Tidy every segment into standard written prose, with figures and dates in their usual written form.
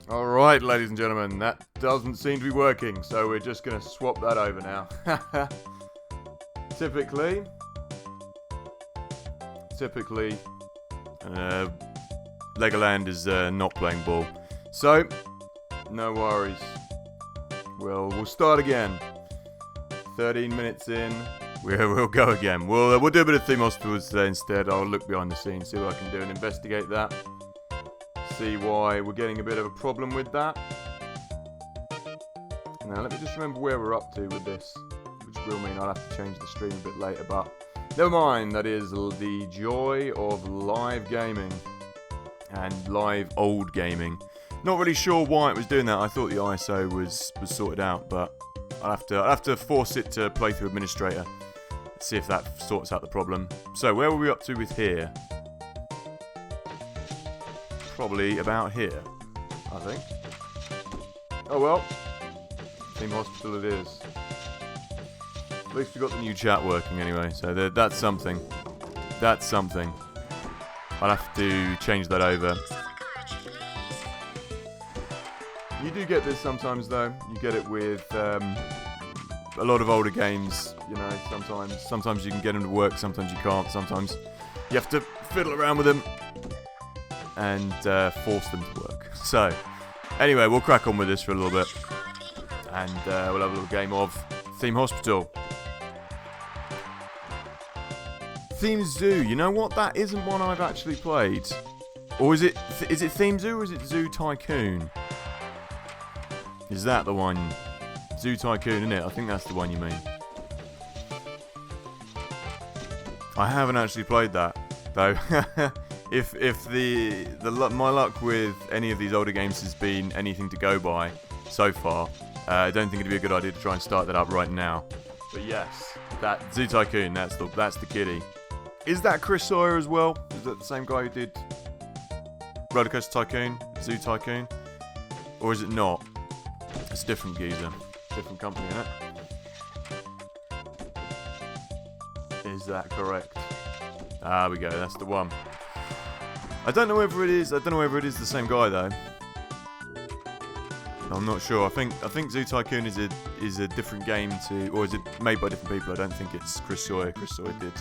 Alright, ladies and gentlemen, that doesn't seem to be working, so we're just going to swap that over now. Typically, Legoland is not playing ball. So, no worries. We'll start again. 13 minutes in, we'll go again. We'll do a bit of Theme Hospitals today instead. I'll look behind the scenes, see what I can do and investigate that. See why we're getting a bit of a problem with that. Now let me just remember where we're up to with this, which will mean I'll have to change the stream a bit later, but never mind. That is the joy of live gaming and live old gaming. Not really sure why it was doing that. I thought the ISO was sorted out, but I'll have to force it to playthrough administrator. See if that sorts out the problem. So where were we up to with here? Probably about here, I think. Oh well, Theme Hospital it is. At least we got the new chat working anyway, so that's something. That's something. I'll have to change that over. You do get this sometimes though. You get it with a lot of older games. You know, sometimes you can get them to work, sometimes you can't. Sometimes you have to fiddle around with them and force them to work. So, anyway, we'll crack on with this for a little bit. And we'll have a little game of Theme Hospital. Theme Zoo, you know what? That isn't one I've actually played. Or is it Theme Zoo or is it Zoo Tycoon? Is that the one? Zoo Tycoon, isn't it? I think that's the one you mean. I haven't actually played that, though. If my luck with any of these older games has been anything to go by so far, I don't think it'd be a good idea to try and start that up right now. But yes, that Zoo Tycoon, that's the kiddie. Is that Chris Sawyer as well? Is that the same guy who did Roller Coaster Tycoon, Zoo Tycoon? Or is it not? It's a different geezer, different company, isn't it? Is that correct? Ah, we go. That's the one. I don't know whether it is the same guy though. I'm not sure. I think Zoo Tycoon is a different game to, or is it made by different people? I don't think it's Chris Sawyer. Chris Sawyer did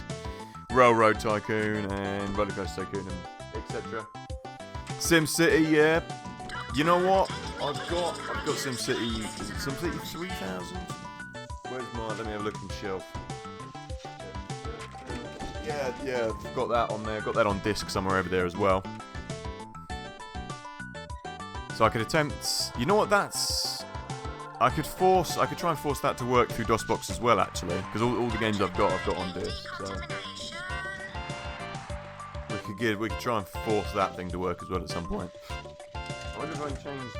Railroad Tycoon and Roller Coaster Tycoon and etc. SimCity, yeah. You know what? I've got SimCity. Is it SimCity 3000? Where's my? Let me have a look in shelf. Yeah, I've got that on there. Got that on disc somewhere over there as well. So I could attempt. You know what? I could try and force that to work through DOSBox as well, actually, because all the games I've got on disc. So we could try and force that thing to work as well at some point. I wonder if I can change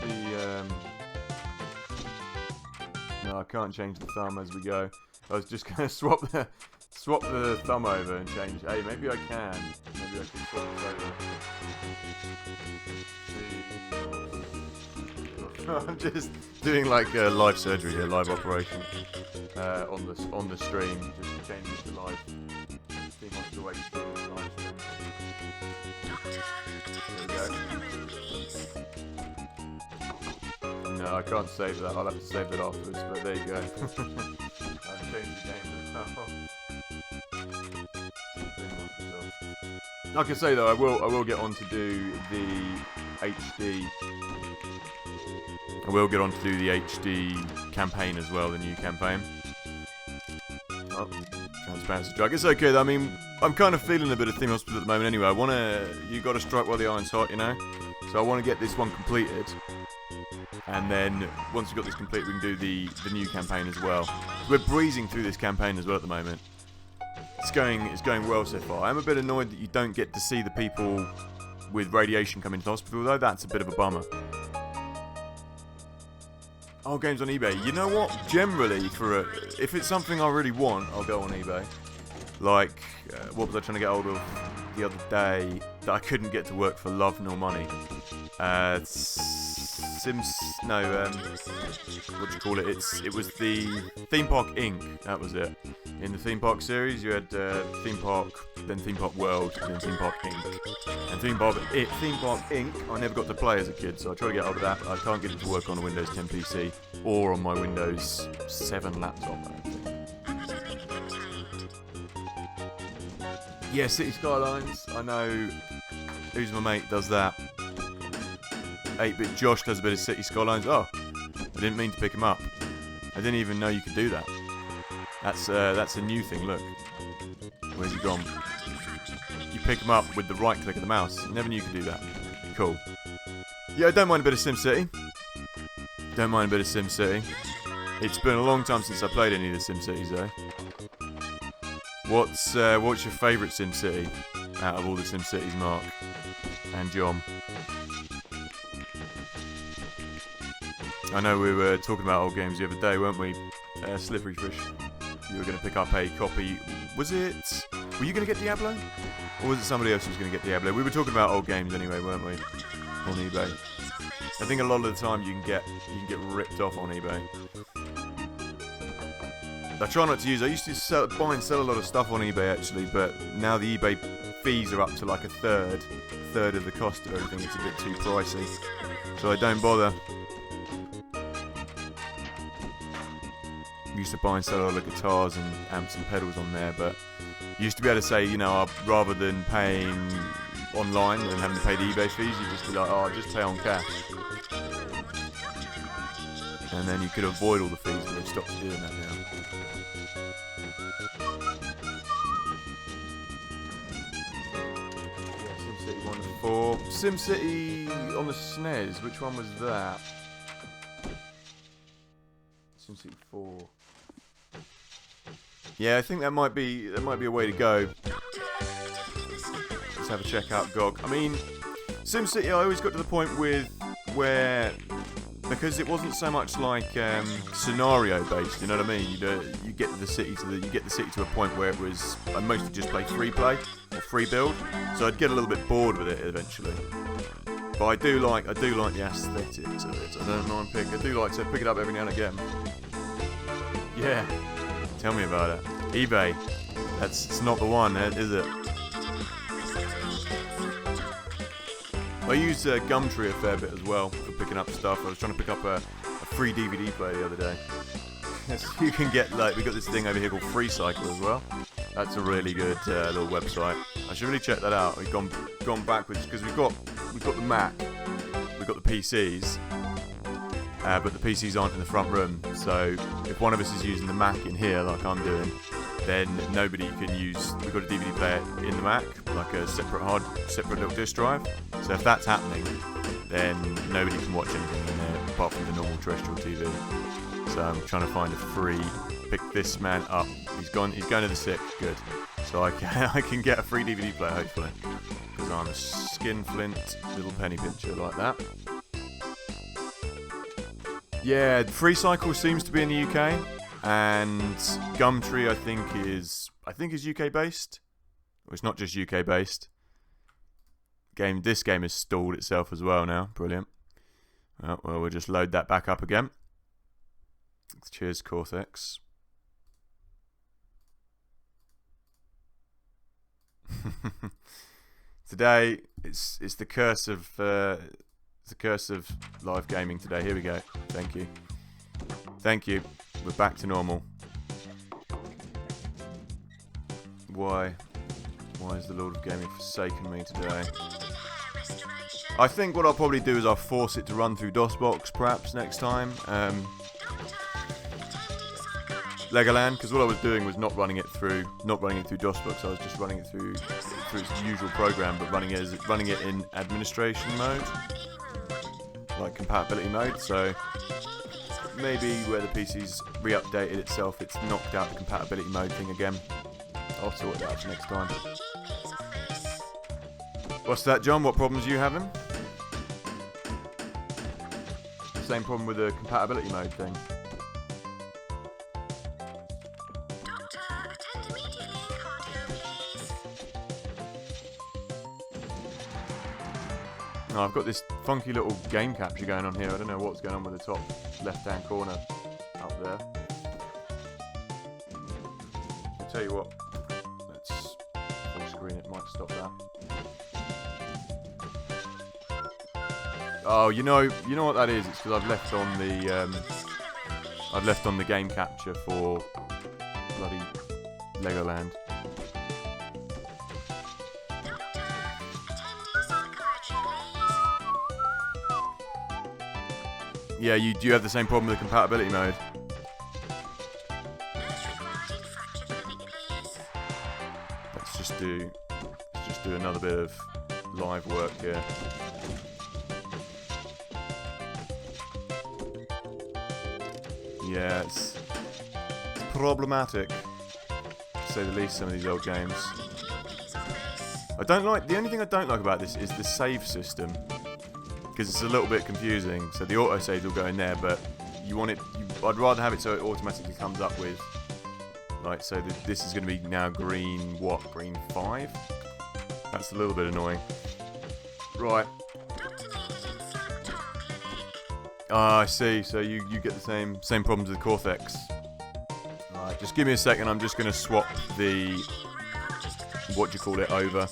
the. No, I can't change the thumb as we go. I was just going to swap the thumb over and change. Hey, maybe I can. Maybe I can swap it over. I'm just doing like a live surgery here, live operation on the stream, just changing it to live. Theme Hospital HD live stream. There we go. No, I can't save that. I'll have to save it afterwards. But there you go. I've changed the game as well. Like I say though, I will get on to do the HD. I will get on to do the HD campaign as well, the new campaign. Oh, transparency drug. It's okay though. I mean, I'm kind of feeling a bit of Theme Hospital at the moment anyway. You got to strike while the iron's hot, you know. So I want to get this one completed, and then once we've got this complete, we can do the new campaign as well. We're breezing through this campaign as well at the moment. It's going well so far. I'm a bit annoyed that you don't get to see the people with radiation come into hospital though. That's a bit of a bummer. Oh, games on eBay. You know what? Generally, if it's something I really want, I'll go on eBay. Like, what was I trying to get hold of the other day that I couldn't get to work for love nor money? What do you call it? It was the Theme Park Inc. That was it. In the theme park series, you had Theme Park, then Theme Park World, and then Theme Park Inc. And Theme Park Inc. I never got to play as a kid, so I try to get hold of that. I can't get it to work on a Windows 10 PC or on my Windows 7 laptop. Yeah, City Skylines. I know. Who's my mate does that? 8-bit Josh does a bit of City Skylines. Oh, I didn't mean to pick him up. I didn't even know you could do that. That's a new thing, look. Where's he gone? You pick him up with the right click of the mouse. Never knew you could do that. Cool. Yeah, I don't mind a bit of SimCity. Don't mind a bit of SimCity. It's been a long time since I played any of the SimCities though. What's your favourite SimCity out of all the SimCities, Mark and John? I know we were talking about old games the other day, weren't we? Slippery Fish. You were going to pick up a copy. Were you going to get Diablo? Or was it somebody else who was going to get Diablo? We were talking about old games anyway, weren't we? On eBay. I think a lot of the time you can get ripped off on eBay. I try not to use. I used to buy and sell a lot of stuff on eBay actually, but now the eBay fees are up to like a third of the cost of everything. It's a bit too pricey, so I don't bother. Used to buy and sell a lot of guitars and amps and pedals on there, but used to be able to say, you know, rather than paying online and having to pay the eBay fees, you just be like, oh, I'll just pay on cash. And then you could avoid all the fees, but they've stopped doing that now. SimCity 1 to 4. SimCity on the SNES, which one was that? SimCity 4. Yeah, I think that might be a way to go. Let's have a check out GOG. I mean, SimCity, I always got to the point where because it wasn't so much like scenario based, you know what I mean? You get the city to a point where it was I mostly just play free play or free build, so I'd get a little bit bored with it eventually. But I do like the aesthetics of it. I don't mind I do like to pick it up every now and again. Yeah, tell me about it. eBay, it's not the one, is it? I use Gumtree a fair bit as well for picking up stuff. I was trying to pick up a free DVD player the other day. You can get we got this thing over here called FreeCycle as well. That's a really good little website. I should really check that out. We've gone backwards because we've got the Mac, we've got the PCs, but the PCs aren't in the front room. So if one of us is using the Mac in here, like I'm doing, then nobody can use. We've got a DVD player in the Mac, like a separate little disk drive. So if that's happening, then nobody can watch anything in there apart from the normal terrestrial TV. So I'm trying to find a free. Pick this man up. He's going to the sick. Good. So I can get a free DVD player hopefully, because I'm a skinflint little penny pincher like that. Yeah, FreeCycle seems to be in the UK, and Gumtree I think is UK based. Well, it's not just UK based. This game has stalled itself as well now. Brilliant. Well, we'll just load that back up again. Cheers, Cortex. Today it's the curse of live gaming today. Here we go. Thank you. We're back to normal. Why has the Lord of Gaming forsaken me today? I think what I'll probably do is I'll force it to run through DOSBox perhaps next time. Legoland, because what I was doing was not running it through DOSBox. I was just running it through its usual program, but running it in administration mode, like compatibility mode. So maybe where the PC's re-updated itself, it's knocked out the compatibility mode thing again. I'll sort that out next time. What's that, John? What problems are you having? Same problem with the compatibility mode thing. Oh, I've got this funky little game capture going on here. I don't know what's going on with the top left-hand corner up there. tell you what. Let's full screen it. Might stop that. Oh, you know what that is? It's because I've left on the game capture for bloody Legoland. Yeah, do you have the same problem with the compatibility mode? Let's just do another bit of live work here. Yeah, it's problematic, to say the least, some of these old games. The only thing I don't like about this is the save system, because it's a little bit confusing. So the autosave will go in there, but I'd rather have it so it automatically comes up with, like, so this is going to be now green 5? That's a little bit annoying. Right. Ah, I see. So you get the same problems with Cortex. Right, just give me a second. I'm just going to swap the over.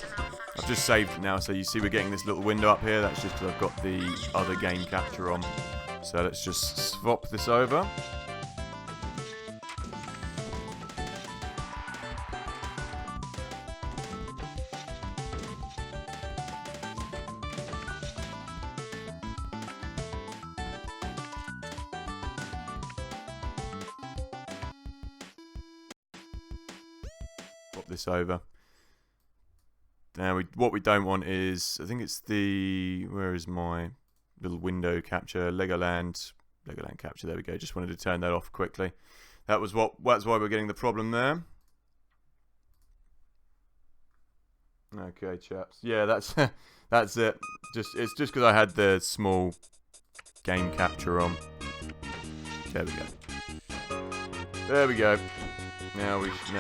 I've just saved it now, so you see we're getting this little window up here. That's just because I've got the other game capture on. So let's just swap this over. Swap this over. Now, what we don't want is, I think it's where is my little window capture, Legoland capture, there we go. Just wanted to turn that off quickly. That's why we're getting the problem there. Okay, chaps. Yeah, that's that's it. It's just because I had the small game capture on. There we go. There we go. Now we should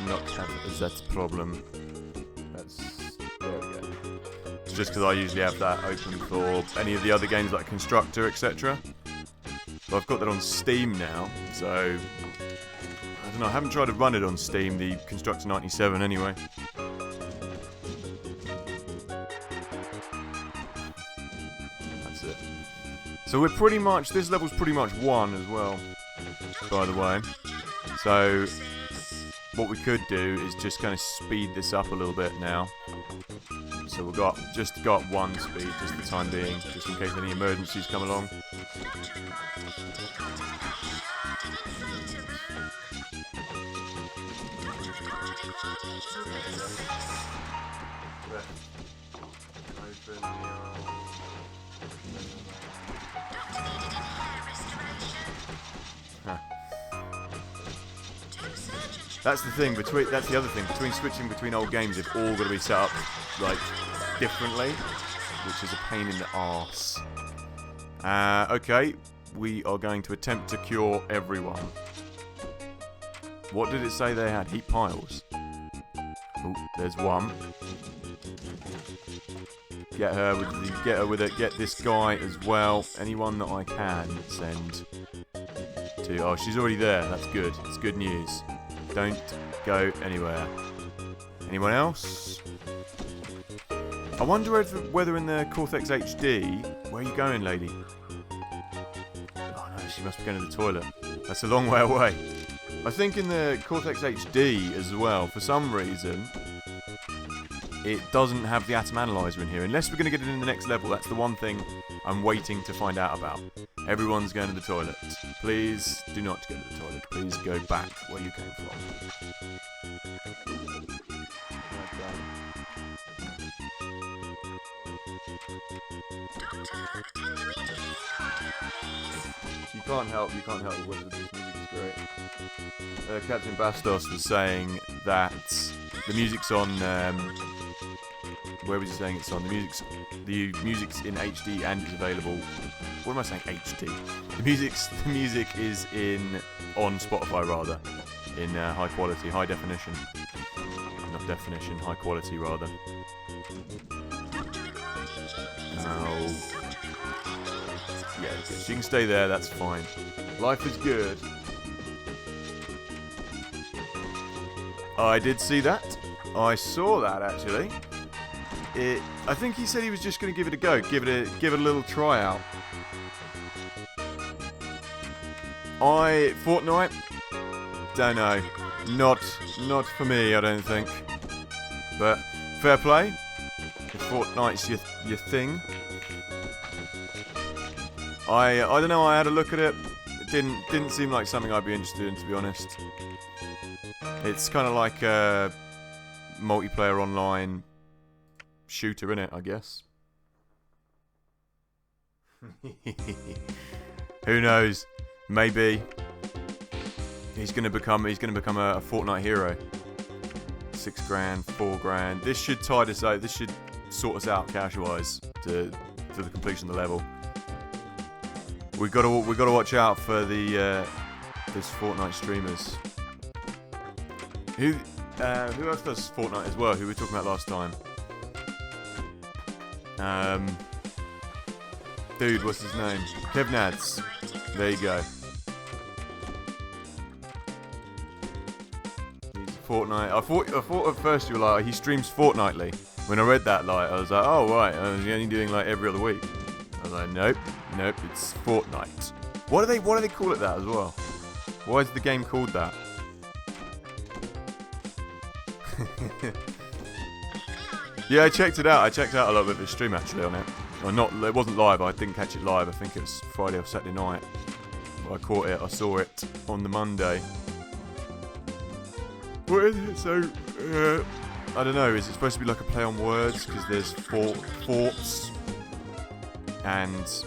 not have that problem. There we go. It's just because I usually have that open for any of the other games like Constructor, etc. But I've got that on Steam now, so I don't know. I haven't tried to run it on Steam, the Constructor 97 anyway. That's it. So we're pretty much, this level's pretty much won as well, by the way. So what we could do is just kind of speed this up a little bit now. So we've just got 1 speed just for the time being, just in case any emergencies come along. That's the thing that's the other thing between switching between old games. They've all got to be set up like differently, which is a pain in the arse. Okay, we are going to attempt to cure everyone. What did it say they had? Heat piles. Oh, there's one. Get her with it. Get this guy as well. Anyone that I can send to. Oh, she's already there. That's good. It's good news. Don't go anywhere. Anyone else? I wonder whether in the Cortex HD... Where are you going, lady? Oh no, she must be going to the toilet. That's a long way away. I think in the Cortex HD as well, for some reason, it doesn't have the atom analyzer in here. Unless we're going to get it in the next level. That's the one thing I'm waiting to find out about. Everyone's going to the toilet. Please do not go to the toilet. Please go back where you came from. You can't help with this music is great. Captain Bastos was saying that the music's on where was he saying it's on? The music's in HD and is available. What am I saying? HD. The music is on Spotify rather, in high quality, high definition. Not definition, high quality rather. Oh. Yeah, so you can stay there. That's fine. Life is good. I did see that. I saw that actually. I think he said he was just going to give it a go, give it a little try out. Fortnite, don't know, not for me, I don't think. But fair play. If Fortnite's your thing. I don't know. I had a look at it. It didn't seem like something I'd be interested in, to be honest. It's kind of like a multiplayer online shooter, innit, I guess. Who knows? Maybe he's gonna become a Fortnite hero. $6,000, $4,000. This should tide us out. This should sort us out cash-wise to the completion of the level. We gotta watch out for those Fortnite streamers. Who else does Fortnite as well? Who we were talking about last time? Dude, what's his name? Kevnads. There you go. He's Fortnite. I thought at first you were like, he streams fortnightly. When I read that, like, I was like, oh right, I was only doing like every other week. I was like, nope, it's Fortnite. Why do they call it that as well? Why is the game called that? Yeah, I checked it out. I checked out a lot of his stream actually on it. Or not, it wasn't live. I didn't catch it live. I think it was Friday or Saturday night. I caught it. I saw it on the Monday. What is it? So, I don't know. Is it supposed to be like a play on words? Because there's forts and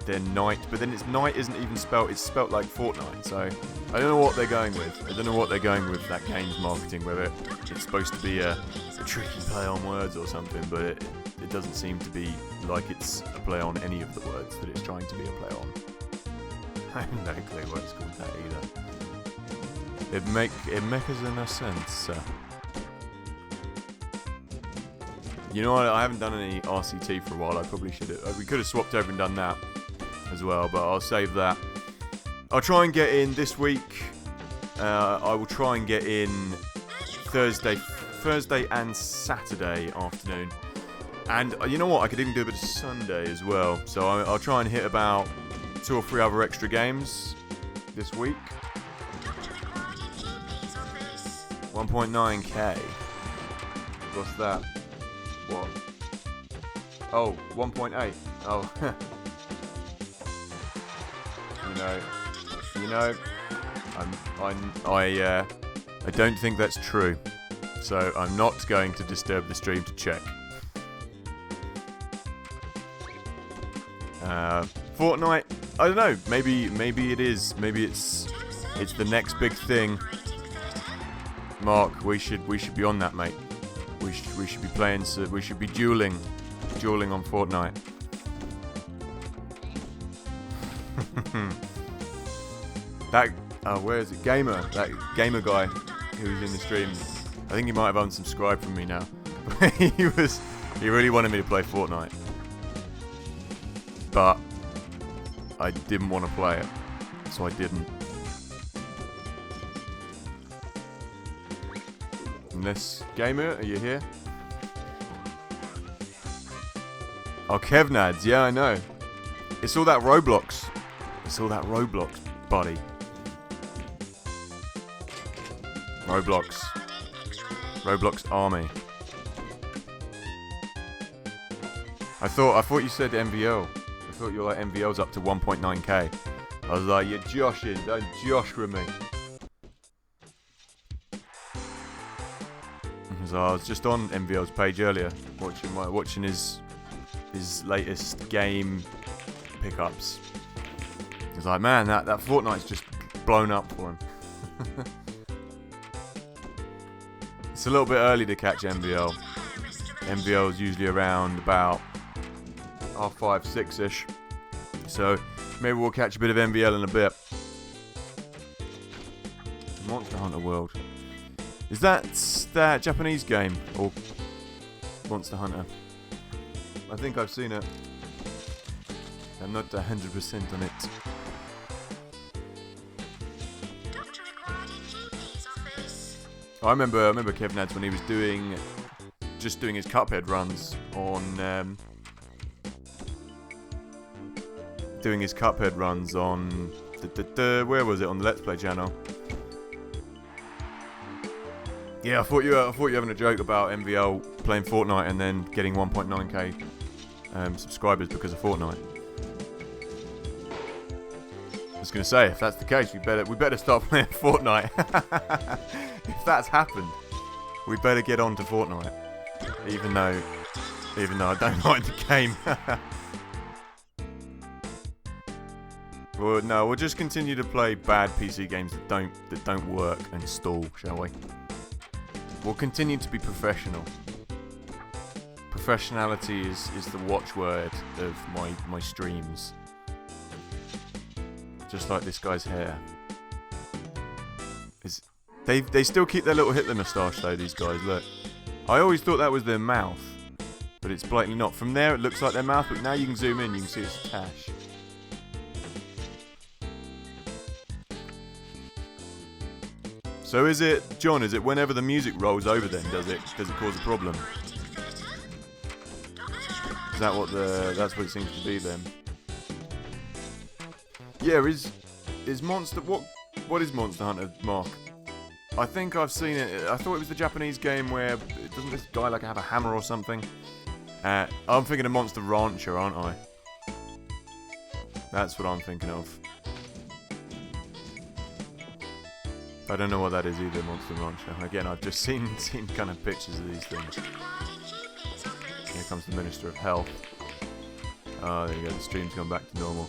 then night, but then it's night isn't even spelt. It's spelt like Fortnite. So I don't know what they're going with. I don't know what they're going with that game's marketing. Whether it's supposed to be a tricky play on words or something, but it doesn't seem to be like it's a play on any of the words that it's trying to be a play on. I have no clue what it's called that either. It makes no sense. You know what? I haven't done any RCT for a while. I probably should have. We could have swapped over and done that as well, but I'll save that. I'll try and get in this week. I will try and get in Thursday and Saturday afternoon. And you know what? I could even do a bit of Sunday as well. So I'll try and hit about 2 or 3 other extra games this week. 1.9k. What's that? What? Oh, 1.8. Oh. You know, I don't think that's true. So I'm not going to disturb the stream to check. Fortnite, I don't know. Maybe it is. Maybe it's the next big thing. Mark, we should be on that, mate. We should be playing. So we should be dueling on Fortnite. Where is it? Gamer, that gamer guy who was in the stream. I think he might have unsubscribed from me now. He really wanted me to play Fortnite, but I didn't want to play it, so I didn't. Unless gamer, are you here? Oh, Kevnads, yeah, I know. It's all that Roblox. It's all that Roblox, buddy. Roblox army. I thought you said MVL. I thought you were like MVL's up to 1.9k. I was like, you're joshing. Don't josh with me. So I was just on MVL's page earlier, watching his latest game pickups. He was like, man, that Fortnite's just blown up for him. It's a little bit early to catch MVL. MVL is usually around about 5:30, 6-ish. So maybe we'll catch a bit of MVL in a bit. Monster Hunter World. Is that Japanese game or Monster Hunter? I think I've seen it. I'm not 100% on it. I remember Kevin Ads when he was just doing his Cuphead runs on where was it, on the Let's Play channel? Yeah, I thought you were having a joke about MVL playing Fortnite and then getting 1.9k subscribers because of Fortnite. I was gonna say, if that's the case, we better start playing Fortnite. If that's happened, we better get on to Fortnite. Even though I don't like the game. Well, no, we'll just continue to play bad PC games that don't work and stall, shall we? We'll continue to be professional. Professionality is the watchword of my streams. Just like this guy's hair. They still keep their little Hitler moustache though, these guys, look. I always thought that was their mouth, but it's blatantly not. From there it looks like their mouth, but now you can zoom in, you can see it's tash. So is it, John, is it whenever the music rolls over then, does it cause a problem? Is that that's what it seems to be then? Yeah, is Monster, what is Monster Hunter, Mark? I think I've seen it. I thought it was the Japanese game where, doesn't this guy like have a hammer or something? I'm thinking of Monster Rancher, aren't I? That's what I'm thinking of. I don't know what that is either, Monster Rancher. Again, I've just seen kind of pictures of these things. Here comes the Minister of Health. Oh, there you go. The stream's gone back to normal.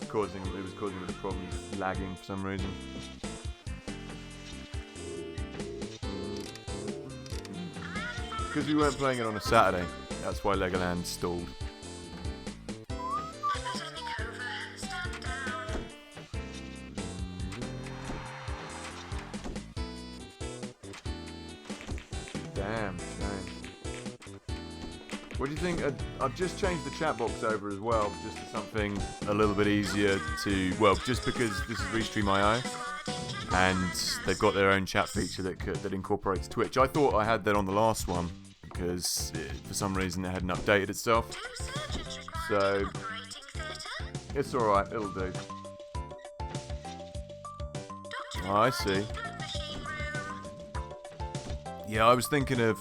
It was causing a bit of problems, lagging for some reason. Because we weren't playing it on a Saturday. That's why Legoland stalled. Damn shame. What do you think? I've just changed the chat box over as well, just to something a little bit easier to, well, just because this is Restream.io and they've got their own chat feature that incorporates Twitch. I thought I had that on the last one because for some reason it hadn't updated itself. So it's alright, it'll do. Oh, I see. Yeah, I was thinking of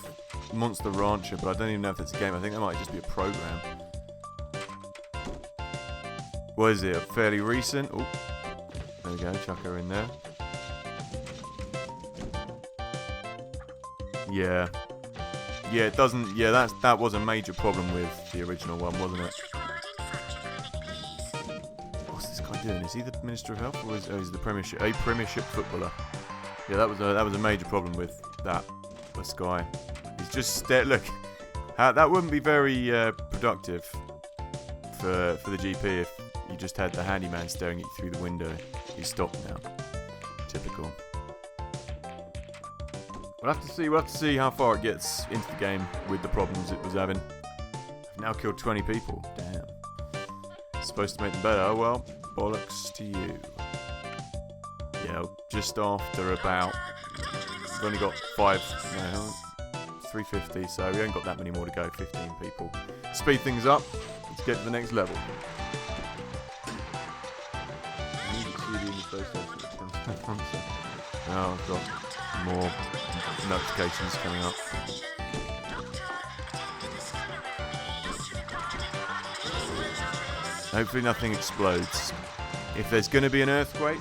Monster Rancher, but I don't even know if it's a game. I think that might just be a program. What is it? Fairly recent? Oh, there we go. Chuck her in there. Yeah. Yeah, it doesn't. Yeah, that was a major problem with the original one, wasn't it? What's this guy doing? Is he the Minister of Health, or is he the Premiership footballer? Yeah, that was a major problem with that. This guy. He's just look. That wouldn't be very productive for the GP if you just had the handyman staring at you through the window. He's stopped now. Typical. We'll have to see how far it gets into the game with the problems it was having. I've now killed 20 people. Damn. It's supposed to make them better. Oh well, bollocks to you. Yeah, just after about. We've only got 350, so we haven't got that many more to go. 15 people. Speed things up. Let's get to the next level. Now I've got more notifications coming up. Hopefully nothing explodes. If there's going to be an earthquake,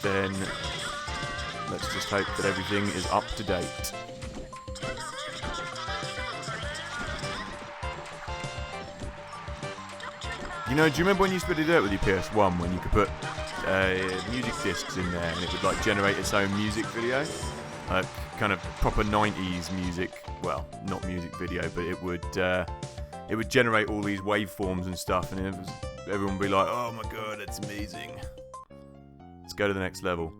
then let's just hope that everything is up to date. You know, do you remember when you used to be able to do it with your PS1, when you could put music discs in there and it would like generate its own music video? Kind of proper 90s music. Well, not music video, but it would generate all these waveforms and stuff, and everyone would be like, "Oh my god, that's amazing." Let's go to the next level.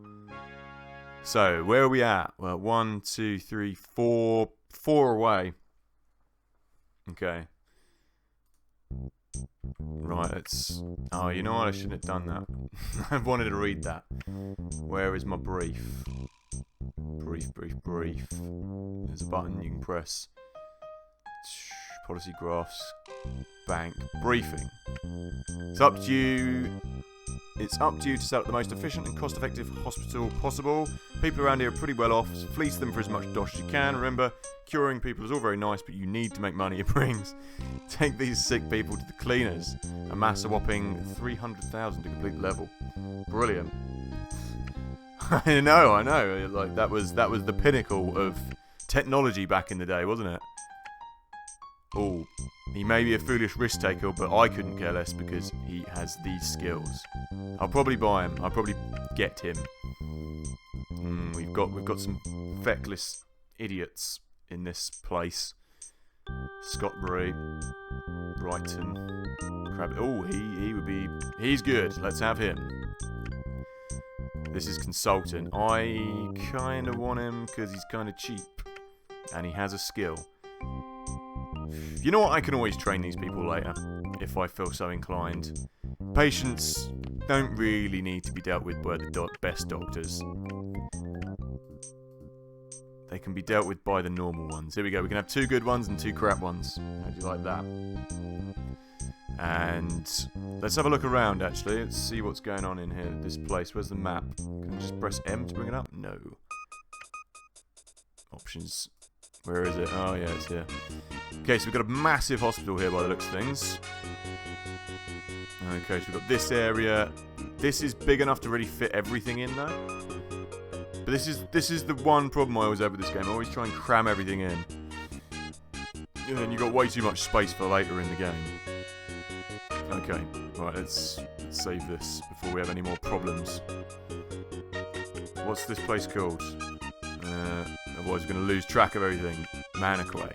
So, where are we at? Well, 1, 2, 3, 4. 4 away. Okay. Right, let's... Oh, you know what? I shouldn't have done that. I wanted to read that. Where is my brief? Brief. There's a button you can press. Policy graphs. Bank. Briefing. It's up to you. It's up to you to set up the most efficient and cost-effective hospital possible. People around here are pretty well off. So fleece them for as much dosh as you can. Remember, curing people is all very nice, but you need to make money it brings. Take these sick people to the cleaners. Amass a whopping 300,000 to complete the level. Brilliant. I know. Like that was the pinnacle of technology back in the day, wasn't it? Oh, he may be a foolish risk taker, but I couldn't care less because he has these skills. I'll probably buy him. I'll probably get him. We've got some feckless idiots in this place. Scottbury, Brighton, Crab. Oh, he would be. He's good. Let's have him. This is consultant. I kind of want him because he's kind of cheap, and he has a skill. You know what? I can always train these people later, if I feel so inclined. Patients don't really need to be dealt with by the best doctors. They can be dealt with by the normal ones. Here we go. We can have 2 good ones and 2 crap ones. How do you like that? And let's have a look around, actually. Let's see what's going on in here. This place. Where's the map? Can I just press M to bring it up? No. Options. Where is it? Oh, yeah, it's here. Okay, so we've got a massive hospital here by the looks of things. Okay, so we've got this area. This is big enough to really fit everything in, though. But this is the one problem I always have with this game. I always try and cram everything in. And then you've got way too much space for later in the game. Okay, right, let's save this before we have any more problems. What's this place called? Otherwise we're going to lose track of everything. Manquay.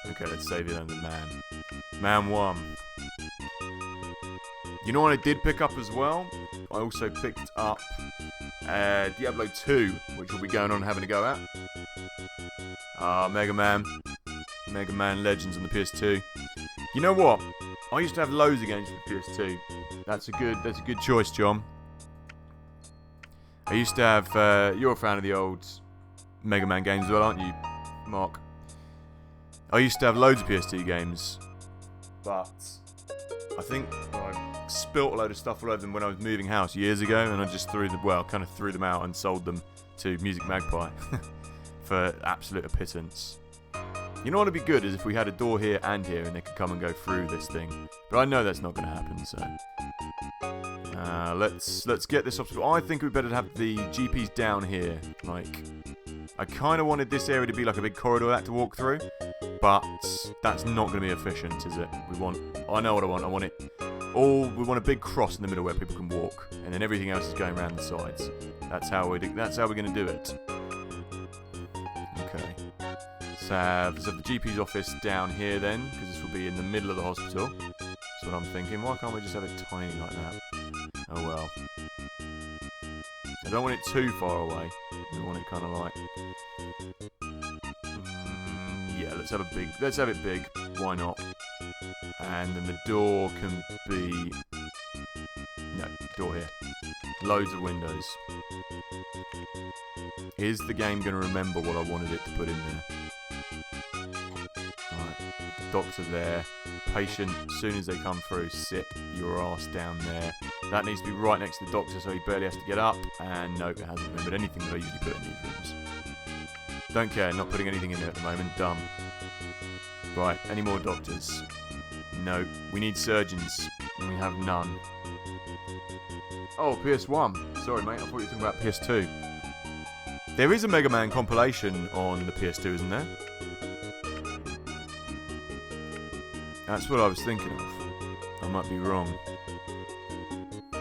Okay, let's save it under Man. Man 1. You know what I did pick up as well? I also picked up Diablo 2, which we'll be going on having a go at. Mega Man Legends on the PS2. You know what? I used to have loads of games for the PS2. That's a good choice, John. I used to have. You're a fan of the old Mega Man games as well, aren't you, Mark? I used to have loads of PS2 games, but I think I spilt a load of stuff all over them when I was moving house years ago, and I just threw them out and sold them to Music Magpie for absolute a pittance. You know what would be good is if we had a door here and here, and they could come and go through this thing. But I know that's not going to happen, so let's get this up. I think we'd better have the GPs down here. Like, I kind of wanted this area to be like a big corridor to walk through, but that's not going to be efficient, is it? I know what I want. I want it all. We want a big cross in the middle where people can walk, and then everything else is going around the sides. That's how we're going to do it. Okay. So let's have the GP's office down here then, because this will be in the middle of the hospital. That's what I'm thinking. Why can't we just have it tiny like that? Oh well. I don't want it too far away. I want it kind of like. Yeah, let's have it big. Why not? And then the door can be. No, door here. Loads of windows. Is the game going to remember what I wanted it to put in there? Doctor there. Patient, as soon as they come through, sit your ass down there. That needs to be right next to the doctor so he barely has to get up. And nope, it hasn't remembered anything that I usually put in these rooms. Don't care, not putting anything in there at the moment. Dumb. Right, any more doctors? No. We need surgeons. And we have none. Oh, PS1. Sorry, mate, I thought you were talking about PS2. There is a Mega Man compilation on the PS2, isn't there? That's what I was thinking of. I might be wrong. No,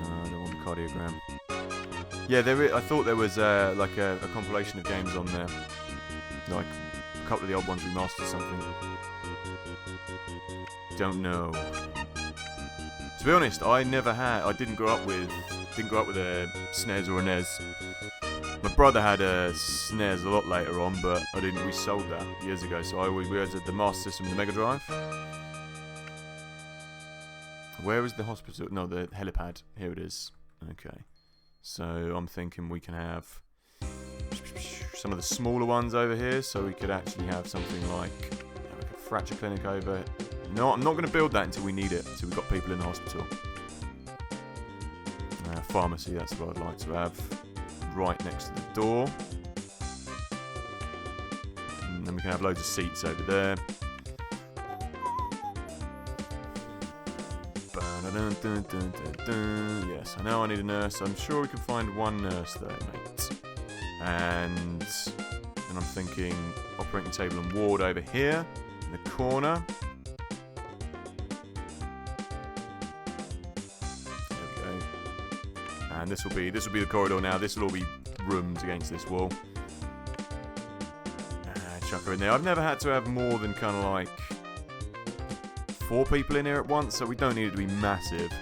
I don't want the cardiogram. Yeah, I thought there was like a compilation of games on there. Like a couple of the old ones remastered something. Don't know. To be honest, I didn't grow up with a SNES or a NES. My brother had a SNES a lot later on, but we sold that years ago, so we had the Master System and the Mega Drive. Where is the hospital? No, the helipad. Here it is. Okay. So I'm thinking we can have some of the smaller ones over here, so we could actually have something like a fracture clinic over. No, I'm not going to build that until we need it, until we've got people in the hospital. Pharmacy, that's what I'd like to have right next to the door. And then we can have loads of seats over there. Yes, I know I need a nurse. I'm sure we can find one nurse there, mate. And then I'm thinking operating table and ward over here in the corner. There we go. And this will be the corridor now. This will all be rooms against this wall. Chuck her in there. I've never had to have more than kind of like 4 people in here at once, so we don't need it to be massive.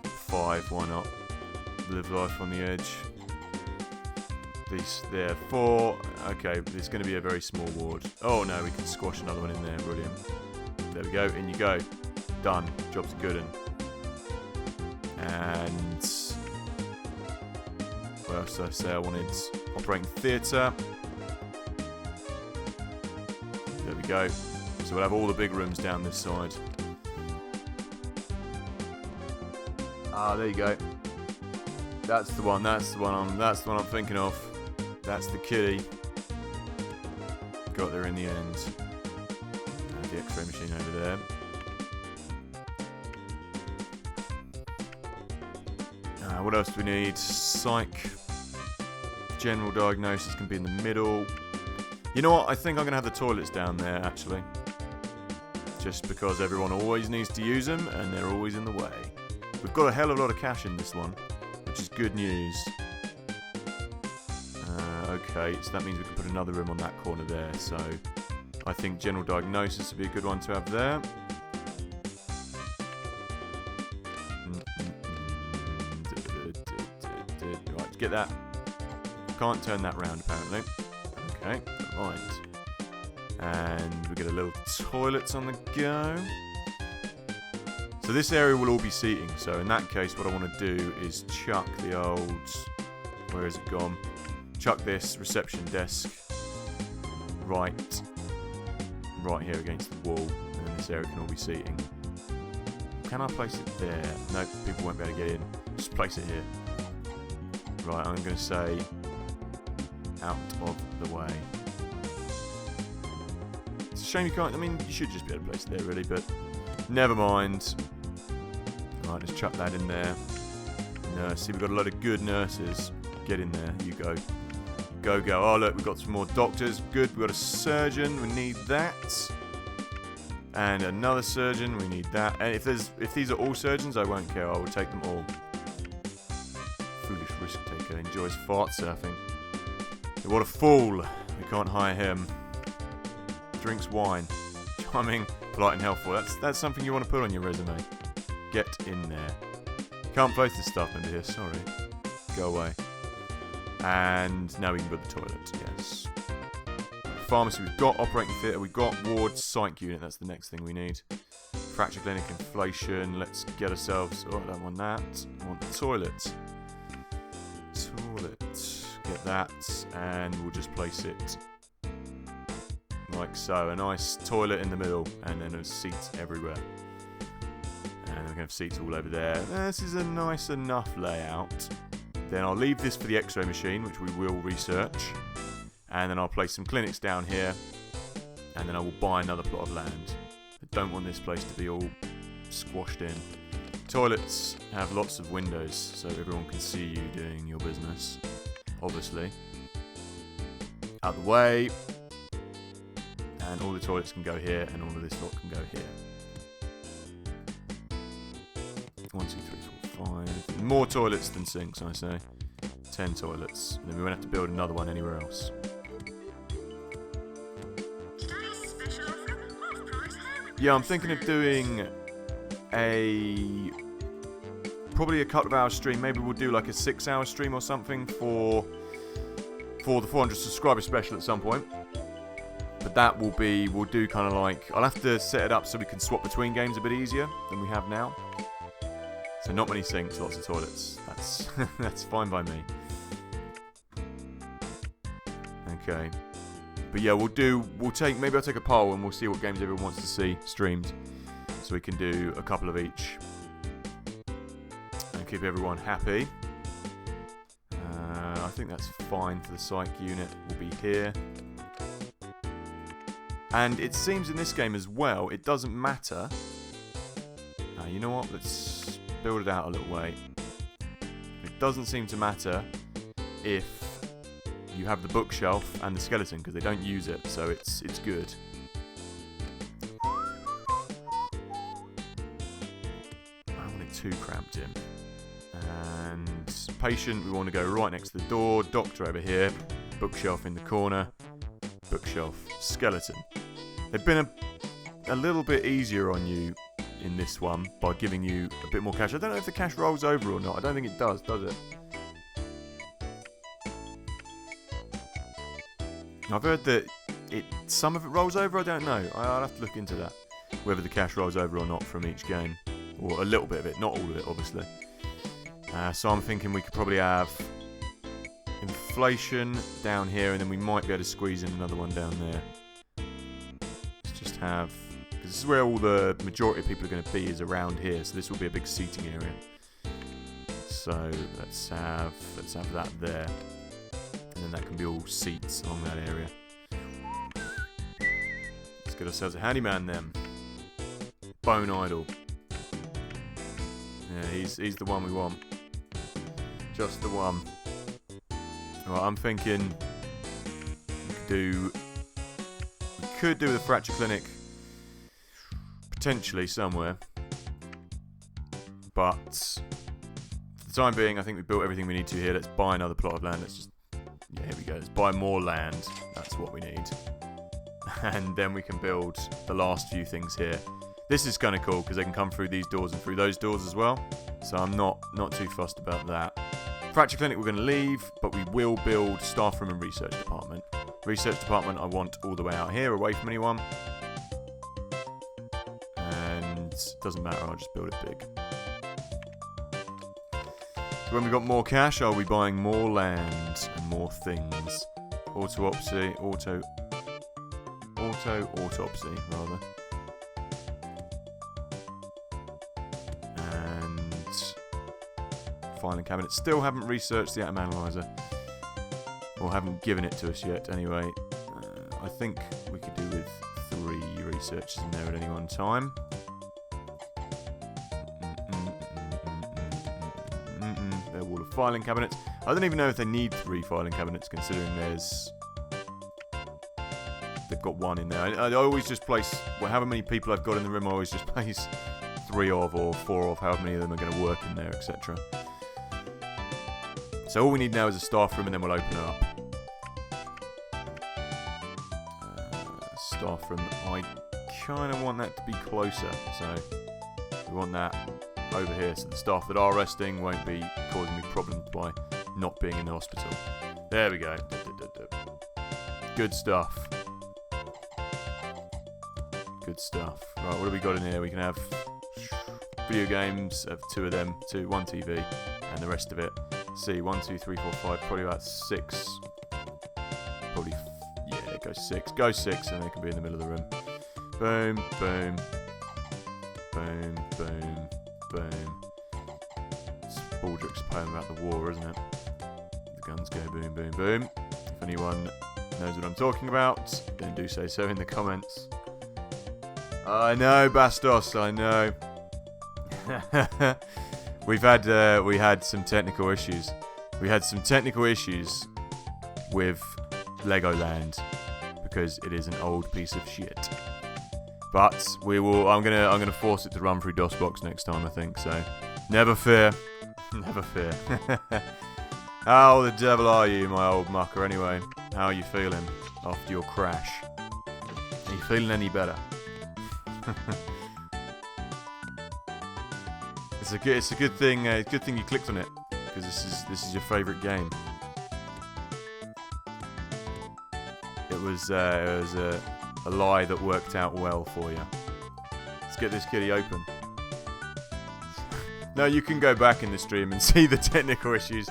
5, why not? Live life on the edge. These there, 4. Okay, it's going to be a very small ward. Oh no, we can squash another one in there. Brilliant. There we go. In you go. Done. Job's good. And what else did I say? I wanted operating theatre. There we go. So we'll have all the big rooms down this side. Ah, there you go. That's the one. That's the one I'm thinking of. That's the kitty. Got there in the end. And the X-ray machine over there. What else do we need? Psych. General diagnosis can be in the middle. You know what? I think I'm going to have the toilets down there, actually. Just because everyone always needs to use them, and they're always in the way. We've got a hell of a lot of cash in this one, which is good news. Okay, so that means we can put another room on that corner there. So I think general diagnosis would be a good one to have there. Right, get that. Can't turn that round, apparently. Okay, right. And we get a little toilets on the go. So this area will all be seating. So in that case, what I want to do is chuck the old... Where has it gone? Chuck this reception desk right here against the wall. And then this area can all be seating. Can I place it there? No, people won't be able to get in. Just place it here. Right, I'm going to say out of the way. It's a shame you can't... I mean, you should just be able to place it there, really, but never mind. Right, let's chuck that in there. Nurse. See, we've got a lot of good nurses. Get in there. You go. Go, go. Oh, look, we've got some more doctors. Good. We've got a surgeon. We need that. And another surgeon. We need that. And if these are all surgeons, I won't care. I will take them all. Foolish risk taker. Enjoys fart surfing. What a fool. We can't hire him. Drinks wine. Charming, polite and helpful. That's something you want to put on your resume. Get in there. Can't place this stuff under here, sorry. Go away. And now we can put the toilet, yes. Pharmacy, we've got operating theatre, we've got ward psych unit, that's the next thing we need. Fracture clinic, inflation, let's get ourselves... Oh, I don't want that. I want the toilet. Toilet. Get that, and we'll just place it like so. A nice toilet in the middle, and then there's seats everywhere. And then we can have seats all over there. This is a nice enough layout. Then I'll leave this for the X-ray machine, which we will research. And then I'll place some clinics down here. And then I will buy another plot of land. I don't want this place to be all squashed in. Toilets have lots of windows, so everyone can see you doing your business. Obviously. Out the way. And all the toilets can go here, and all of this lot can go here. 1, 2, 3, 4, 5. More toilets than sinks, I say. 10 toilets. And then we won't have to build another one anywhere else. Yeah, I'm thinking of doing probably a couple of hour stream. Maybe we'll do like a 6-hour stream or something for the 400 subscriber special at some point. But that will be, we'll do kind of like, I'll have to set it up so we can swap between games a bit easier than we have now. So not many sinks, lots of toilets. that's that's fine by me. Okay. But yeah, maybe I'll take a poll and we'll see what games everyone wants to see streamed. So we can do a couple of each. And keep everyone happy. I think that's fine for the psych unit. We'll be here. And it seems in this game as well, it doesn't matter. You know what? Let's build it out a little way. It doesn't seem to matter if you have the bookshelf and the skeleton, because they don't use it, so it's good. I want it too cramped in. And patient, we want to go right next to the door. Doctor over here. Bookshelf in the corner. Bookshelf. Skeleton. They've been a little bit easier on you in this one by giving you a bit more cash. I don't know if the cash rolls over or not. I don't think it does it? I've heard that some of it rolls over. I don't know. I'll have to look into that. Whether the cash rolls over or not from each game. Or a little bit of it. Not all of it, obviously. So I'm thinking we could probably have inflation down here, and then we might be able to squeeze in another one down there. Let's just have... because this is where all the majority of people are going to be, is around here. So this will be a big seating area. So let's have that there. And then that can be all seats along that area. Let's get ourselves a handyman then. Bone Idol. Yeah, he's the one we want. Just the one. Alright, I'm thinking we could do the fracture clinic potentially somewhere. But for the time being, I think we've built everything we need to here. Let's buy another plot of land. Yeah, here we go. Let's buy more land. That's what we need. And then we can build the last few things here. This is kind of cool because they can come through these doors and through those doors as well. So I'm not too fussed about that. Fracture clinic we're going to leave, but we will build staff room and research department. Research department I want all the way out here, away from anyone. And it doesn't matter, I'll just build it big. So when we've got more cash, I'll be buying more land and more things. Autopsy, autopsy, rather. Filing cabinet. Still haven't researched the atom analyzer, or haven't given it to us yet. Anyway, I think we could do with 3 researchers in there at any one time. Their wall of filing cabinets. I don't even know if they need 3 filing cabinets, considering they've got 1 in there. I always just place, however many people I've got in the room, I always just place 3 of or 4 of, however many of them are going to work in there, etc. So all we need now is a staff room, and then we'll open it up. Staff room. I kind of want that to be closer, so we want that over here, so the staff that are resting won't be causing me problems by not being in the hospital. There we go. Good stuff. Good stuff. Right, what have we got in here? We can have video games, have 2 of them, 1 TV, and the rest of it. See, 1, 2, 3, 4, 5, probably about 6. Probably, yeah, go 6. Go 6, and they can be in the middle of the room. Boom, boom, boom, boom, boom. It's Baldrick's poem about the war, isn't it? The guns go boom, boom, boom. If anyone knows what I'm talking about, then do say so in the comments. I know, Bastos, I know. We had some technical issues. We had some technical issues with Legoland because it is an old piece of shit. But we will. I'm gonna force it to run through DOSBox next time, I think. So never fear, never fear. How the devil are you, my old mucker? Anyway, how are you feeling after your crash? Are you feeling any better? It's a good thing. It's a good thing you clicked on it, because this is your favourite game. It was a lie that worked out well for you. Let's get this kitty open. No, you can go back in the stream and see the technical issues.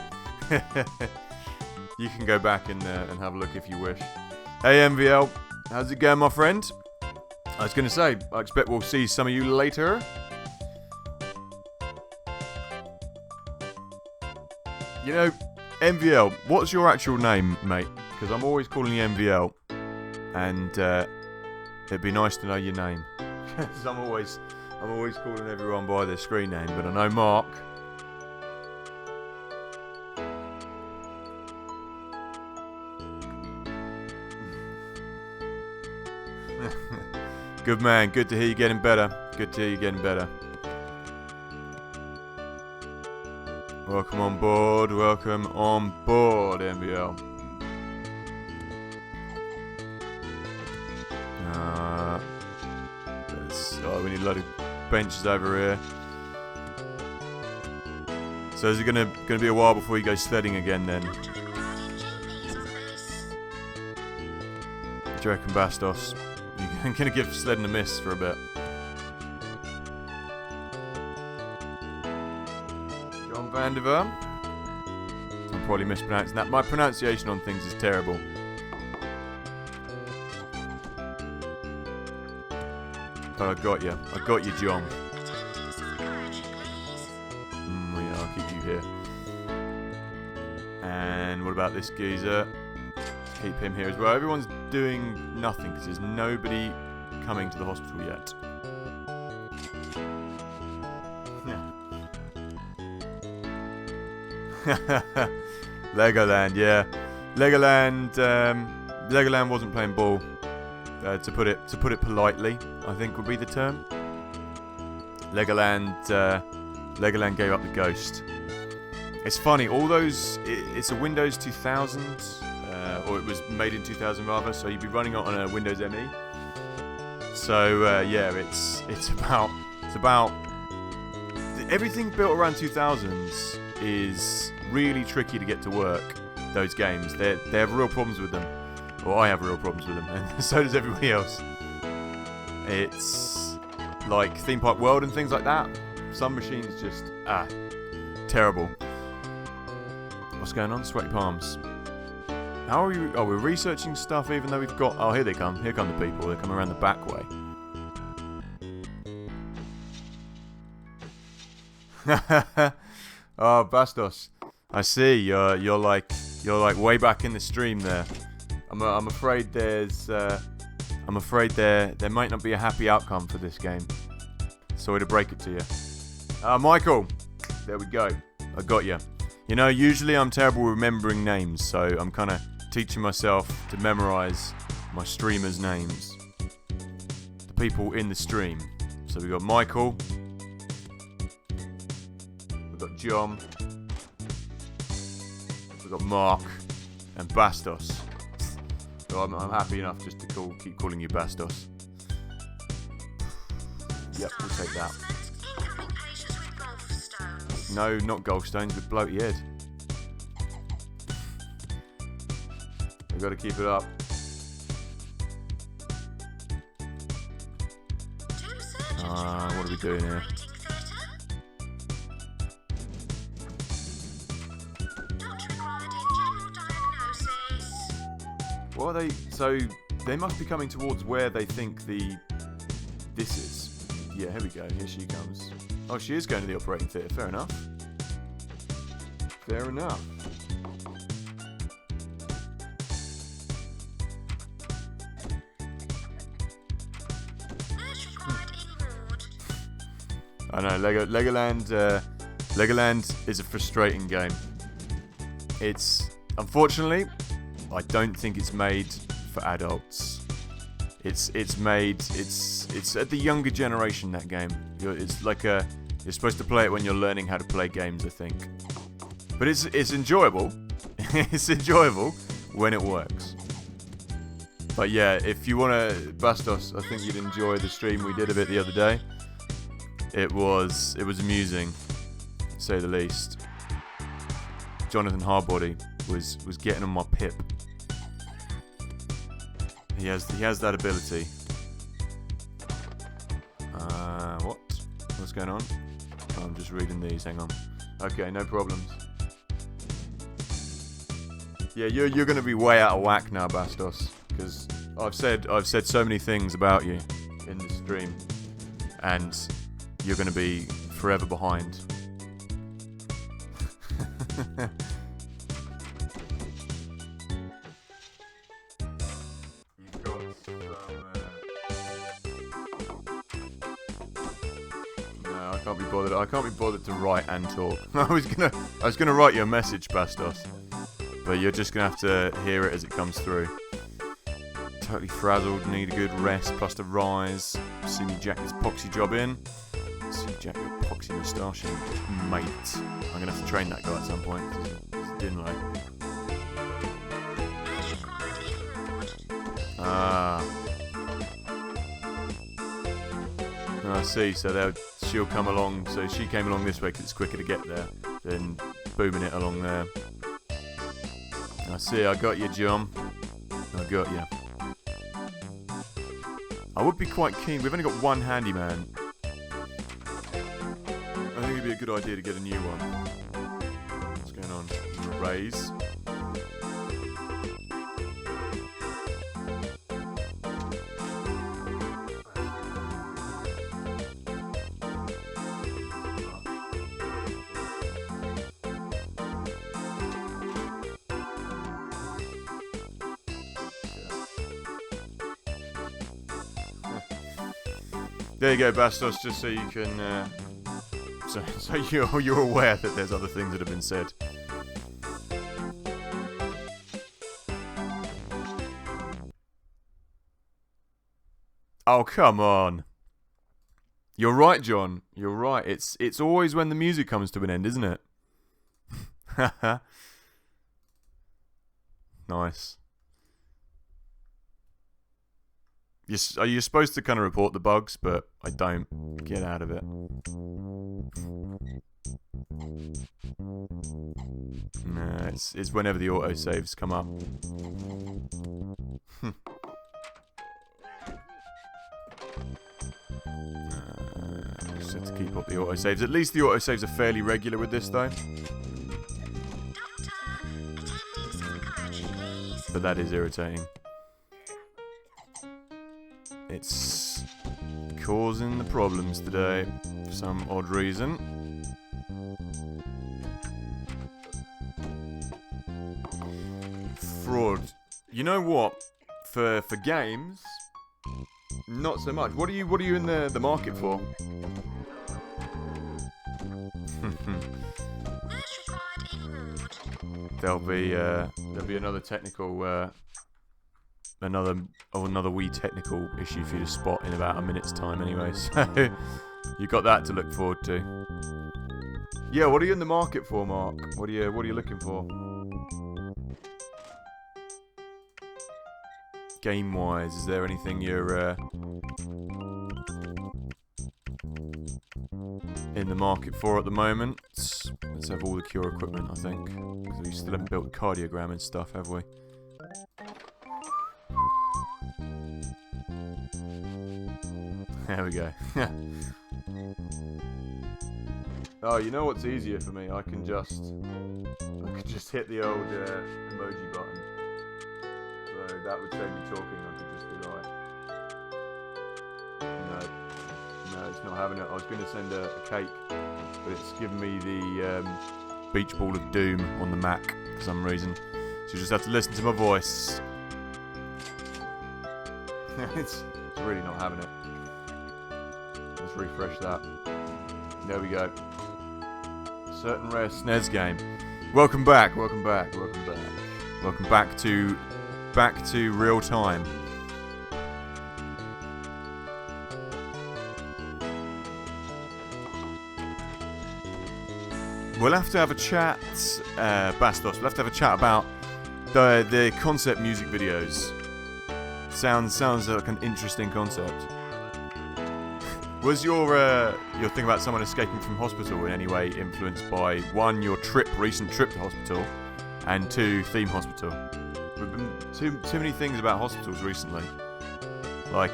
You can go back and have a look if you wish. Hey MVL, how's it going, my friend? I was going to say, I expect we'll see some of you later. You know, MVL, what's your actual name, mate? Because I'm always calling you MVL. And it'd be nice to know your name. Because I'm always calling everyone by their screen name. But I know Mark. Good man, good to hear you getting better. Good to hear you getting better. Welcome on board, MBL. We need a load of benches over here. So is it gonna be a while before you go sledding again then? Do you reckon, Bastos? You're gonna give sledding a miss for a bit. John Vandiver. I'm probably mispronouncing that. My pronunciation on things is terrible. But I got you, John. Yeah, I'll keep you here. And what about this geezer? Keep him here as well. Everyone's doing nothing because there's nobody coming to the hospital yet. Legoland, yeah. Legoland wasn't playing ball. To put it politely, I think would be the term. Legoland gave up the ghost. It's funny, all those. It's a Windows 2000, or it was made in 2000 rather. So you'd be running it on a Windows ME. So yeah, it's about everything built around 2000s is really tricky to get to work. Those games, they have real problems with them. Well, I have real problems with them, and so does everybody else. It's like Theme Park World and things like that. Some machines just, terrible. What's going on? Sweaty palms. How are we? Oh, we're researching stuff even though we've got... Oh, here they come. Here come the people. They're coming around the back way. Oh, Bastos. I see. You're like way back in the stream there. I'm afraid there might not be a happy outcome for this game. Sorry to break it to you. Michael, there we go. I got you. You know, usually I'm terrible with remembering names, so I'm kind of teaching myself to memorize my streamers' names. The people in the stream. So we got Michael. We've got John. We've got Mark and Bastos. So I'm happy enough just to keep calling you Bastos. Yep, we'll take that. No, not gallstones, with bloaty head. We've got to keep it up. What are we doing here? What are they? So they must be coming towards where they think this is. Yeah, here we go. Here she comes. Oh, she is going to the operating theatre. Fair enough. Fair enough. I know, Legoland is a frustrating game. It's, unfortunately, I don't think it's made for adults. It's at the younger generation, that game. It's like you're supposed to play it when you're learning how to play games, I think. But it's enjoyable. It's enjoyable when it works. But yeah, if you want to, Bastos, I think you'd enjoy the stream we did of it the other day. It was amusing, to say the least. Jonathan Harbody was getting on my pip. He has that ability. What's going on? I'm just reading these. Hang on. Okay, no problems. Yeah, you're going to be way out of whack now, Bastos, because I've said so many things about you in the stream, and you're going to be forever behind. You've got some, no, I can't be bothered. I can't be bothered to write and talk. I was gonna write you a message, Bastos, but you're just gonna have to hear it as it comes through. Totally frazzled, need a good rest, plus the rise. See me jack this poxy job in. See jack your poxy moustache in, mate. I'm gonna have to train that guy at some point. Didn't I? Ah. I see. So she'll come along. So she came along this way because it's quicker to get there than booming it along there. I see. I got you, John. I got you. I would be quite keen. We've only got one handyman. I think it'd be a good idea to get a new one. What's going on? Raise. There you go, Bastos, just so you can, so you're aware that there's other things that have been said. Oh, come on. You're right, John. You're right. It's always when the music comes to an end, isn't it? Nice. You're supposed to kind of report the bugs, but I don't. Get out of it. Nah, it's whenever the autosaves come up. Just have to keep up the autosaves. At least the autosaves are fairly regular with this, though. But that is irritating. It's causing the problems today for some odd reason. Fraud. You know what? For games, not so much. What are you in the market for? There'll be another technical another wee technical issue for you to spot in about a minute's time anyway, so you got that to look forward to. Yeah, what are you in the market for, Mark? What are you looking for? Game wise, is there anything you're in the market for at the moment? Let's have all the cure equipment, I think, because we still haven't built the cardiogram and stuff, have we? There we go. Oh, you know what's easier for me? I can just hit the old emoji button. So that would save me talking. I could just be like, no, it's not having it. I was going to send a cake, but it's giving me the beach ball of doom on the Mac for some reason. So you just have to listen to my voice. It's really not having it. Let's refresh that. There we go. Certain rare SNES game. Welcome back. Welcome back to real time. We'll have to have a chat, Bastos. We'll have to have a chat about the concept music videos. Sounds like an interesting concept. Was your thing about someone escaping from hospital in any way influenced by, one, your recent trip to hospital, and two, theme hospital? We've been too many things about hospitals recently. Like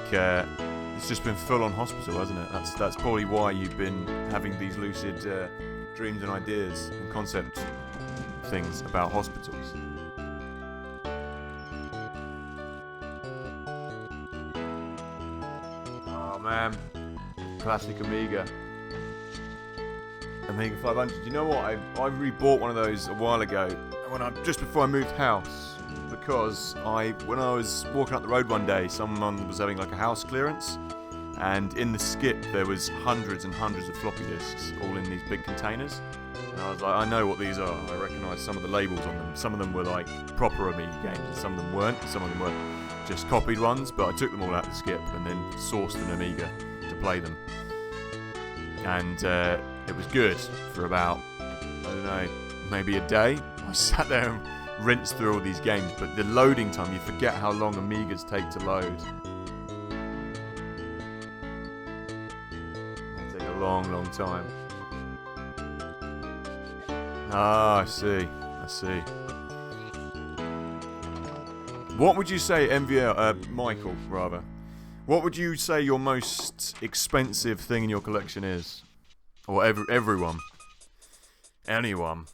it's just been full on hospital, hasn't it? That's probably why you've been having these lucid dreams and ideas and concept things about hospitals. Oh man, classic Amiga 500. You know what? I rebought one of those a while ago just before I moved house, because when I was walking up the road one day, someone was having like a house clearance, and in the skip there was hundreds and hundreds of floppy disks all in these big containers. And I was like, I know what these are. I recognise some of the labels on them. Some of them were like proper Amiga games, and some of them weren't. Some of them were just copied ones, but I took them all out of the skip and then sourced an Amiga to play them. And it was good for about, I don't know, maybe a day. I sat there and rinsed through all these games, but the loading time, you forget how long Amigas take to load. They take a long, long time. Ah, I see. What would you say, Michael, rather? What would you say your most expensive thing in your collection is? Or everyone? Anyone?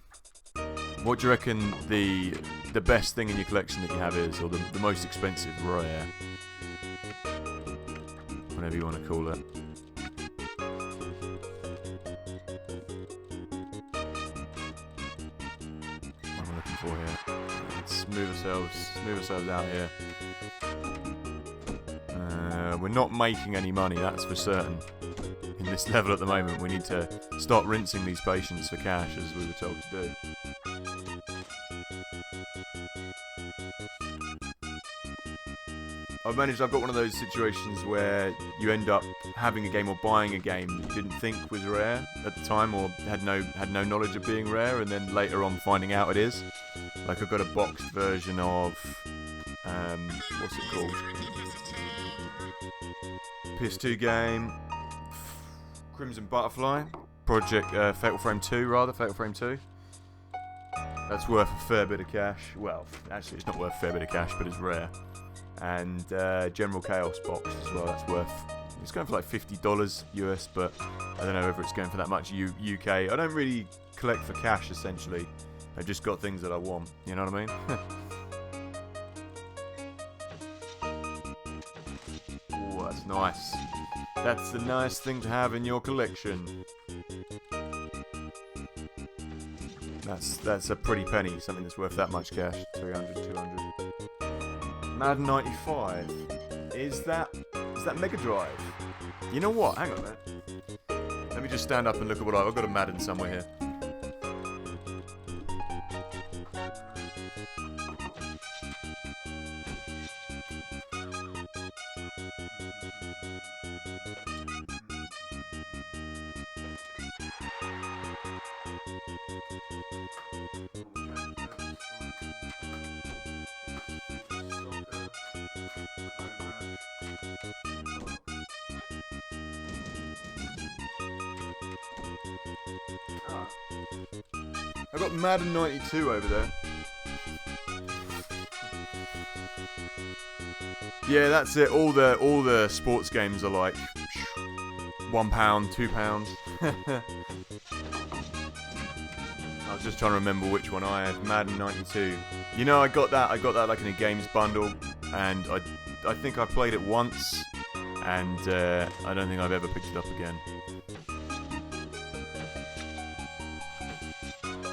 What do you reckon the best thing in your collection that you have is, or the most expensive rare? Whatever you want to call it. What am I looking for here? Let's move ourselves out here. We're not making any money, that's for certain. In this level at the moment, we need to start rinsing these patients for cash, as we were told to do. I've got one of those situations where you end up having a game or buying a game that you didn't think was rare at the time, or had no knowledge of being rare, and then later on finding out it is. Like, I've got a boxed version of what's it called? PS2 game, Crimson Butterfly, Fatal Frame 2. That's worth a fair bit of cash. Well, actually it's not worth a fair bit of cash, but it's rare. And General Chaos box as well, it's going for like $50 US, but I don't know whether it's going for that much UK. I don't really collect for cash, essentially. I've just got things that I want, you know what I mean? Oh, that's nice. That's a nice thing to have in your collection. That's a pretty penny, something that's worth that much cash. 300, 200. Madden 95. Is that Mega Drive? You know what? Hang on a minute. Let me just stand up and look at what I've got a Madden somewhere here. I've got Madden 92 over there. Yeah, that's it. All the sports games are like £1, £2. I was just trying to remember which one I had. Madden 92. You know, I got that like in a games bundle, and I think I played it once, and I don't think I've ever picked it up again.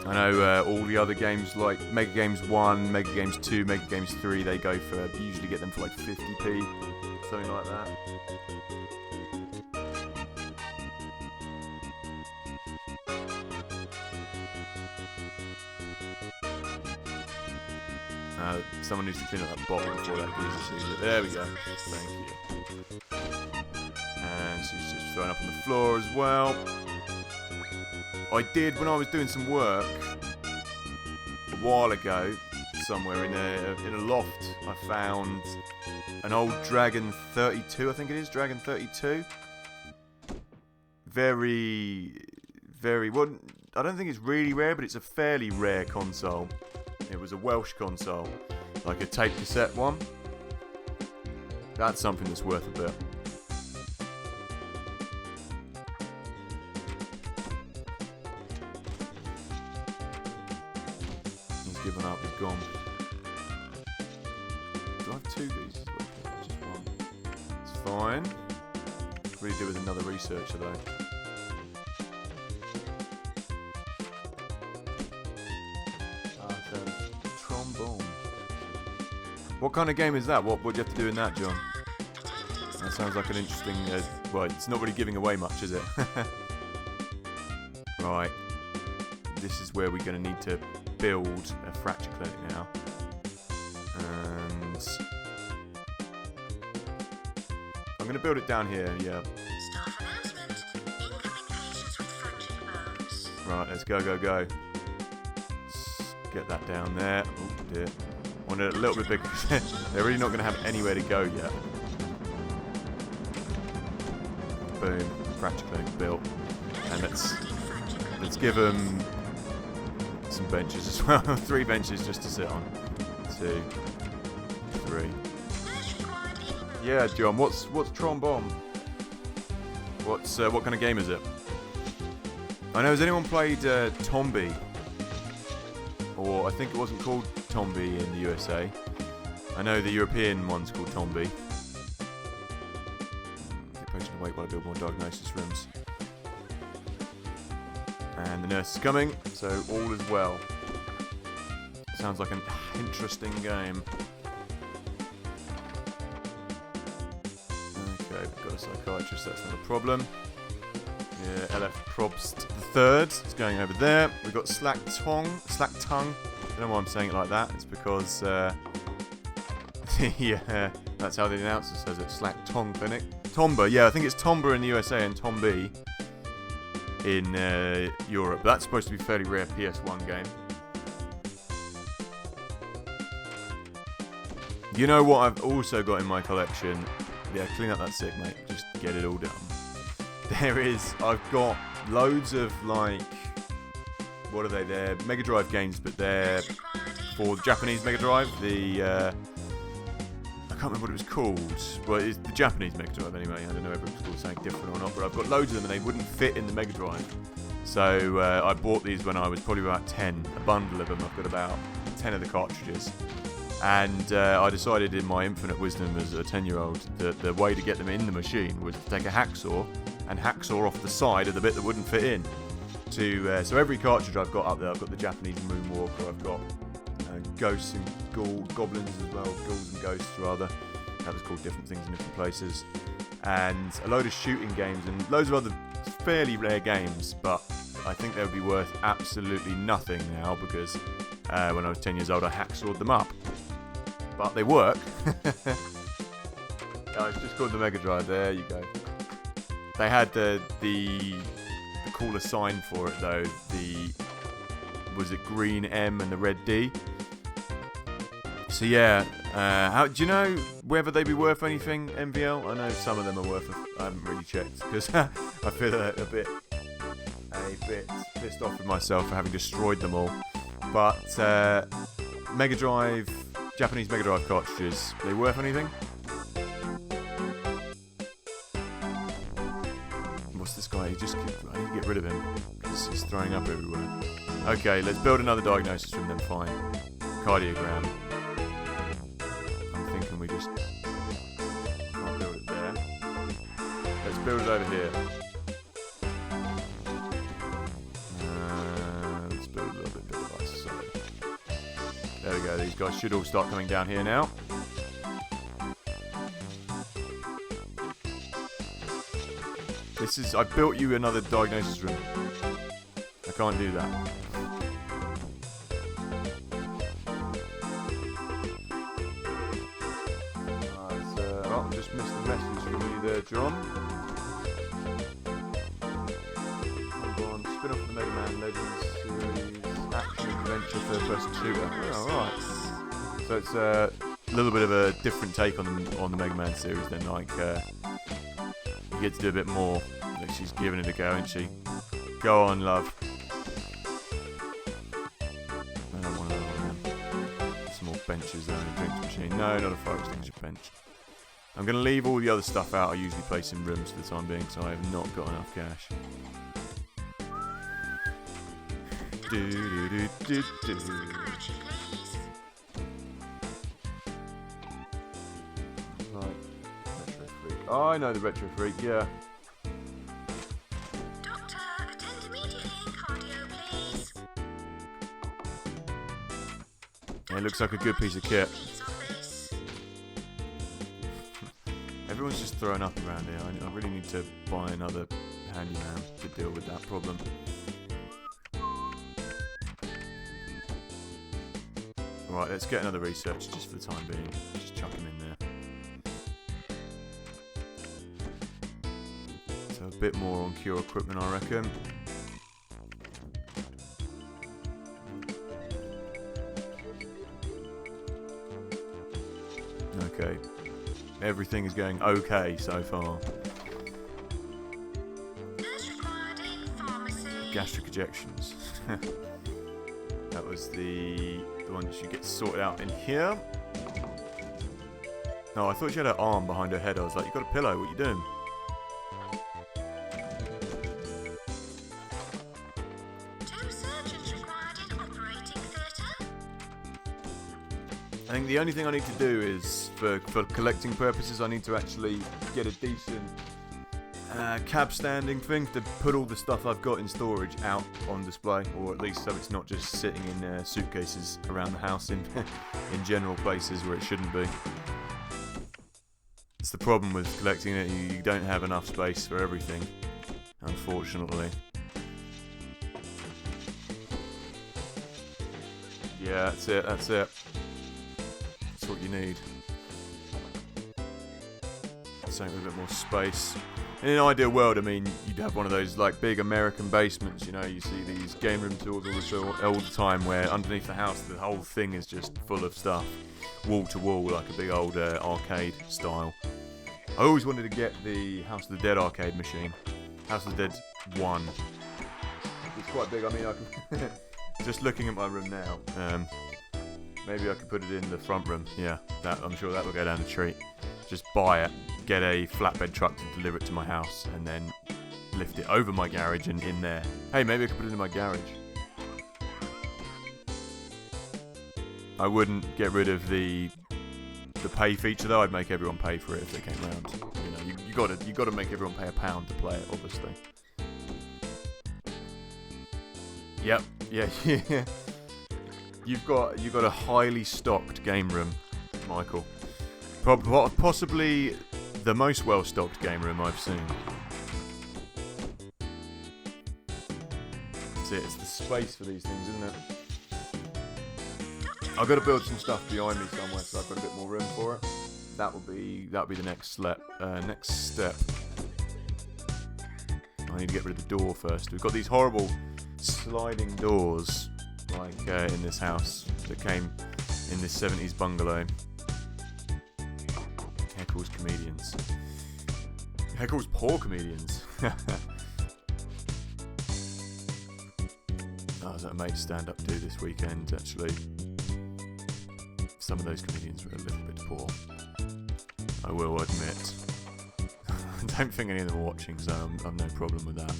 I know all the other games like Mega Games 1, Mega Games 2, Mega Games 3, they go for, you usually get them for like 50p, something like that. Someone needs to clean up that bottle before that geezer sees it. There we go. Thank you. And she's just thrown up on the floor as well. I did, when I was doing some work a while ago, somewhere in a loft, I found an old Dragon 32, I think it is, Dragon 32. Very, well, I don't think it's really rare, but it's a fairly rare console. It was a Welsh console, like a tape cassette one. That's something that's worth a bit. gone. Do I have 2 visas? Just one. It's fine. Really do with another researcher though. Trombone. What kind of game is that? What do you have to do in that, John? That sounds like an interesting... well, it's not really giving away much, is it? Right. This is where we're going to need to build a fracture clinic now. And... I'm going to build it down here, yeah. Staff announcement. Incoming patients with fractured bones. Right, let's go, go, go. Let's get that down there. Oh, dear. I want it a little bit bigger. They're really not going to have anywhere to go yet. Boom. Fracture clinic built. And let's give them some benches as well. 3 benches just to sit on. 2, 3. Yeah, John. What's Trombone? What kind of game is it? I know. Has anyone played Tombi? Or I think it wasn't called Tombi in the USA. I know the European one's called Tombi. Get patient to wait while I build more diagnosis rooms. And the nurse is coming, so all is well. Sounds like an interesting game. Okay, we've got a psychiatrist, that's not a problem. Yeah, LF Probst III is going over there. We've got Slack Tongue. I don't know why I'm saying it like that. It's because, yeah, that's how the announcer says it. Slack Tongue Clinic. Tomba, yeah, I think it's Tomba in the USA and Tombi in Europe. That's supposed to be a fairly rare PS1 game. You know what I've also got in my collection? Yeah, clean up that sick, mate. Just get it all done. I've got loads of, like, what are they? They're Mega Drive games, but they're for the Japanese Mega Drive. I can't remember what it was called, but it's the Japanese Mega Drive anyway. I don't know if it was called something different or not, but I've got loads of them and they wouldn't fit in the Mega Drive. So I bought these when I was probably about 10, a bundle of them. I've got about 10 of the cartridges. And I decided in my infinite wisdom as a 10-year-old that the way to get them in the machine was to take a hacksaw and hacksaw off the side of the bit that wouldn't fit in. So every cartridge I've got up there, I've got the Japanese Moonwalker, I've got ghosts and goblins as well, ghouls and ghosts rather. That was called different things in different places. And a load of shooting games and loads of other fairly rare games, but I think they would be worth absolutely nothing now because when I was 10 years old I hacksawed them up. But they work. It's just called the Mega Drive, there you go. They had the cooler sign for it though, was it green M and the red D? So yeah, do you know whether they'd be worth anything, MVL? I know some of them are worth. I haven't really checked because I feel a bit pissed off with myself for having destroyed them all. But Mega Drive, Japanese Mega Drive cartridges, are they worth anything? What's this guy? I need to get rid of him because he's throwing up everywhere. Okay, let's build another diagnosis room then. Fine. Cardiogram. We just can't build it there. Let's build it over here. Let's build a little bit bigger like so. There we go. These guys should all start coming down here now. I built you another diagnosis room. I can't do that. Just missed a message from you there, John. Hold on, spin off the Mega Man Legends series, action adventure third-person shooter. Oh, alright. So it's a little bit of a different take on the Mega Man series then, like you get to do a bit more. Like she's giving it a go, isn't she? Go on, love. I don't want another one. Some more benches there in a drinks machine. No, not a fire extinguisher bench. I'm going to leave all the other stuff out I usually place in rooms for the time being, so I have not got enough cash. Retro Freak. Oh, I know the Retro Freak, yeah. Doctor, attend immediately in cardio, please. Yeah, it looks like a good piece of kit. Please, office. Everyone's just throwing up around here. I really need to buy another handyman to deal with that problem. Right, let's get another research just for the time being. Just chuck him in there. So a bit more on cure equipment, I reckon. Okay. Everything is going okay so far. Nurse required in pharmacy. Gastric ejections. That was the one that should get sorted out in here. No, I thought she had her arm behind her head. I was like, you got a pillow, what are you doing? Two surgeons required in operating theatre. I think the only thing I need to do is, for collecting purposes, I need to actually get a decent cab standing thing to put all the stuff I've got in storage out on display, or at least so it's not just sitting in suitcases around the house in general places where it shouldn't be. It's the problem with collecting it, you don't have enough space for everything, unfortunately. Yeah, that's it. That's what you need. Something with a bit more space. In an ideal world, I mean, you'd have one of those like big American basements, you know, you see these game room tours all the time where underneath the house the whole thing is just full of stuff. Wall to wall, like a big old arcade style. I always wanted to get the House of the Dead arcade machine. House of the Dead 1. It's quite big, I mean, I can just looking at my room now, maybe I could put it in the front room. Yeah, that I'm sure that will go down the treat. Just buy it, get a flatbed truck to deliver it to my house, and then lift it over my garage and in there. Hey, maybe I could put it in my garage. I wouldn't get rid of the pay feature though. I'd make everyone pay for it if they came round. You know, you gotta make everyone pay £1 to play it, obviously. Yep, yeah. You've got a highly stocked game room, Michael. Possibly the most well-stocked game room I've seen. That's it. It's the space for these things, isn't it? I've got to build some stuff behind me somewhere, so I've got a bit more room for it. That'll be the next step. I need to get rid of the door first. We've got these horrible sliding doors, like in this house that came in this 70s bungalow. Heckles comedians. Heckles poor comedians. I was at a mate's stand-up do this weekend, actually. Some of those comedians were a little bit poor, I will admit. I don't think any of them are watching, so I've no problem with that.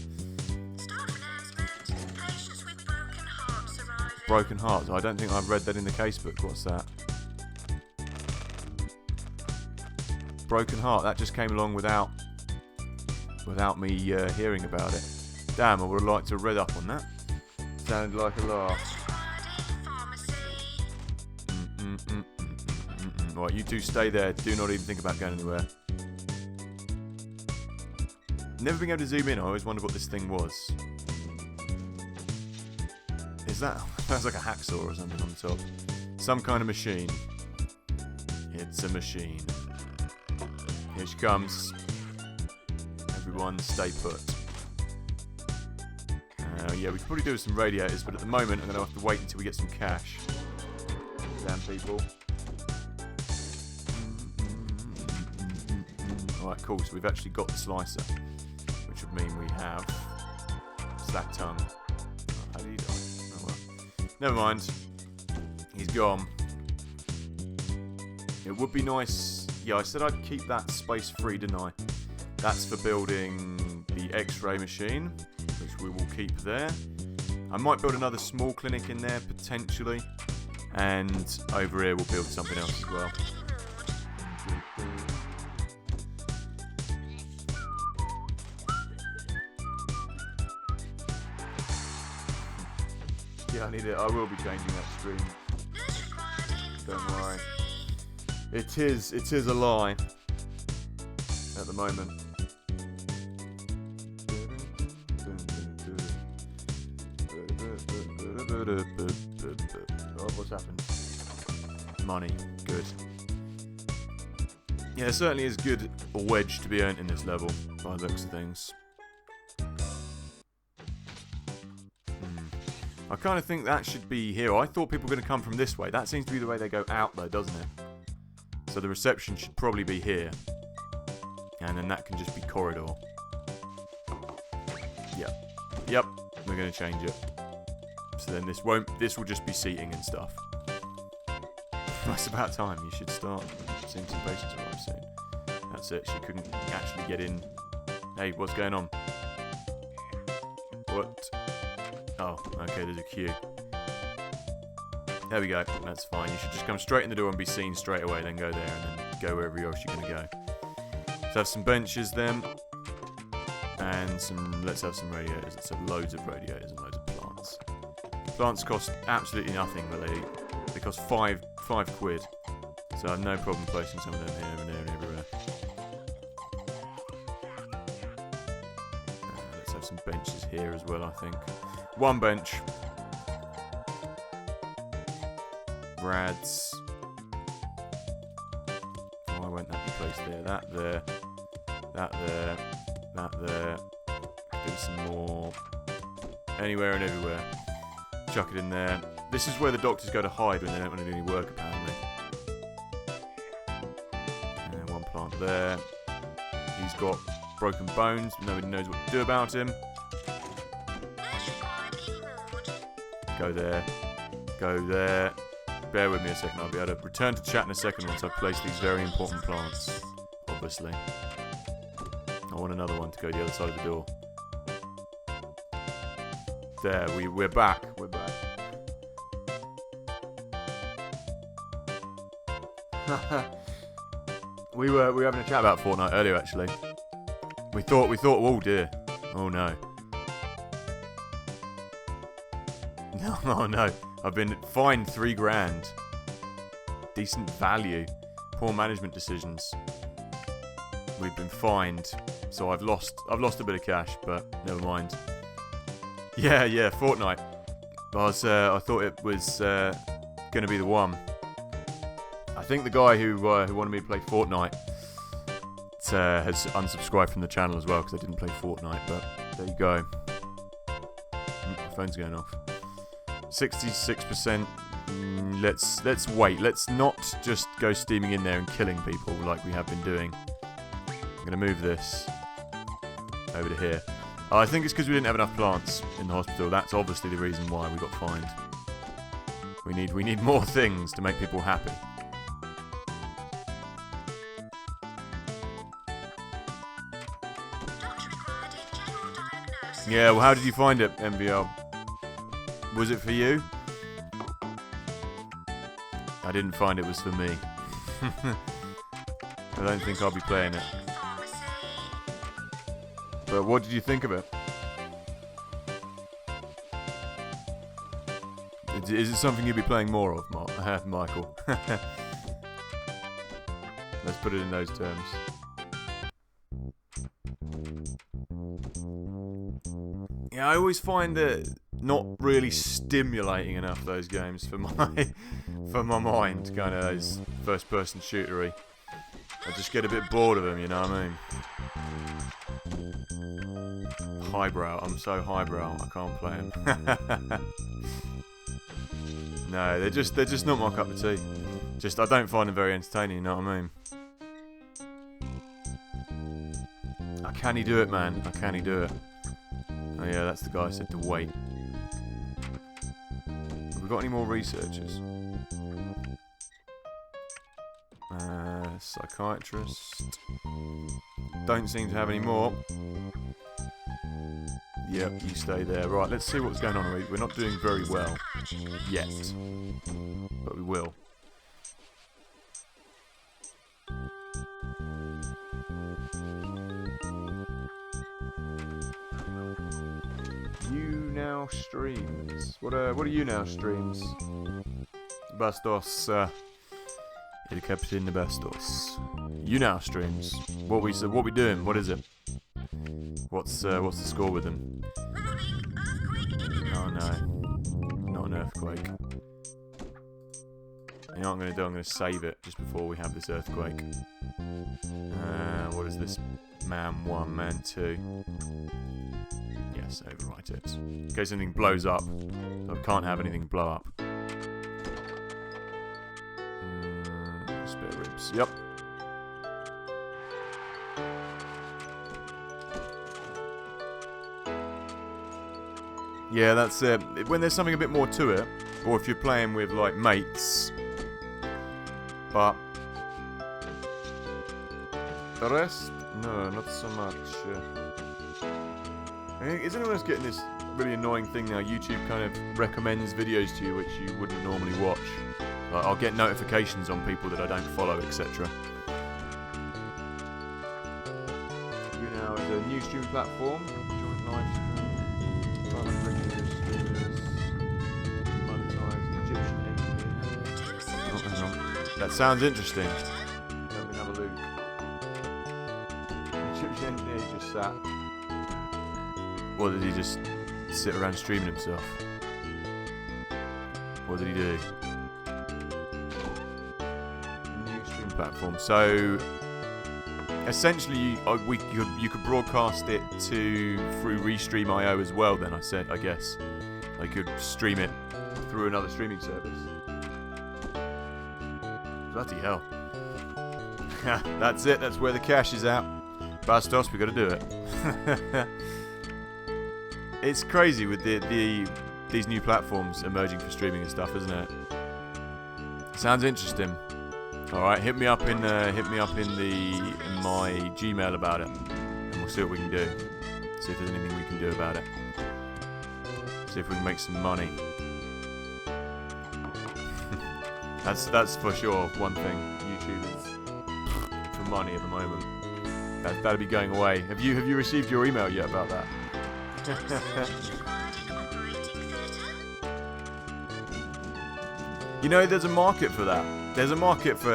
Staff announcement. Patients with broken hearts arriving. Broken hearts? I don't think I've read that in the casebook. What's that? Broken heart. That just came along without me hearing about it. Damn, I would have liked to have read up on that. Sounded like a laugh. Right, you two stay there. Do not even think about going anywhere. Never been able to zoom in. I always wondered what this thing was. Is that? That's like a hacksaw or something on the top. Some kind of machine. It's a machine. Here she comes. Everyone stay put. Yeah, we could probably do with some radiators, but at the moment I'm going to have to wait until we get some cash. Damn people. Alright, cool. So we've actually got the slicer, which would mean we have slack tongue. How did he die? Oh well. Never mind. He's gone. It would be nice. Yeah, I said I'd keep that space free, didn't I? That's for building the X-ray machine, which we will keep there. I might build another small clinic in there, potentially. And over here we'll build something else as well. Yeah, I need it. I will be changing that stream. Don't worry. It is a lie at the moment. Oh, what's happened? Money. Good. Yeah, it certainly is good a wedge to be earned in this level, by the looks of things. I kind of think that should be here. I thought people were going to come from this way. That seems to be the way they go out though, doesn't it? So the reception should probably be here. And then that can just be corridor. Yep, we're going to change it. So then this will just be seating and stuff. That's about time. You should start seeing some patients arrive soon. That's it. She couldn't actually get in. Hey, what's going on? What? Oh, okay, there's a queue. There we go. That's fine. You should just come straight in the door and be seen straight away, then go there and then go wherever else you're going to go. Let's have some benches then. And let's have some radiators. Let's have loads of radiators and loads of plants. Plants cost absolutely nothing, but they cost five quid. So I have no problem placing some of them here and there and everywhere. Let's have some benches here as well, I think. One bench. Rads. Why won't that be placed there? That there. That there. That there. Do some more. Anywhere and everywhere. Chuck it in there. This is where the doctors go to hide when they don't want to do any work, apparently. And one plant there. He's got broken bones. Nobody knows what to do about him. Go there. Go there. Bear with me a second. I'll be able to return to chat in a second once I've placed these very important plants. Obviously. I want another one to go the other side of the door. There. We're back. We're back. we were having a chat about Fortnite earlier, actually. We thought, oh dear. Oh no. No, oh no. I've been fined $3 grand. Decent value. Poor management decisions. We've been fined. So I've lost a bit of cash, but never mind. Yeah, Fortnite. I thought it was gonna be the one. I think the guy who wanted me to play Fortnite has unsubscribed from the channel as well because I didn't play Fortnite. But there you go. My phone's going off. 66%. Let's wait. Let's not just go steaming in there and killing people like we have been doing. I'm gonna move this over to here. I think it's because we didn't have enough plants in the hospital. That's obviously the reason why we got fined. We need more things to make people happy. Yeah, well, how did you find it, MVL? Was it for you? I didn't find it was for me. I don't think I'll be playing it. But what did you think of it? Is it something you'll be playing more of, Michael? Let's put it in those terms. Yeah, I always find it not really stimulating enough, those games, for my mind, kind of those first-person shootery. I just get a bit bored of them, you know what I mean? Highbrow, I'm so highbrow, I can't play them. No, they're just not my cup of tea. I don't find them very entertaining, you know what I mean? Can he do it, man? Can he do it? Oh yeah, that's the guy I said to wait. Have we got any more researchers? Psychiatrist. Don't seem to have any more. Yep, you stay there. Right, let's see what's going on. We're not doing very well yet, but we will. You now streams? What are you now streams? Bastos, il captain Bastos. You now streams. What we doing? What is it? What's the score with them? Oh no, not an earthquake. You know what I'm going to do? I'm going to save it just before we have this earthquake. What is this? Man 1, man 2. Yes, overwrite it. In case anything blows up. So I can't have anything blow up. Spare ribs. Yep. Yeah, that's it. When there's something a bit more to it, or if you're playing with, like, mates, but the rest, no, not so much. Is anyone else getting this really annoying thing now? YouTube kind of recommends videos to you which you wouldn't normally watch. Like, I'll get notifications on people that I don't follow, etc. You now is a new streaming platform. Joint live stream. 500 streamers. Monetized Egyptian engineer. That sounds interesting. Let me have a look. The Egyptian engineer just sat. What did he just sit around streaming himself? What did he do? New stream platform. So essentially, you could broadcast it through Restream.io as well. Then I guess I could stream it through another streaming service. Bloody hell! That's it. That's where the cash is at. Bastos, we got to do it. It's crazy with these new platforms emerging for streaming and stuff, isn't it? Sounds interesting. All right, hit me up in my Gmail about it, and we'll see what we can do. See if there's anything we can do about it. See if we can make some money. That's for sure one thing. YouTube is for money at the moment. That'll be going away. Have you received your email yet about that? You know, there's a market for that. There's a market for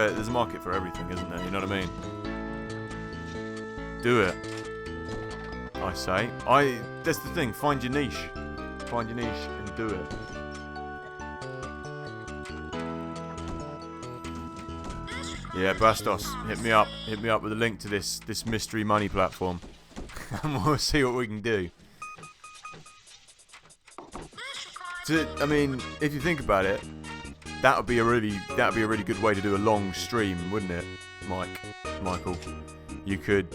everything, isn't there? You know what I mean? Do it. I say. That's the thing. Find your niche. Find your niche and do it. Yeah, Bastos, hit me up. Hit me up with a link to this mystery money platform, and we'll see what we can do. I mean, if you think about it, that would be a really good way to do a long stream, wouldn't it, Michael? You could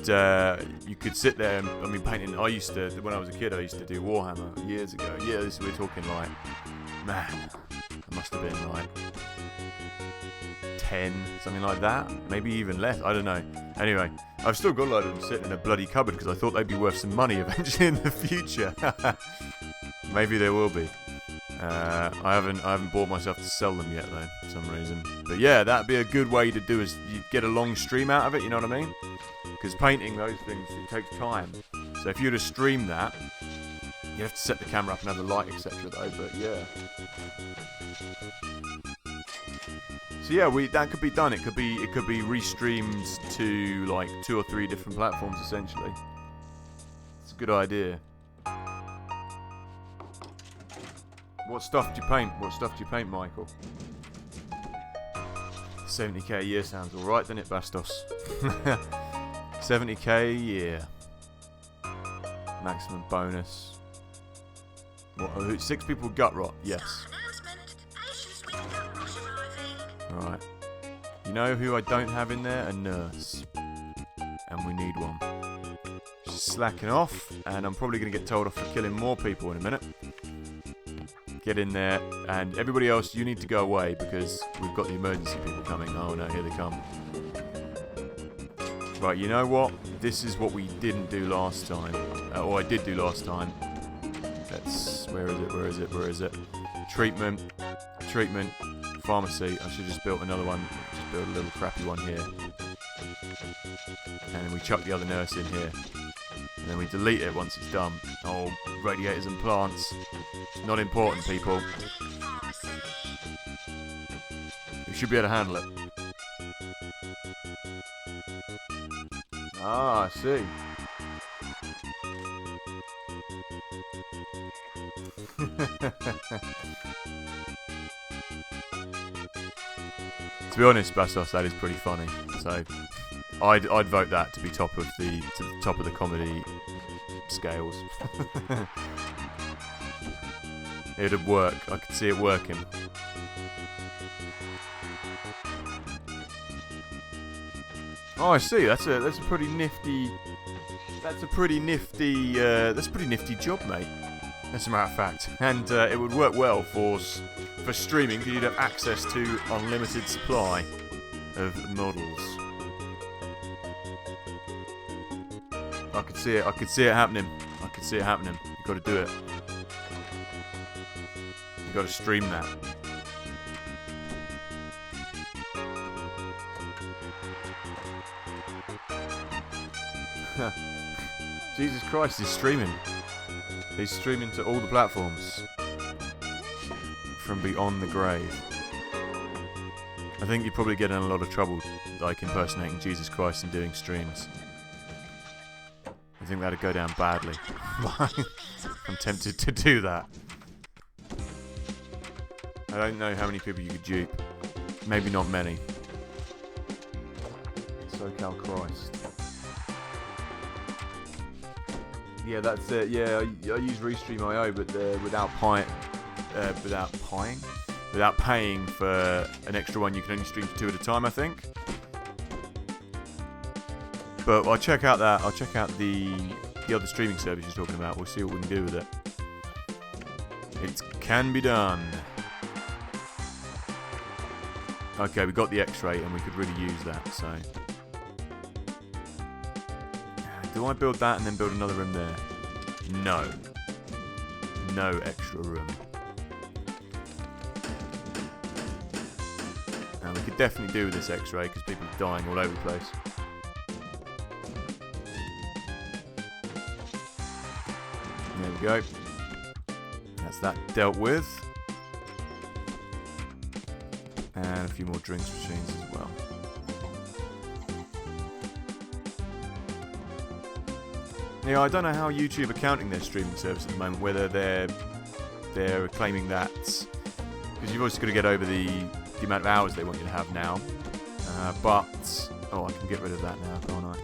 sit there and, I mean, painting. When I was a kid, I used to do Warhammer years ago. Yeah, we're talking like, man, it must have been like 10, something like that, maybe even less. I don't know. Anyway, I've still got a lot of them sitting in a bloody cupboard because I thought they'd be worth some money eventually in the future. Maybe there will be. I haven't bought myself to sell them yet though, for some reason. But yeah, that'd be a good way to do is you get a long stream out of it. You know what I mean? Because painting those things, it takes time. So if you were to stream that, you have to set the camera up and have the light, etc. though. But yeah. So yeah, that could be done. It could be restreamed to like 2 or 3 different platforms essentially. It's a good idea. What stuff do you paint? What stuff do you paint, Michael? 70k a year sounds alright, doesn't it, Bastos? 70k a year. Maximum bonus. What, 6 people gut rot? Yes. Alright. You know who I don't have in there? A nurse. And we need one. She's slacking off, and I'm probably going to get told off for killing more people in a minute. Get in there, and everybody else, you need to go away because we've got the emergency people coming. Oh no, here they come. Right, you know what? This is what we didn't do last time. Or I did do last time. Where is it? Treatment, pharmacy. I should have just built another one. Just build a little crappy one here. And then we chuck the other nurse in here. And then we delete it once it's done. Oh, radiators and plants. It's not important, people. Pharmacy. We should be able to handle it. Ah, I see. To be honest, Bastos, that is pretty funny. So, I'd vote that to be top of the comedy scales. It'd work. I could see it working. Oh, I see. That's a pretty nifty. That's a pretty nifty job, mate. As a matter of fact, and it would work well for streaming because you'd have access to unlimited supply of models. I could see it. I could see it happening. I could see it happening. You got to do it. You got to stream that. Jesus Christ, he's streaming. He's streaming to all the platforms. From beyond the grave. I think you're probably getting in a lot of trouble, like impersonating Jesus Christ and doing streams. I think that'd go down badly. I'm tempted to do that. I don't know how many people you could dupe. Maybe not many. SoCal Christ. Yeah, that's it. Yeah, I use Restream.io, but without paying for an extra one, you can only stream to 2 at a time, I think. But I'll check out that. I'll check out the other streaming service you're talking about. We'll see what we can do with it. It can be done. Okay, we got the X-ray, and we could really use that. So, do I build that and then build another room there? No. No extra room. And we could definitely do with this X-ray because people are dying all over the place. There we go. That's that dealt with. And a few more drinks machines as well. Yeah, I don't know how YouTube are counting their streaming service at the moment, whether they're claiming that, because you've always got to get over the amount of hours they want you to have now. But I can get rid of that now, can't I?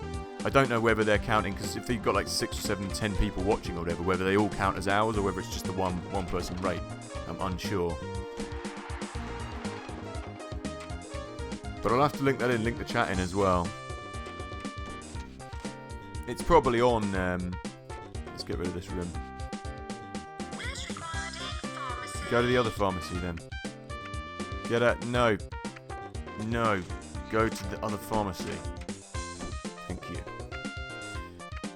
I don't know whether they're counting, because if they've got like 6 or 7, 10 people watching or whatever, whether they all count as hours or whether it's just the one person rate. I'm unsure. But I'll have to link that in, link the chat in as well. It's probably on, let's get rid of this room. Go to the other pharmacy then. Get out, no. No. Go to the other pharmacy. Thank you.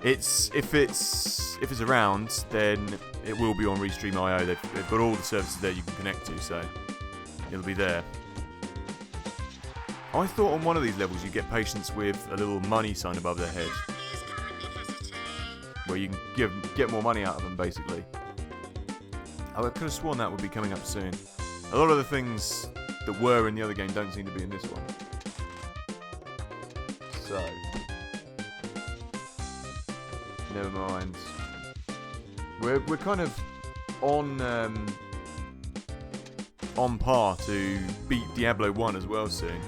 If it's around, then it will be on Restream.io. They've got all the services there you can connect to, so it'll be there. I thought on one of these levels you get patients with a little money sign above their head, where you can get more money out of them, basically. I could have sworn that would be coming up soon. A lot of the things that were in the other game don't seem to be in this one. So, never mind. We're kind of on par to beat Diablo 1 as well soon.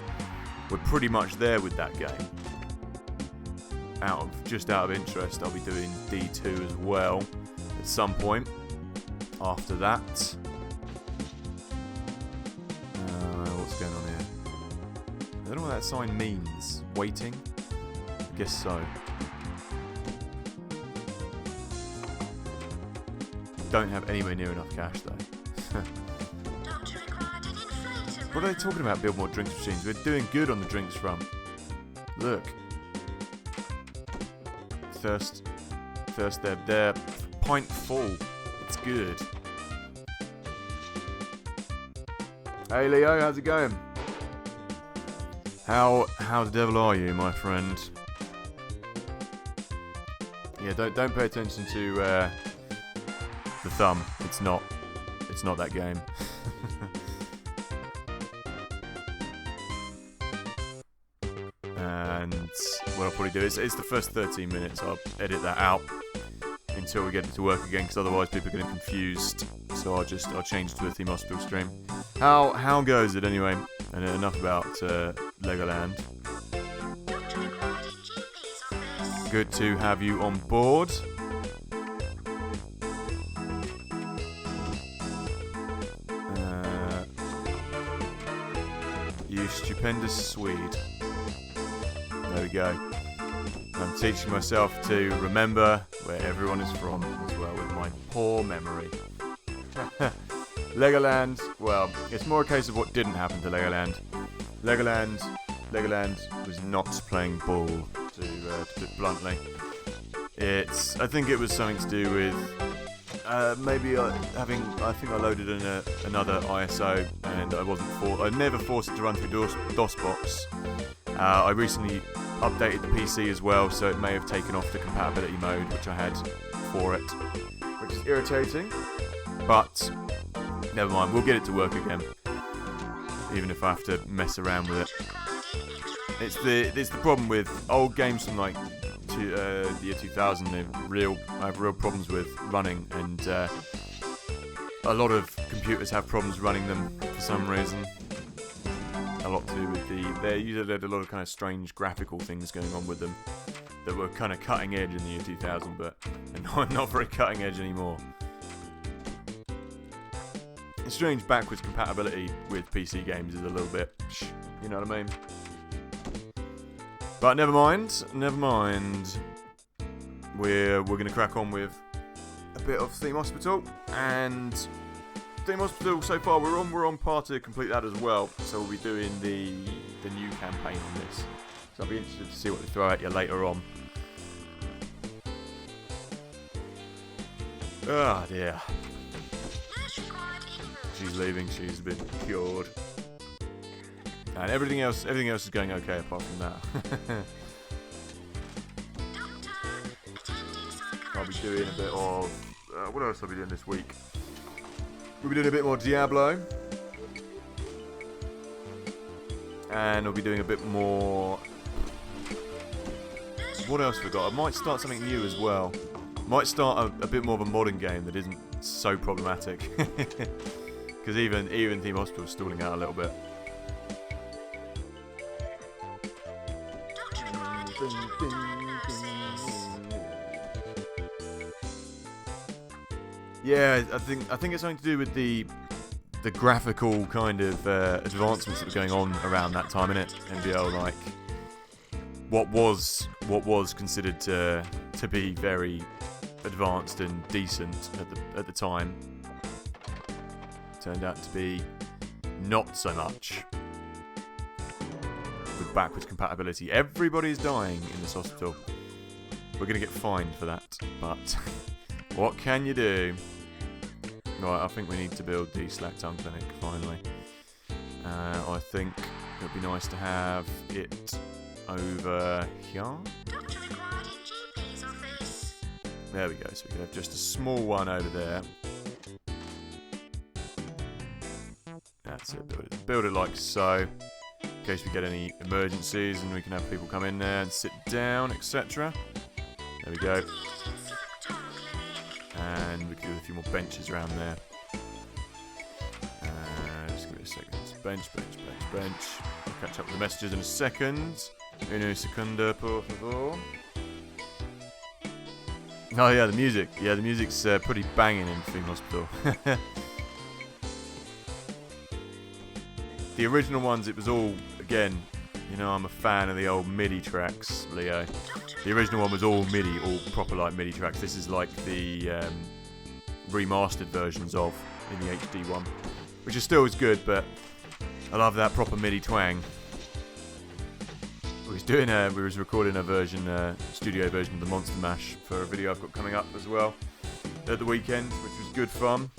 We're pretty much there with that game. Just out of interest, I'll be doing D2 as well at some point after that. What's going on here? I don't know what that sign means. Waiting? I guess so. Don't have anywhere near enough cash though. What are they talking about? Build more drinks machines. We're doing good on the drinks front. Look. Thirst there. Pint full. It's good. Hey Leo, how's it going? How the devil are you, my friend? Yeah, don't pay attention to the thumb. It's not that game. And what I'll probably do is it's the first 13 minutes. I'll edit that out until we get it to work again, because otherwise people are getting confused. So I'll change to a Theme Hospital stream. How goes it anyway? And enough about Legoland. Doctor required in GP's office. Good to have you on board. You stupendous Swede. There we go. I'm teaching myself to remember where everyone is from as well with my poor memory. Legoland, well, it's more a case of what didn't happen to Legoland. Legoland was not playing ball, to put it bluntly. I think it was something to do with maybe I think I loaded in another ISO and I never forced it to run through DOSBox. I recently updated the PC as well, so it may have taken off the compatibility mode which I had for it, which is irritating, but never mind, we'll get it to work again, even if I have to mess around with it. It's the problem with old games from like the year 2000. I have real problems with running, and a lot of computers have problems running them for some reason. A lot to do with they usually had a lot of kind of strange graphical things going on with them that were kind of cutting edge in the year 2000, but not very cutting edge anymore. It's strange backwards compatibility with PC games is a little bit, you know what I mean? But never mind. We're gonna crack on with a bit of Theme Hospital, and Theme Hospital so far we're on par to complete that as well. So we'll be doing the new campaign on this. So I'll be interested to see what they throw at you later on. Ah dear. Nurse required in room. She's leaving. She's been cured. And everything else is going okay apart from that. Doctor, attending I'll be psychiatry. doing a bit of... what else I'll be doing this week? We'll be doing a bit more Diablo. And I'll be doing a bit more... What else have we got? I might start something new as well. Might start a bit more of a modern game that isn't so problematic. Because even Theme Hospital is stalling out a little bit. Doctor required in general diagnosis. Yeah, I think it's something to do with the graphical kind of advancements that were going on around that time, innit? NBL, like what was considered to be very advanced and decent at the time turned out to be not so much. With backwards compatibility, everybody's dying in this hospital. We're gonna get fined for that, but what can you do? Right, I think we need to build the Slack Tongue Clinic finally. I think it would be nice to have it over here. Doctor required in GP's office. There we go, so we can have just a small one over there. That's it, build it like so, in case we get any emergencies and we can have people come in there and sit down, etc. There we go. Needed in Slack Tongue Clinic. And we can do a few more benches around there. Just give it a second. Bench. I'll catch up with the messages in a second. Uno segundo, por favor. Oh yeah, the music. Yeah, the music's pretty banging in Theme Hospital. The original ones, it was all, again, you know, I'm a fan of the old MIDI tracks, Leo. The original one was all MIDI, all proper like MIDI tracks. This is like the remastered versions of in the HD one, which is still as good, but I love that proper MIDI twang. We was recording a version, studio version of the Monster Mash for a video I've got coming up as well at the weekend, which was good fun.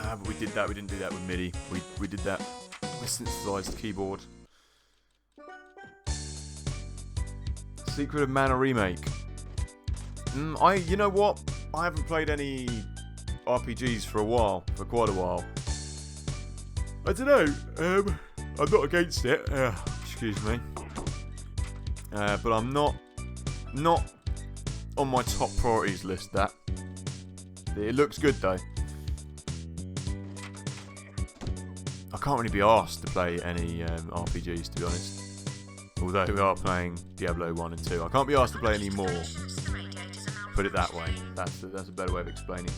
But we didn't do that with MIDI. We did that with synthesized keyboard. Secret of Mana remake. You know what? I haven't played any RPGs for quite a while. I don't know. I'm not against it. Excuse me. But I'm not on my top priorities list. That it looks good though. I can't really be asked to play any RPGs, to be honest. Although we are playing Diablo 1 and 2. I can't be asked to play any more. Put it that way. That's a better way of explaining.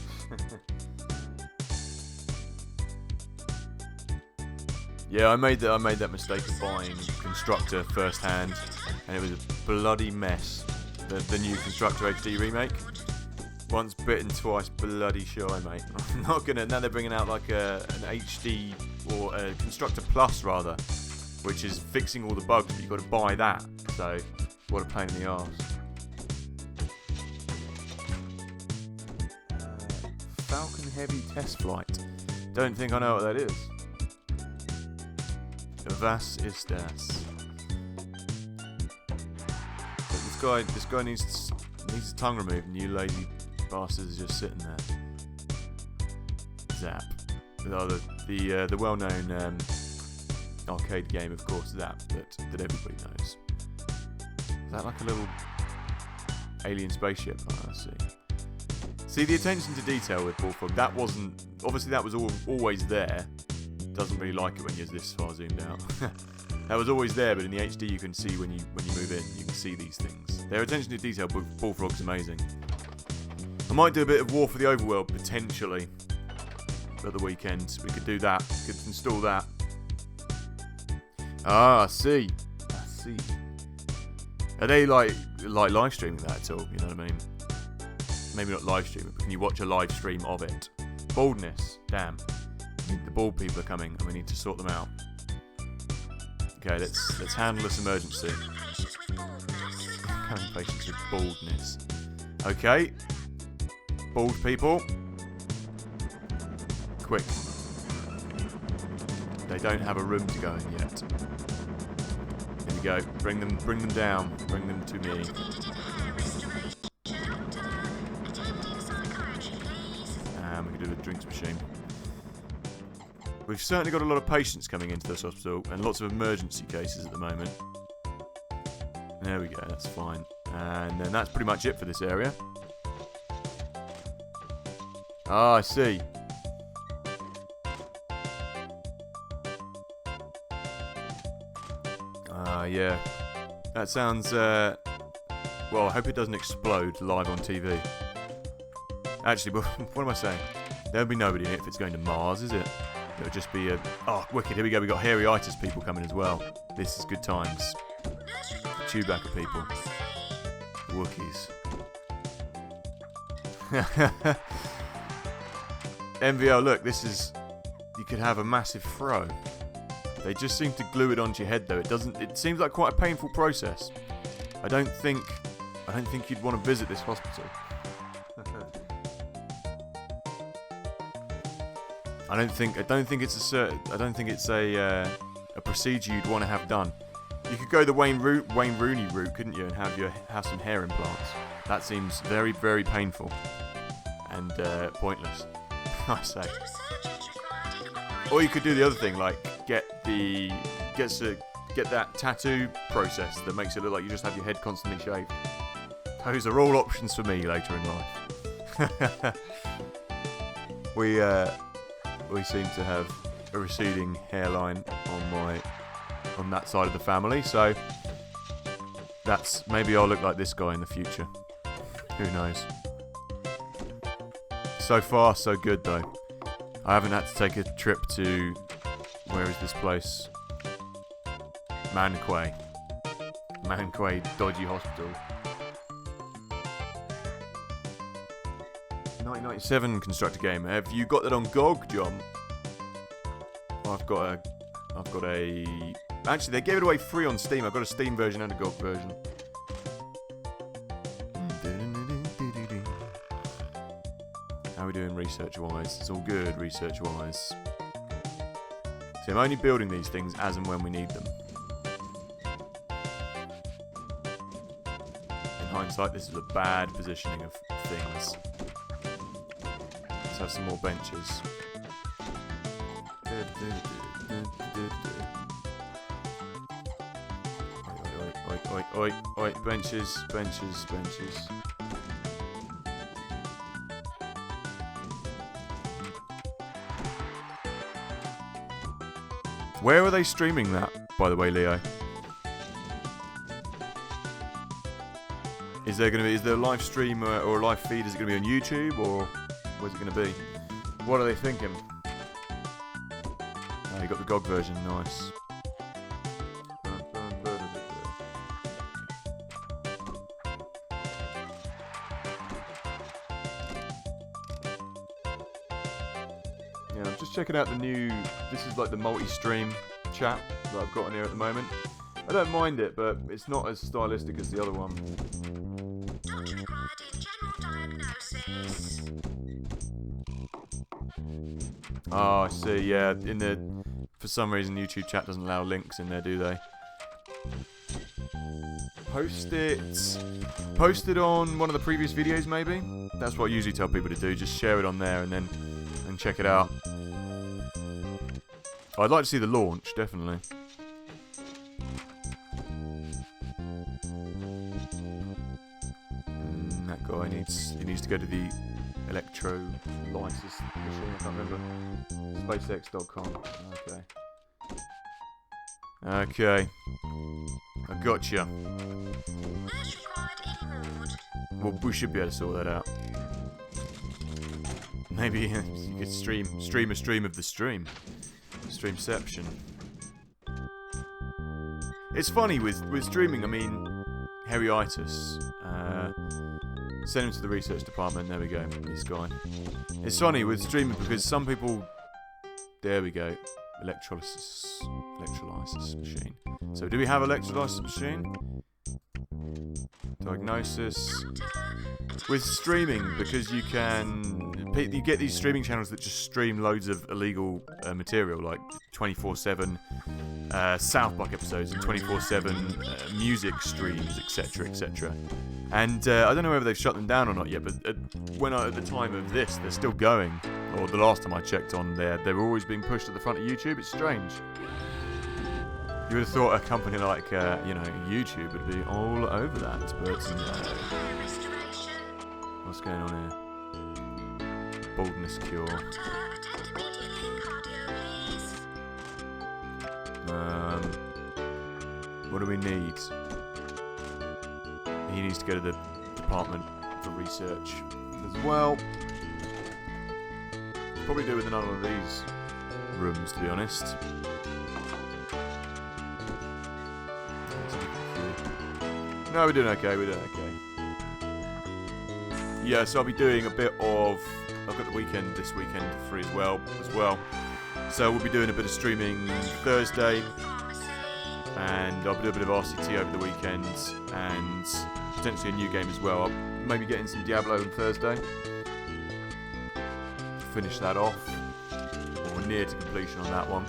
Yeah, I made that mistake of buying Constructor first hand, and it was a bloody mess. The new Constructor HD remake. Once bitten, twice bloody shy, mate. I'm not gonna. Now they're bringing out like an HD or a Constructor Plus rather, which is fixing all the bugs, but you've got to buy that. So, what a pain in the arse. Falcon Heavy Test Flight. Don't think I know what that is. Was ist das? But this guy needs his tongue removed, and you lazy bastards are just sitting there. Zap. The well-known arcade game, of course, Zap, that everybody knows. Is that like a little alien spaceship? Oh, I see. See, the attention to detail with Bullfrog, that wasn't... Obviously, that was always there. Doesn't really like it when you're this far zoomed out. That was always there, but in the HD you can see when you move in, you can see these things. Their attention to detail with Bullfrog's amazing. I might do a bit of War for the Overworld, potentially, at the weekend. We could do that. We could install that. Ah, I see. Are they like live streaming that at all? You know what I mean? Maybe not live streaming, but can you watch a live stream of it? Baldness. Damn. The bald people are coming, and we need to sort them out. Okay, let's handle this emergency. Having patience with baldness. Okay. Bald people. Quick. They don't have a room to go in yet. Here we go. Bring them down. Bring them to me. And we can do the drinks machine. We've certainly got a lot of patients coming into this hospital and lots of emergency cases at the moment. There we go, that's fine. And then that's pretty much it for this area. Ah, I see. Yeah. That sounds, well, I hope it doesn't explode live on TV. Actually, what am I saying? There'll be nobody in it if it's going to Mars, is it? It'll just be a... Oh, wicked. Here we go. We've got hairy-itis people coming as well. This is good times. Chewbacca people. Wookiees. MVL, look, this is... You could have a massive fro. They just seem to glue it onto your head, though. It seems like quite a painful process. I don't think you'd want to visit this hospital. I don't think it's a procedure you'd want to have done. You could go the Wayne Rooney route, couldn't you, and have some hair implants? That seems very, very painful and pointless, I say. Or you could do the other thing, like get that tattoo process that makes it look like you just have your head constantly shaved. Those are all options for me later in life. We seem to have a receding hairline on that side of the family, so maybe I'll look like this guy in the future. Who knows? So far, so good though. I haven't had to take a trip to... Where is this place? Manquay, dodgy hospital. 1997 constructor game. Have you got that on GOG, John? I've got a... Actually, they gave it away free on Steam. I've got a Steam version and a GOG version. How are we doing research-wise? It's all good research-wise. See, I'm only building these things as and when we need them. hindsight, this is a bad positioning of things. Let's have some more benches. Oi, benches. Where are they streaming that, by the way, Leo? Is there a live stream or a live feed? Is it going to be on YouTube, or where's it going to be? What are they thinking? Oh, you got the GOG version, nice. Yeah, I'm just checking out the new. This is like the multi-stream chat that I've got on here at the moment. I don't mind it, but it's not as stylistic as the other one. Not required in general diagnosis. Oh, I see. Yeah, for some reason YouTube chat doesn't allow links in there, do they? Post it on one of the previous videos, maybe. That's what I usually tell people to do. Just share it on there and check it out. I'd like to see the launch, definitely. That guy needs to go to the electrolysis machine. I can't remember. SpaceX.com. Okay. I gotcha. Where's required e-ward? Well, we should be able to sort that out. Maybe you could stream a stream of the stream. Streamception. It's funny with streaming. I mean, Harryitis. Send him to the research department. There we go. This guy. It's funny with streaming because some people. There we go. Electrolysis machine. So, do we have electrolysis machine? Diagnosis. With streaming, because you get these streaming channels that just stream loads of illegal material, like 24/7 South Park episodes and 24/7 music streams, etc. And I don't know whether they've shut them down or not yet, but at the time of this, they're still going. Or the last time I checked on there, they were always being pushed at the front of YouTube. It's strange. You would have thought a company like, YouTube would be all over that, but no. What's going on here? Baldness cure. Doctor, attend immediately. Cardio, please. What do we need? He needs to go to the department for research as well. Probably do with another of these rooms, to be honest. No, we're doing okay. Yeah, so I'll be doing a bit of. I've got the weekend this weekend free as well. So we'll be doing a bit of streaming Thursday, and I'll do a bit of RCT over the weekend, and potentially a new game as well. I'll maybe get in some Diablo on Thursday. Finish that off, or near to completion on that one.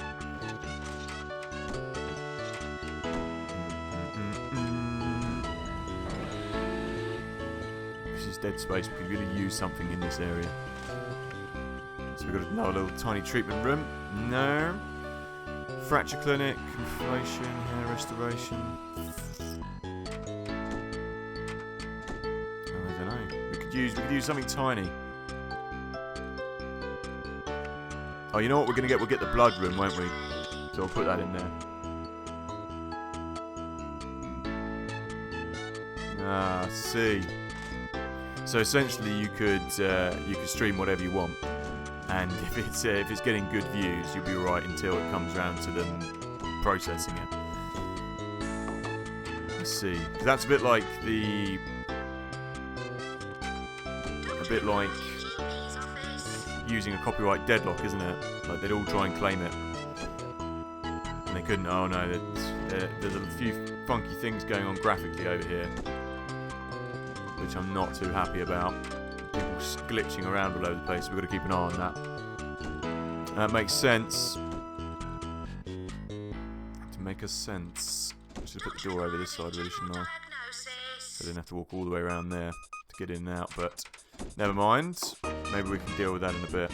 Dead space. We could really use something in this area. So we've got another little tiny treatment room. No. Fracture clinic, inflation, hair restoration. I don't know. We could use something tiny. Oh, you know what we're gonna get? We'll get the blood room, won't we? So I'll put that in there. Ah, see. So essentially, you could stream whatever you want, and if it's getting good views, you'll be alright until it comes around to them processing it. Let's see, 'cause that's a bit like using a copyright deadlock, isn't it? Like they'd all try and claim it, and they couldn't. Oh no, there's a few funky things going on graphically over here, which I'm not too happy about. People glitching around all over the place. We've got to keep an eye on that. That makes sense. To make a sense. I should have put the door over this side, really, shouldn't I? I didn't have to walk all the way around there to get in and out, but never mind. Maybe we can deal with that in a bit.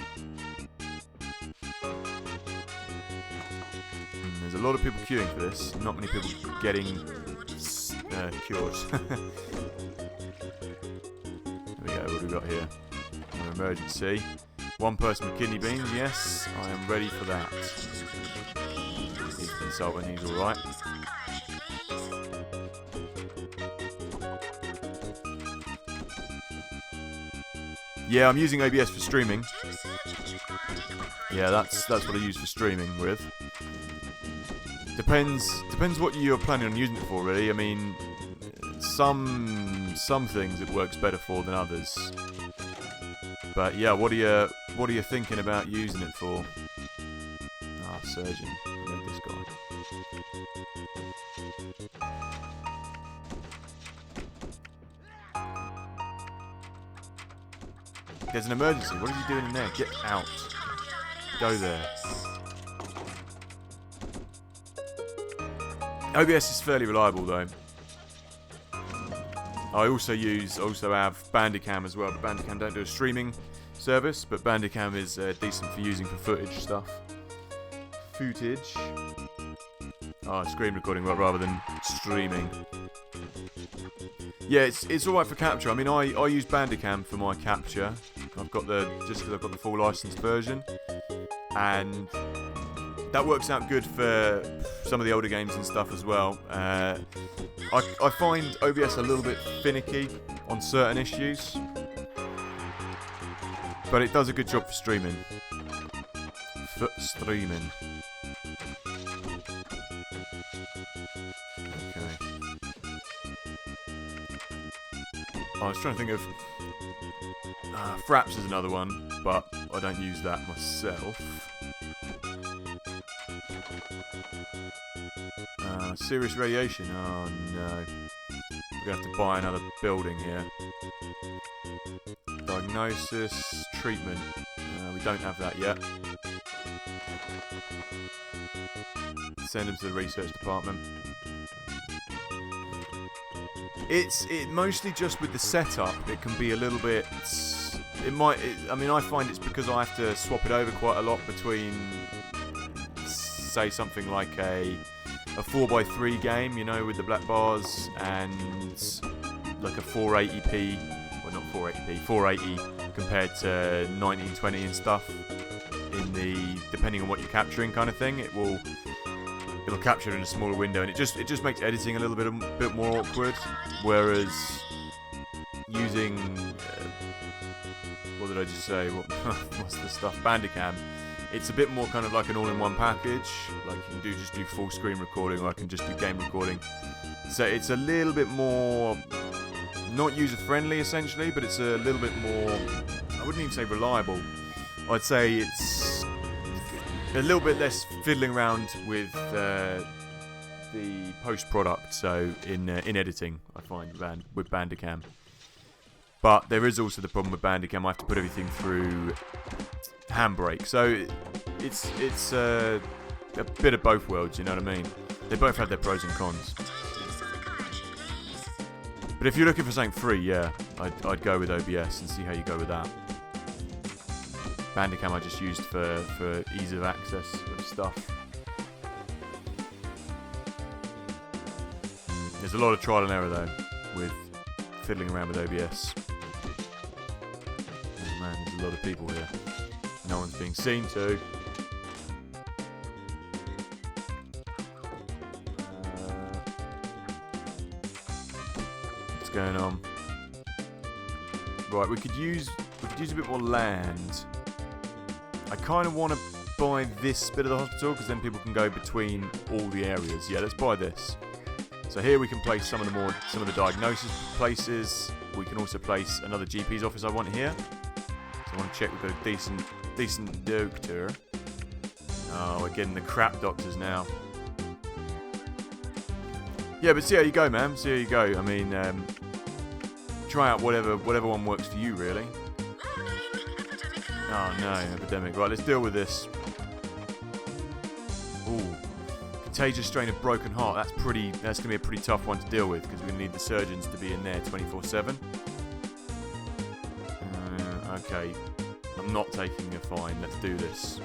There's a lot of people queuing for this. Not many people getting cured. There we go. What do we got here? An emergency. One person with kidney beans. Yes, I am ready for that. He's consultant. He's all right. Yeah, I'm using OBS for streaming. Yeah, that's what I use for streaming with. Depends what you're planning on using it for, really. I mean, some things it works better for than others. But yeah, what are you thinking about using it for? Ah, surgeon. I need this guy. There's an emergency. What are you doing in there? Get out. Go there. OBS is fairly reliable though. I also have Bandicam as well, but Bandicam don't do a streaming service, but Bandicam is decent for using for footage stuff. Footage. Oh, screen recording rather than streaming. Yeah, it's alright for capture. I mean, I use Bandicam for my capture. I've got just because I've got the full licensed version, and that works out good for some of the older games and stuff as well. I find OBS a little bit finicky on certain issues, but it does a good job for streaming. Okay. I was trying to think of Fraps is another one, but I don't use that myself. Serious radiation. Oh no. We're going to have to buy another building here. Diagnosis, treatment. We don't have that yet. Send them to the research department. It mostly just with the setup. It can be a little bit. I mean, I find it's because I have to swap it over quite a lot between, say, something like a 4x3 game, you know, with the black bars, and like a 480p, well, not 480p, 480 compared to 1920 and stuff. Depending on what you're capturing, kind of thing, it'll capture it in a smaller window, and it just makes editing a little bit more awkward. Whereas using what did I just say? What's the stuff? Bandicam. It's a bit more kind of like an all-in-one package. Like you can just do full screen recording, or I can just do game recording. So it's a little bit more not user-friendly essentially, but it's a little bit more. I wouldn't even say reliable. I'd say it's a little bit less fiddling around with the post-product. So in editing, I find with Bandicam. But there is also the problem with Bandicam. I have to put everything through Handbrake. So it's a bit of both worlds. You know what I mean? They both have their pros and cons. But if you're looking for something free, yeah, I'd go with OBS and see how you go with that. Bandicam I just used for ease of access of stuff. There's a lot of trial and error though with fiddling around with OBS. Oh man, there's a lot of people here. No one's being seen to. What's going on? Right, we could use a bit more land. I kind of want to buy this bit of the hospital because then people can go between all the areas. Yeah, let's buy this. So here we can place some of the diagnosis places. We can also place another GP's office I want here. So I want to check we've got a decent doctor. Oh, we're getting the crap doctors now. Yeah, but see how you go, man. See how you go. I mean, try out whatever one works for you, really. Oh no, epidemic. Right, let's deal with this. Ooh, Contagious strain of broken heart. That's going to be a pretty tough one to deal with because we're going to need the surgeons to be in there 24/7. Okay. I'm not taking a fine. Let's do this.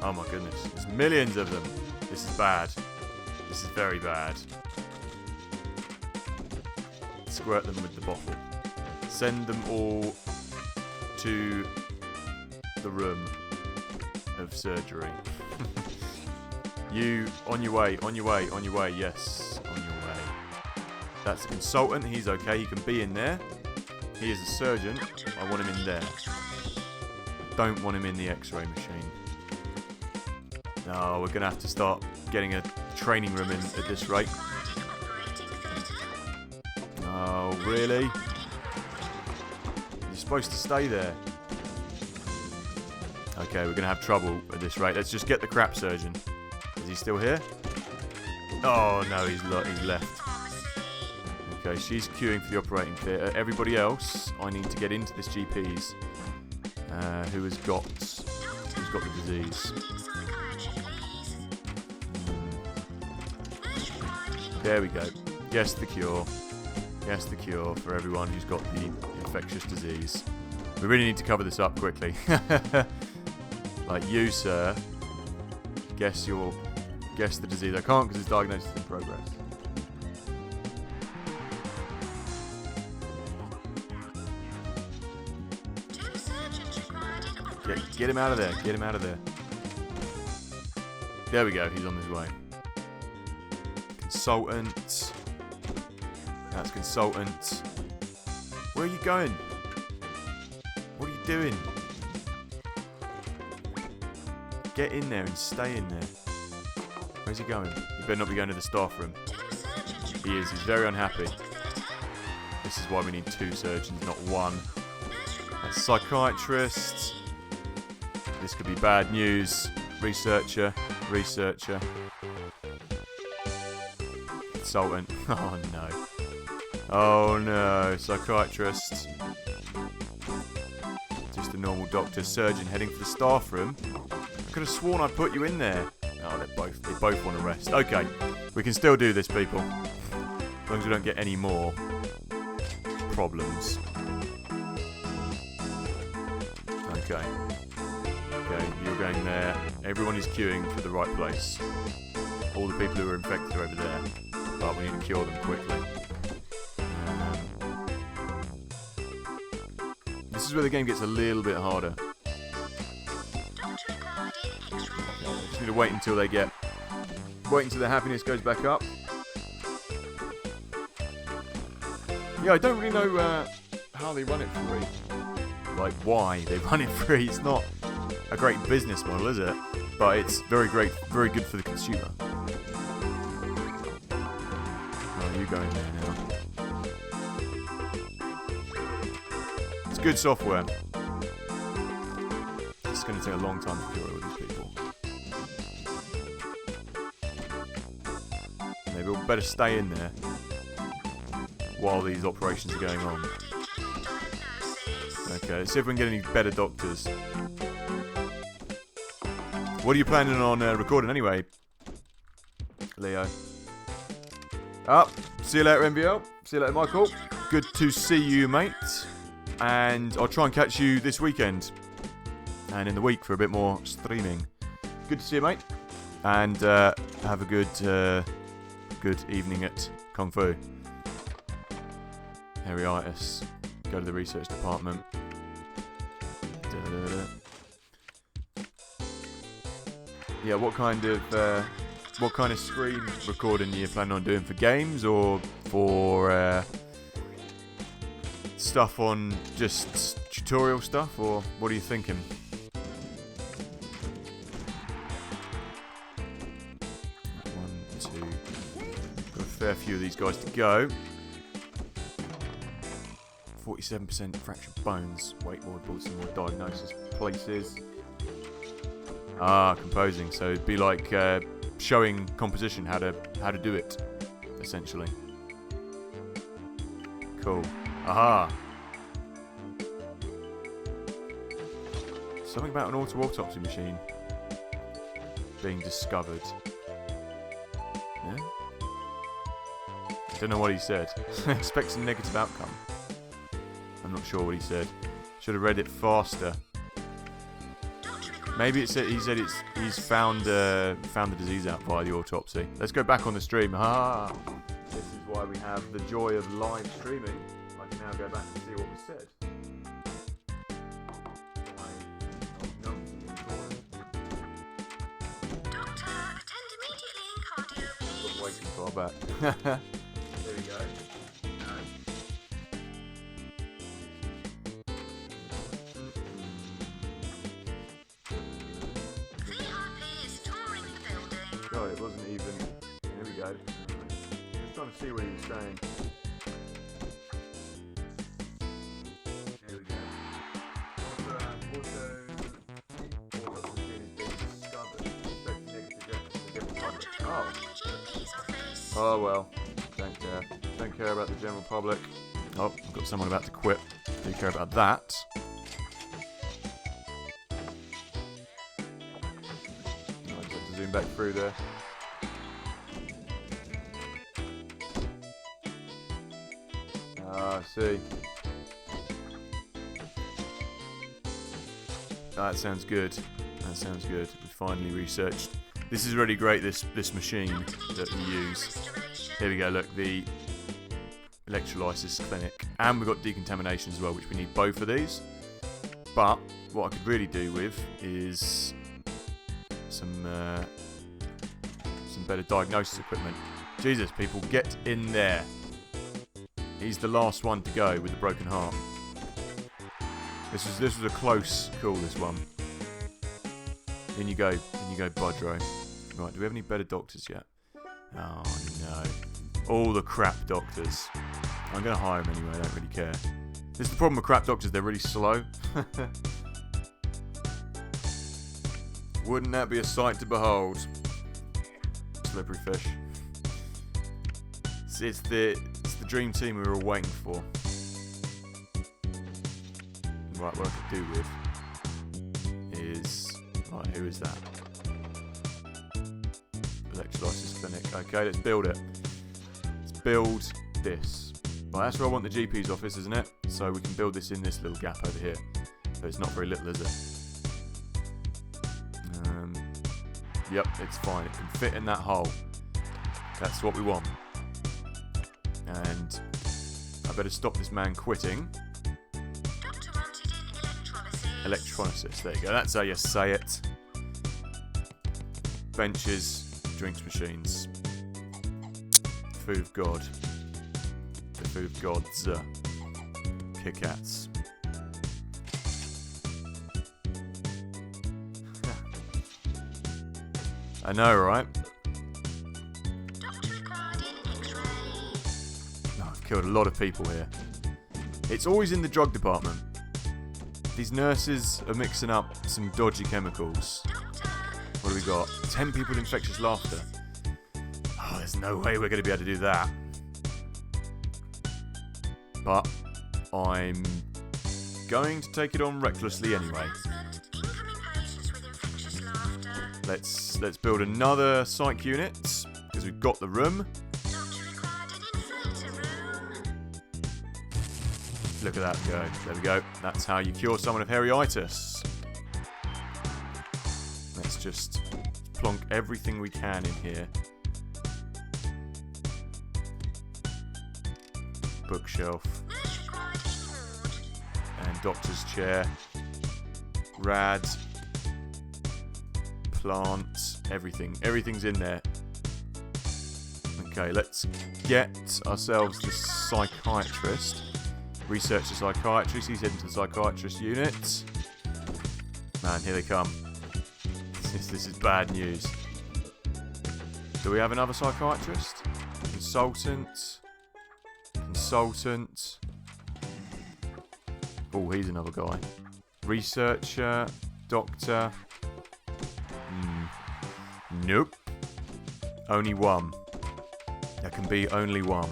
Oh my goodness. There's millions of them. This is bad. This is very bad. Squirt them with the bottle. Send them all to the room of surgery. You, on your way, on your way, on your way. Yes, on your way. That's a consultant. He's okay. He can be in there. He is a surgeon. I want him in there. I don't want him in the X-ray machine. No, we're going to have to start getting a training room in at this rate. Oh, really? You're supposed to stay there. Okay, we're going to have trouble at this rate. Let's just get the crap surgeon. Is he still here? Oh, no, he's left. Okay, she's queuing for the operating theatre. Everybody else, I need to get into this GP's. Who's got the disease? There we go. Yes, the cure. Yes, the cure for everyone who's got the infectious disease. We really need to cover this up quickly. Like you, sir. Guess the disease. I can't because it's diagnosis in progress. Get him out of there. Get him out of there. There we go. He's on his way. Consultant. That's consultant. Where are you going? What are you doing? Get in there and stay in there. Where's he going? He better not be going to the staff room. He is. He's very unhappy. This is why we need 2 surgeons, not 1. A psychiatrist. This could be bad news. Researcher. Consultant. Oh no. Oh no. Psychiatrist. Just a normal doctor. Surgeon heading for the staff room. I could have sworn I put you in there. Oh, they both want to rest. Okay. We can still do this, people. As long as we don't get any more problems. Okay. Okay, you're going there. Everyone is queuing for the right place. All the people who are infected are over there. But we need to cure them quickly. This is where the game gets a little bit harder. Just need to wait until they get... Wait until their happiness goes back up. Yeah, I don't really know how they run it free. Like, why they run it free. It's not a great business model, is it? But it's very good for the consumer. Oh, you go in there now. It's good software. It's going to take a long time to cure all these people. Maybe we'll better stay in there while these operations are going on. Okay, let's see if we can get any better doctors. What are you planning on recording anyway, Leo? See you later, MVL. See you later, Michael. Good to see you, mate. And I'll try and catch you this weekend and in the week for a bit more streaming. Good to see you, mate. And have a good evening at Kung Fu. Heriitis. Go to the research department. Yeah, what kind of screen recording are you planning on doing, for games or for stuff on just tutorial stuff, or what are you thinking? One, two. Got a fair few of these guys to go. 47% fractured bones. Wait, more bought some more diagnosis places. Composing. So it'd be like showing composition, how to do it, essentially. Cool. Aha. Something about an autopsy machine being discovered. Yeah? I don't know what he said. Expects a negative outcome. I'm not sure what he said. Should have read it faster. Maybe it said he's found the disease out via the autopsy. Let's go back on the stream. Ah, this is why we have the joy of live streaming. I can now go back and see what was said. Doctor, attend immediately in cardio, please. Way too far back. There we go. VIP is touring the building. God, it wasn't even. Here we go. Just trying to see what he was saying. Here we go. Oh well. Don't care. Don't care about the general public. Oh, I've got someone about to quit. Do care about that. I just have to zoom back through there. Ah, I see. That sounds good. That sounds good. We finally researched. This is really great, this machine that we use. Here we go, look, the electrolysis clinic. And we've got decontamination as well, which we need both of these. But what I could really do with is some better diagnosis equipment. Jesus, people, get in there. He's the last one to go with the broken heart. This was a close call, this one. In you go, Budro. Right, do we have any better doctors yet? Oh no. All the crap doctors. I'm going to hire them anyway, I don't really care. This is the problem with crap doctors, they're really slow. Wouldn't that be a sight to behold? Slippery fish. It's the dream team we were waiting for. Right, what I could do with is... Right, who is that? Electrolysis clinic. Okay, let's build it. Let's build this. Right, that's where I want the GP's office, isn't it? So we can build this in this little gap over here. So it's not very little, is it? Yep, it's fine. It can fit in that hole. That's what we want. And I better stop this man quitting. Doctor wanted in electrolysis. Electrolysis, there you go. That's how you say it. Benches, drinks machines. Food of God. The food of gods. Kit Kats. I know, right? Doctor required in X-ray. Oh, I've killed a lot of people here. It's always in the drug department. These nurses are mixing up some dodgy chemicals. Doctor. What do we got? 10 people with infectious laughter. Oh, there's no way we're going to be able to do that. But I'm going to take it on recklessly anyway. Incoming patients with infectious laughter. Let's build another psych unit because we've got the room. Doctor required an inflator room. Look at that go. There we go. That's how you cure someone of hairy-itis. Let's just plonk everything we can in here. Bookshelf. Nurse required in ward. And doctor's chair. Rad. Plant. Everything. Everything's in there. Okay, let's get ourselves the psychiatrist. Research the psychiatrist. He's heading to the psychiatrist unit. Man, here they come. This is bad news. Do we have another psychiatrist? Consultant. Consultant. Oh, he's another guy. Researcher. Doctor. Nope. Only one. There can be only one.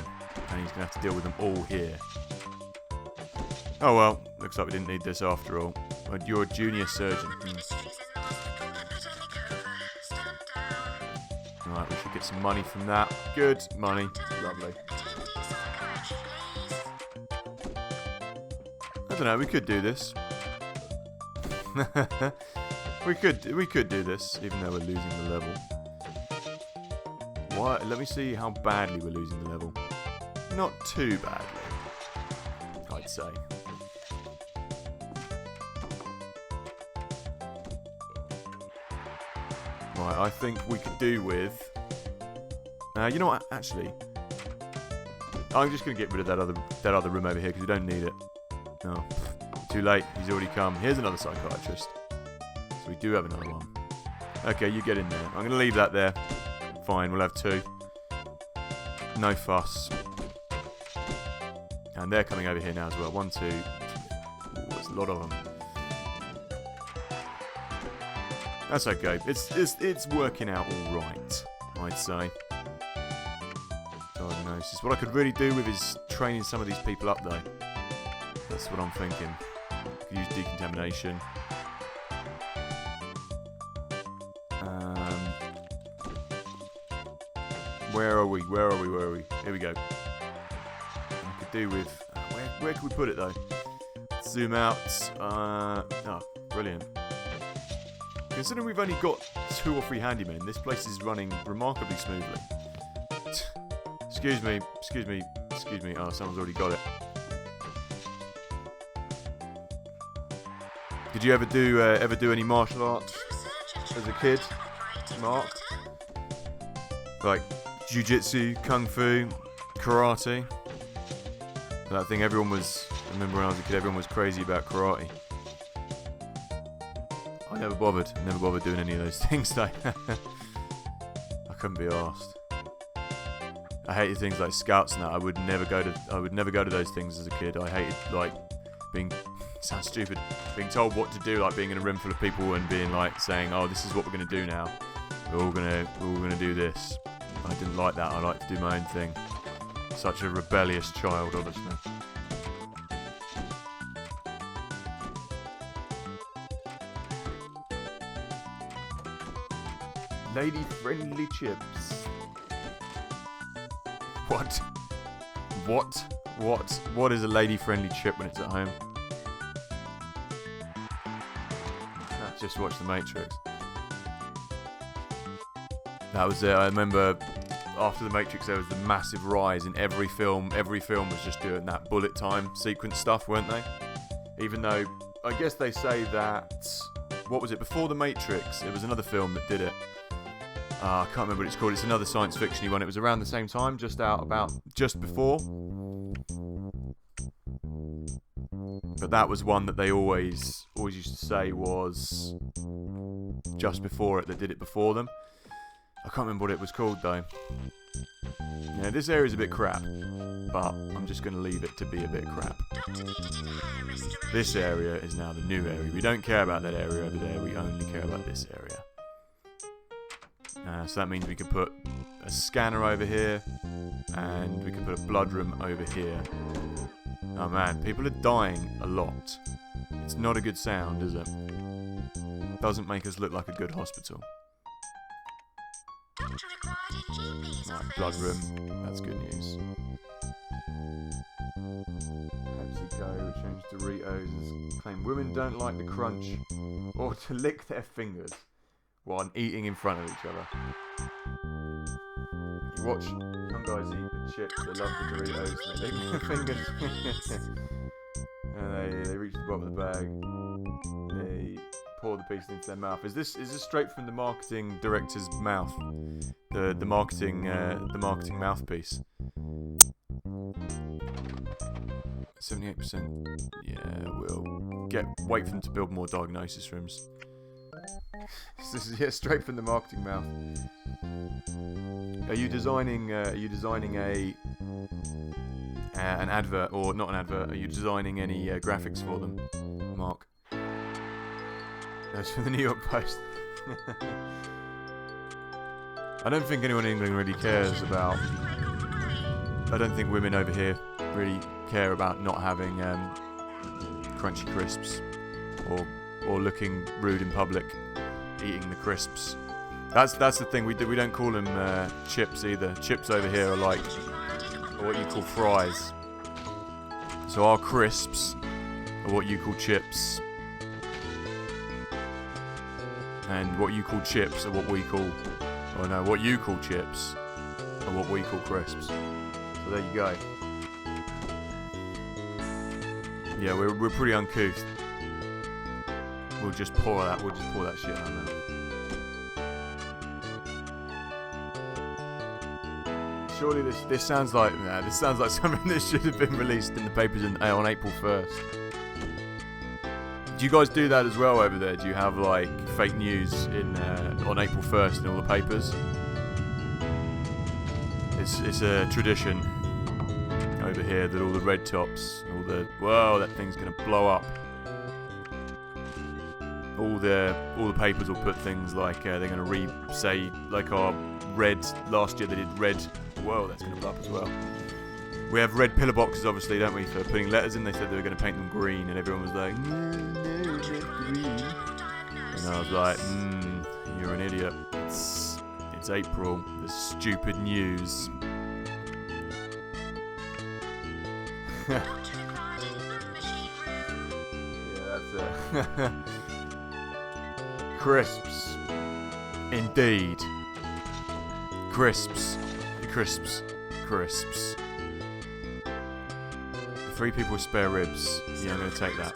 And he's going to have to deal with them all here. Oh well, looks like we didn't need this after all. But you're a junior surgeon. Ministries in the hospital. Epidemic over. Stand down. Right, we should get some money from that. Good money, lovely. Attend to psychiatry, please. I don't know. We could do this. we could do this, even though we're losing the level. What? Let me see how badly we're losing the level. Not too badly, I'd say. Right, I think we could do with... you know what, actually... I'm just going to get rid of that other room over here because we don't need it. No, too late, he's already come. Here's another psychiatrist. So we do have another one. Okay, you get in there. I'm going to leave that there. Fine, we'll have 2. No fuss. And they're coming over here now as well. 1, 2. Ooh, there's a lot of them. That's okay. It's working out all right, I'd say. Diagnosis. What I could really do with is training some of these people up, though. That's what I'm thinking. Could use decontamination. Where are we? Here we go. I could do with... where can we put it, though? Zoom out. Oh, brilliant. Considering we've only got 2 or 3 handymen, this place is running remarkably smoothly. Excuse me. Oh, someone's already got it. Did you ever do any martial arts as a kid, Mark? Like jiu-jitsu, kung fu, karate? That thing I remember when I was a kid, everyone was crazy about karate. I never bothered doing any of those things though. I couldn't be arsed. I hated things like scouts and that. I would never go to those things as a kid. I hated like being sounds stupid, being told what to do, like being in a room full of people and being like saying, "Oh, this is what we're gonna do now. We're all gonna do this." I didn't like that. I liked to do my own thing. Such a rebellious child, obviously. Lady-friendly chips. What is a lady-friendly chip when it's at home? Just watch The Matrix. That was it. I remember after The Matrix there was the massive rise in every film. Every film was just doing that bullet time sequence stuff, weren't they? Even though, I guess they say that... What was it? Before The Matrix, it was another film that did it. I can't remember what it's called. It's another science fiction-y one. It was around the same time, just before. But that was one that they always used to say was just before it. That did it before them. I can't remember what it was called though. Yeah, this area is a bit crap, but I'm just going to leave it to be a bit crap. This area is now the new area. We don't care about that area over there. We only care about this area. So that means we can put a scanner over here, and we can put a blood room over here. Oh man, people are dying a lot. It's not a good sound, is it? Doesn't make us look like a good hospital. Right, blood room. That's good news. PepsiCo changed Doritos. Claim women don't like the crunch or to lick their fingers while eating in front of each other. You watch some guys eat the chips, they love the Doritos, they lick their fingers. And they reach the bottom of the bag, they pour the piece into their mouth. Is this straight from the marketing director's mouth? The marketing mouthpiece. 78%. Yeah, we'll wait for them to build more diagnosis rooms. This is straight from the marketing mouth. Are you designing an advert, or not an advert? Are you designing any graphics for them, Mark? That's from the New York Post. I don't think anyone in England really cares about... I don't think women over here really care about not having crunchy crisps or looking rude in public eating the crisps. That's the thing. We don't call them chips either. Chips over here are like what you call fries. So our crisps are what you call chips, and what you call chips are what we call, or no, what you call chips are what we call crisps. So there you go. Yeah, we're pretty uncouth. We'll just pour that shit out now. Surely this sounds like something that should have been released in the papers on April 1st. Do you guys do that as well over there? Do you have like fake news on April 1st in all the papers? It's a tradition over here that all the red tops, whoa, that thing's gonna blow up. All the papers will put things like they're gonna say like our red last year they did red. Whoa, that's gonna blow up as well. We have red pillar boxes, obviously, don't we, for putting letters in. They said they were gonna paint them green, and everyone was like, no, red green. And I was like, you're an idiot. It's April. The stupid news. Yeah, that's it. Crisps. Indeed. Crisps. 3 people with spare ribs. Yeah, I'm going to take that.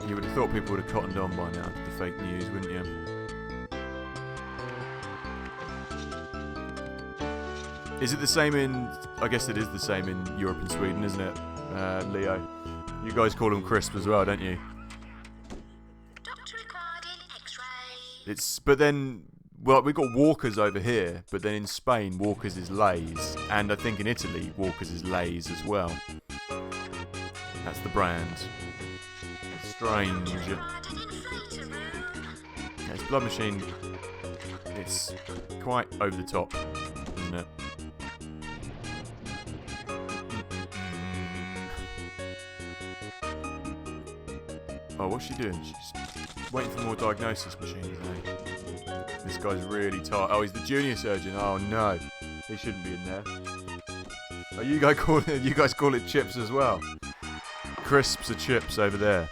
You would have thought people would have cottoned on by now to the fake news, wouldn't you? Is it the same in... I guess it is the same in Europe and Sweden, isn't it, Leo? You guys call them crisps as well, don't you? But then, well, we've got Walkers over here, but then in Spain, Walkers is Lay's, and I think in Italy, Walkers is Lay's as well. That's the brand. Strange. It's Blood Machine. It's quite over the top, isn't it? Oh, what's she doing? She's waiting for more diagnosis machines, isn't he? This guy's really tired. Oh, he's the junior surgeon. Oh no, he shouldn't be in there. Oh, you guys call it chips as well. Crisps are chips over there.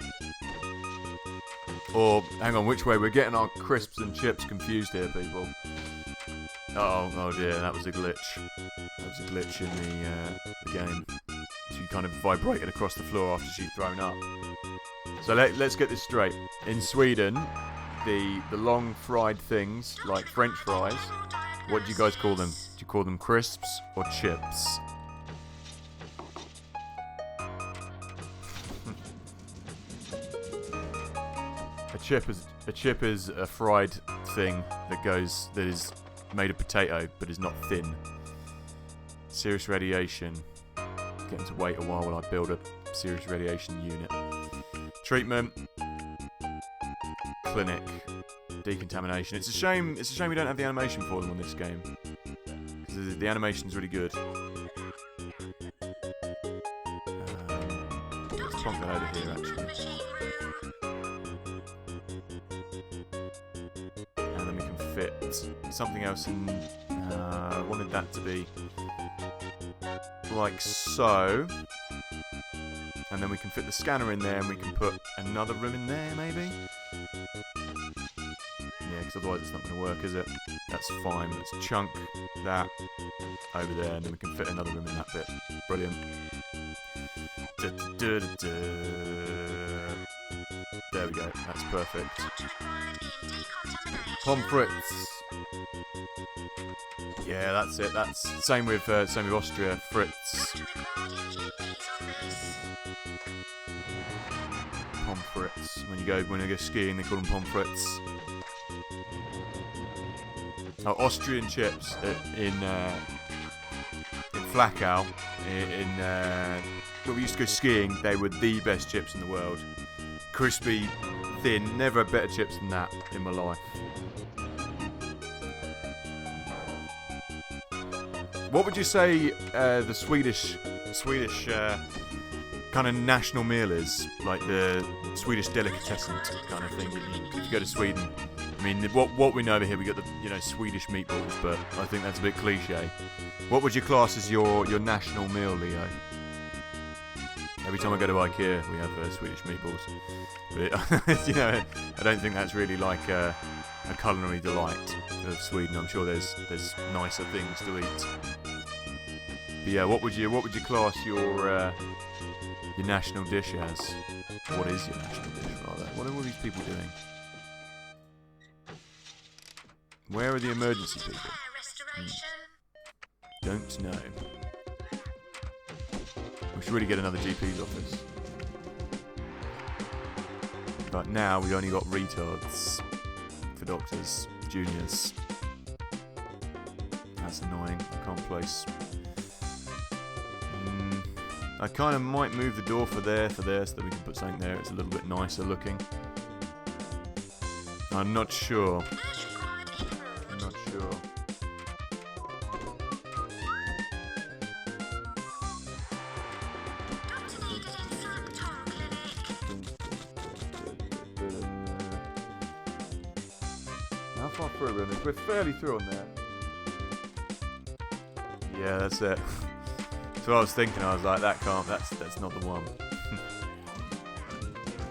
Or hang on, which way? We're getting our crisps and chips confused here, people. Oh dear, that was a glitch. That was a glitch in the game. She kind of vibrated across the floor after she'd thrown up. So let's get this straight. In Sweden, the long fried things, like French fries, what do you guys call them? Do you call them crisps or chips? A chip is a fried thing that is made of potato but is not thin. Serious radiation. Getting to wait a while I build a serious radiation unit. Treatment, clinic, decontamination. It's a shame we don't have the animation for them on this game. Because the animation's really good. Let's plonk that over here, actually. And then we can fit something else in. I wanted that to be like so. And then we can fit the scanner in there and we can put another room in there, maybe? Yeah, because otherwise it's not going to work, is it? That's fine. Let's chunk that over there and then we can fit another room in that bit. Brilliant. There we go. That's perfect. Pommes frites. Yeah, that's it. That's same with Austria. Fritz. Pommes frites. When you go skiing, they call them pommes frites. Oh, Austrian chips in Flachau. When we used to go skiing, they were the best chips in the world. Crispy, thin. Never had better chips than that in my life. What would you say the Swedish kind of national meal is, like the Swedish delicatessen kind of thing. If you go to Sweden, I mean, what we know over here, we got the Swedish meatballs, but I think that's a bit cliche. What would you class as your national meal, Leo? Every time I go to IKEA, we have Swedish meatballs. But I don't think that's really like a culinary delight of Sweden. I'm sure there's nicer things to eat. But yeah, what would you class your national dish as? What is your national dish, rather? What are all these people doing? Where are the emergency people? Don't know. We should really get another GP's office. But now we only got retards for doctors, juniors. That's annoying. I can't place. I kind of might move the door for there, so that we can put something there. It's a little bit nicer looking. I'm not sure. How far through we're in this? We're fairly through on there. Yeah, that's it. So I was thinking, I was like, that's not the one.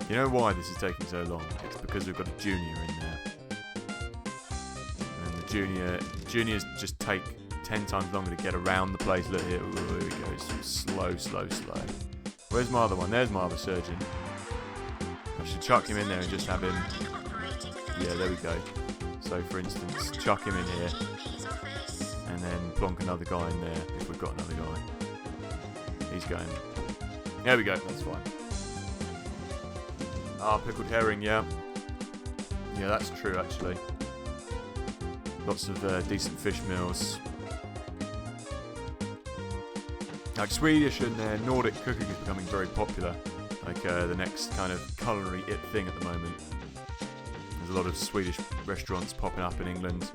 You know why this is taking so long? It's because we've got a junior in there. And the juniors just take 10 times longer to get around the place. Look here, here he goes. Slow. Where's my other one? There's my other surgeon. I should chuck him in there and just have him. Yeah, there we go. So for instance, chuck him in here. And then plonk another guy in there if we've got another guy. He's going. There we go, that's fine. Pickled herring, yeah. Yeah, that's true actually. Lots of decent fish meals. Like Swedish and Nordic cooking is becoming very popular. Like the next kind of culinary thing at the moment. There's a lot of Swedish restaurants popping up in England.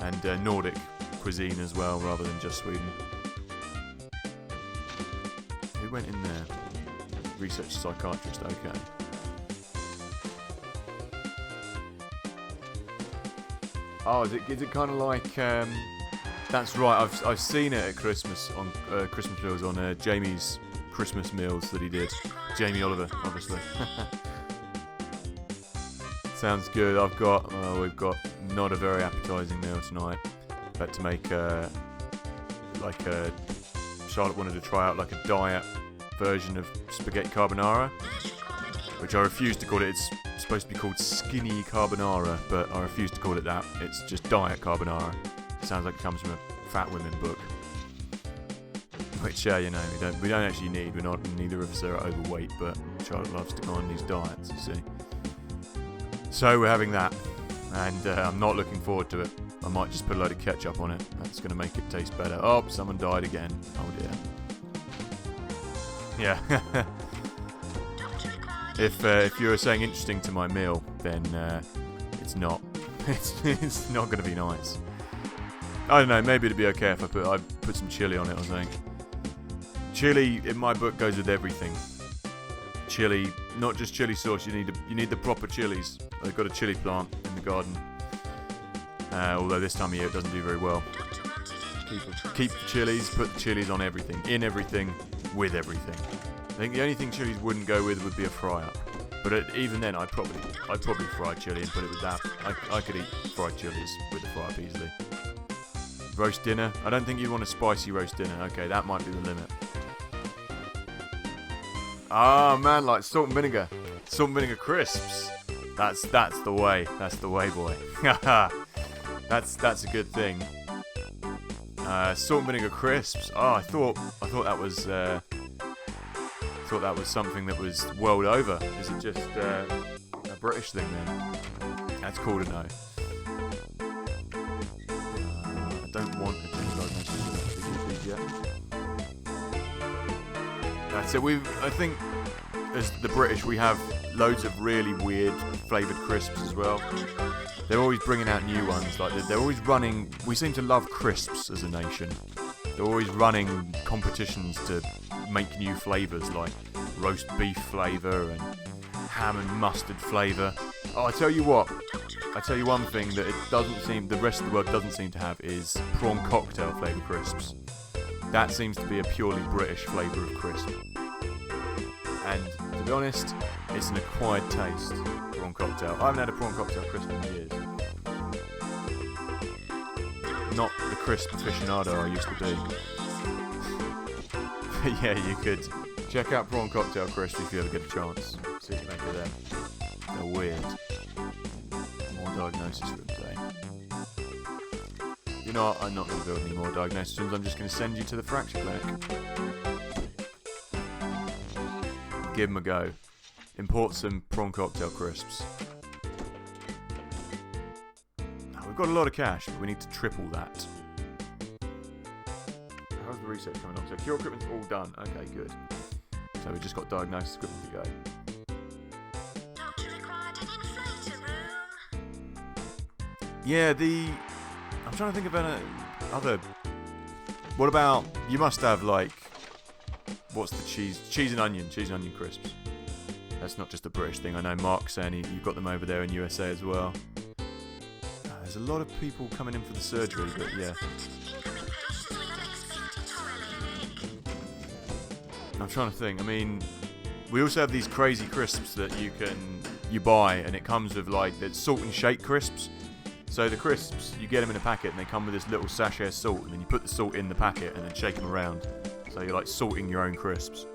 And Nordic cuisine as well, rather than just Sweden. Who went in there? Research psychiatrist, okay. Oh, is it kind of like? That's right. I've seen it at Christmas on Christmas meals on Jamie's Christmas meals that he did. Jamie Oliver, obviously. Sounds good. We've got not a very appetising meal tonight. Had to make Charlotte wanted to try out like a diet version of spaghetti carbonara, which I refuse to call it. It's supposed to be called skinny carbonara, but I refuse to call it that. It's just diet carbonara. It sounds like it comes from a fat women book, which we don't actually need. Neither of us are overweight, but Charlotte loves to go on these diets, you see. So we're having that, and I'm not looking forward to it. I might just put a load of ketchup on it. That's going to make it taste better. Oh, someone died again. Oh dear. Yeah. If you were saying interesting to my meal, then it's not. It's not going to be nice. I don't know. Maybe it'd be okay if I put some chili on it or something. Chili, in my book, goes with everything. Chili, not just chili sauce. You need the proper chilies. I've got a chili plant in the garden. Although this time of year it doesn't do very well. Keep the chilies, put the chilies on everything, in everything, with everything. I think the only thing chilies wouldn't go with would be a fry-up. But even then, I'd probably fry chili and put it with that. I could eat fried chilies with the fry-up easily. Roast dinner. I don't think you'd want a spicy roast dinner. Okay, that might be the limit. Ah, man, like salt and vinegar. Salt and vinegar crisps. That's the way. That's the way, boy. That's a good thing. Salt and vinegar crisps. Oh, I thought that was something that was world over. Is it just a British thing then? That's cool to know. I don't want a general diagnosis yet. That's it. I think as the British, we have loads of really weird flavoured crisps as well. They're always bringing out new ones. Like they're always running. We seem to love crisps as a nation. They're always running competitions to make new flavours, like roast beef flavour and ham and mustard flavour. Oh, I tell you what. I tell you one thing that the rest of the world doesn't seem to have is prawn cocktail flavour crisps. That seems to be a purely British flavour of crisp. And to be honest, it's an acquired taste, prawn cocktail. I haven't had a prawn cocktail crisp in years. Not the crisp aficionado I used to be. But yeah, you could check out prawn cocktail crisp if you ever get a chance. See what you make of them. They're weird. More diagnosis for today. You know what? I'm not going to build any more diagnosis rooms. I'm just going to send you to the fracture clinic. Give them a go. Import some prawn cocktail crisps. Now, we've got a lot of cash, but we need to triple that. How's the research coming on? So cure equipment's all done. Okay, good. So we've just got diagnosis equipment to go. Doctor required an inflator room. Yeah, I'm trying to think of other... What about... You must have, like... What's the cheese? Cheese and onion crisps. That's not just a British thing. I know Mark's saying you've got them over there in USA as well. There's a lot of people coming in for the surgery, but yeah. I'm trying to think. I mean, we also have these crazy crisps that you buy, and it comes with like the salt and shake crisps. So the crisps, you get them in a packet, and they come with this little sachet of salt, and then you put the salt in the packet and then shake them around. So you're like salting your own crisps.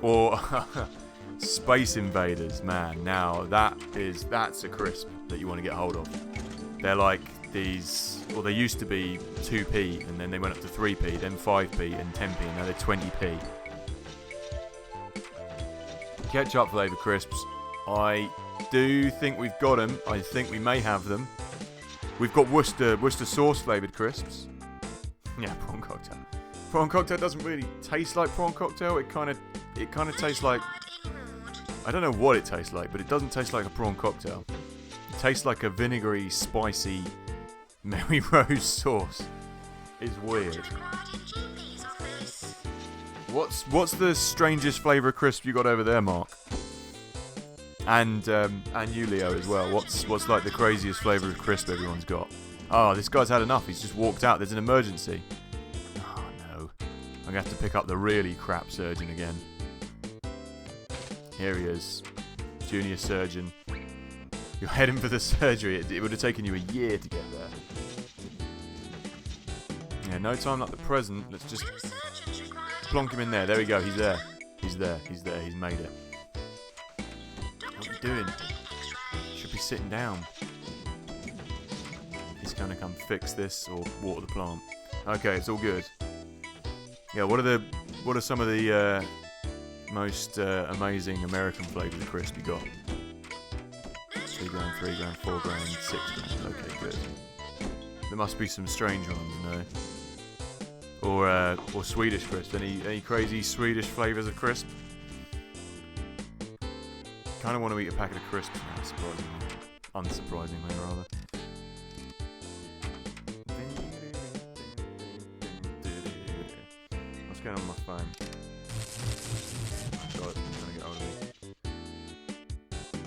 Or Space Invaders, man. Now that's a crisp that you want to get hold of. They're like these, well, they used to be 2p, and then they went up to 3p, then 5p and 10p, and now they're 20p. Ketchup flavour crisps. I do think we've got them. I think we may have them. We've got Worcester sauce flavoured crisps. Yeah, prawn cocktail. Prawn cocktail doesn't really taste like prawn cocktail. It kind of tastes like, I don't know what it tastes like, but it doesn't taste like a prawn cocktail. It tastes like a vinegary, spicy Mary Rose sauce. It's weird. What's the strangest flavour of crisp you got over there, Mark? And you, Leo, as well. What's like the craziest flavour of crisp everyone's got? Oh, this guy's had enough. He's just walked out. There's an emergency. Oh, no. I'm going to have to pick up the really crap surgeon again. Here he is. Junior surgeon. You're heading for the surgery. It would have taken you a year to get there. Yeah, no time like the present. Let's just plonk him in there. There we go. He's there. He's there. He's there. He's made it. What are you doing? Should be sitting down. He's going to come fix this or water the plant. Okay, it's all good. Yeah, what are some of the most amazing American flavours of crisp you got? 2 grand, 3 grand, 4 grand, 6 grand. Okay, good. There must be some strange ones, no? Or Swedish crisp. Any crazy Swedish flavours of crisp? Kind of want to eat a packet of crisps now, unsurprisingly rather. What's going on with my phone? Charlotte's been trying to get hold of me.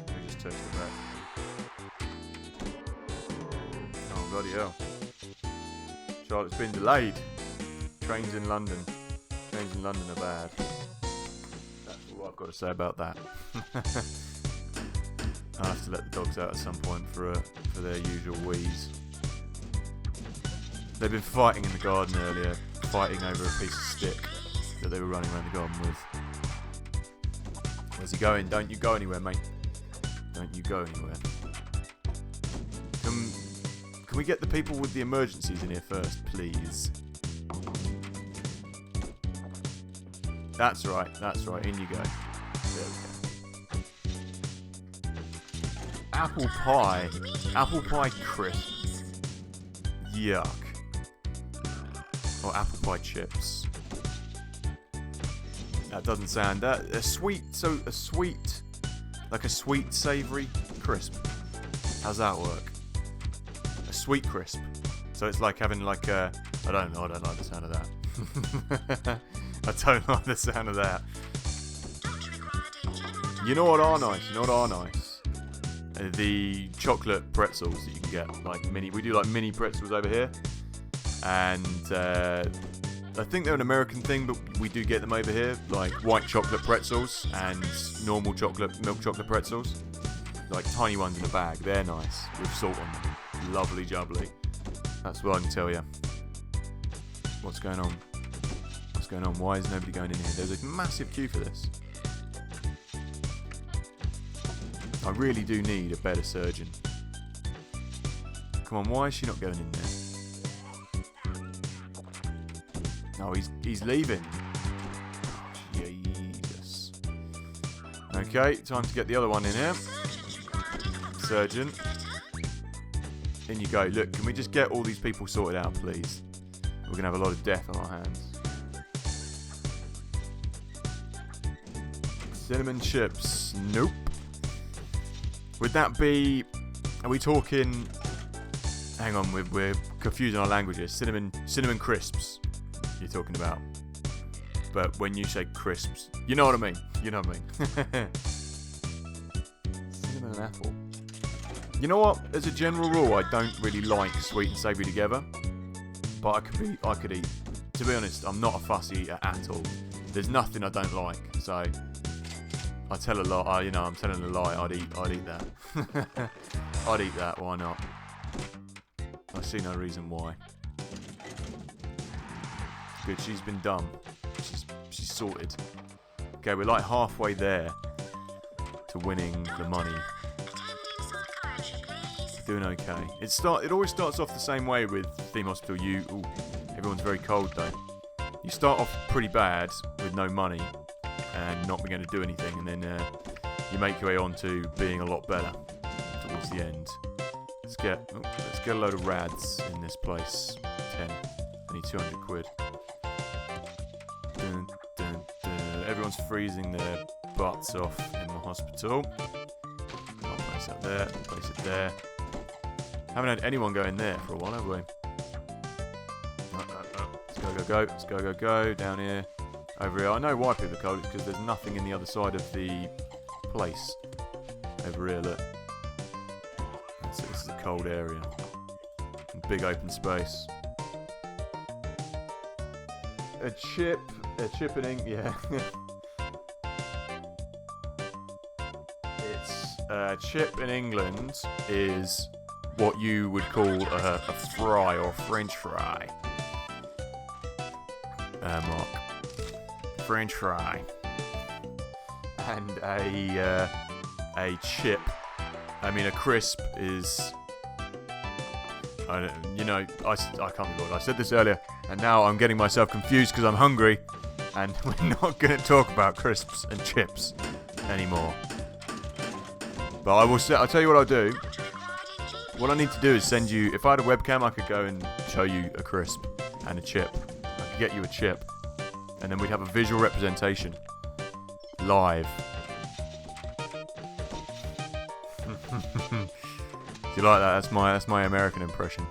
Let me just text her back. Oh, bloody hell. Charlotte's been delayed. Trains in London. Trains in London are bad. That's all I've got to say about that. I'll have to let the dogs out at some point for their usual wheeze. They've been fighting in the garden earlier, fighting over a piece of stick that they were running around the garden with. Where's he going? Don't you go anywhere, mate. Don't you go anywhere. Can we get the people with the emergencies in here first, please? That's right, in you go. There we go. Apple pie crisp. Yuck. Or apple pie chips. That doesn't sound a sweet, like a sweet savoury crisp. How's that work? A sweet crisp. So So it's like having like a... I don't like the sound of that. I don't like the sound of that. You know what are nice? The chocolate pretzels that you can get. Like mini... We do like mini pretzels over here. And I think they're an American thing, but we do get them over here. Like white chocolate pretzels and normal milk chocolate pretzels. Like tiny ones in a bag. They're nice. With salt on them. Lovely jubbly. That's what I can tell you. What's going on? What's going on? Why is nobody going in here? There's a massive queue for this. I really do need a better surgeon. Come on, why is she not going in there? No, he's leaving. Jesus. Okay, time to get the other one in here. Surgeon. In you go. Look, can we just get all these people sorted out, please? We're going to have a lot of death on our hands. Cinnamon chips. Nope. Would that be... Are we talking... Hang on, we're confusing our languages. Cinnamon crisps you're talking about. But when you say crisps, you know what I mean. You know what I mean. Cinnamon and apple. You know what? As a general rule, I don't really like sweet and savoury together. But I could eat. To be honest, I'm not a fussy eater at all. There's nothing I don't like. So I tell a lie. I'm telling a lie. I'd eat that. I'd eat that. Why not? I see no reason why. Good. She's been done. She's sorted. Okay, we're like halfway there to winning the money. Doing okay. It always starts off the same way with Theme Hospital. Everyone's very cold though. You start off pretty bad with no money and not being able to do anything, and then you make your way on to being a lot better towards the end. Let's get a load of rads in this place. 10. I need 200 quid. Dun, dun, dun. Everyone's freezing their butts off in the hospital. I'll place that there. Place it there. Haven't had anyone go in there for a while, have we? Let's go. Down here. Over here. I know why people are cold. It's because there's nothing in the other side of the place. Over here, look. This is a cold area. Big open space. A chip and ink, yeah. It's chip in England is what you would call a fry or French fry. Mark. French fry. And a chip. I mean, a crisp is... I can't be bothered. I said this earlier, and now I'm getting myself confused because I'm hungry, and we're not going to talk about crisps and chips anymore. But I'll tell you what I'll do. What I need to do is send you... If I had a webcam, I could go and show you a crisp and a chip. I could get you a chip, and then we'd have a visual representation. Live. Do you like that? That's my American impression.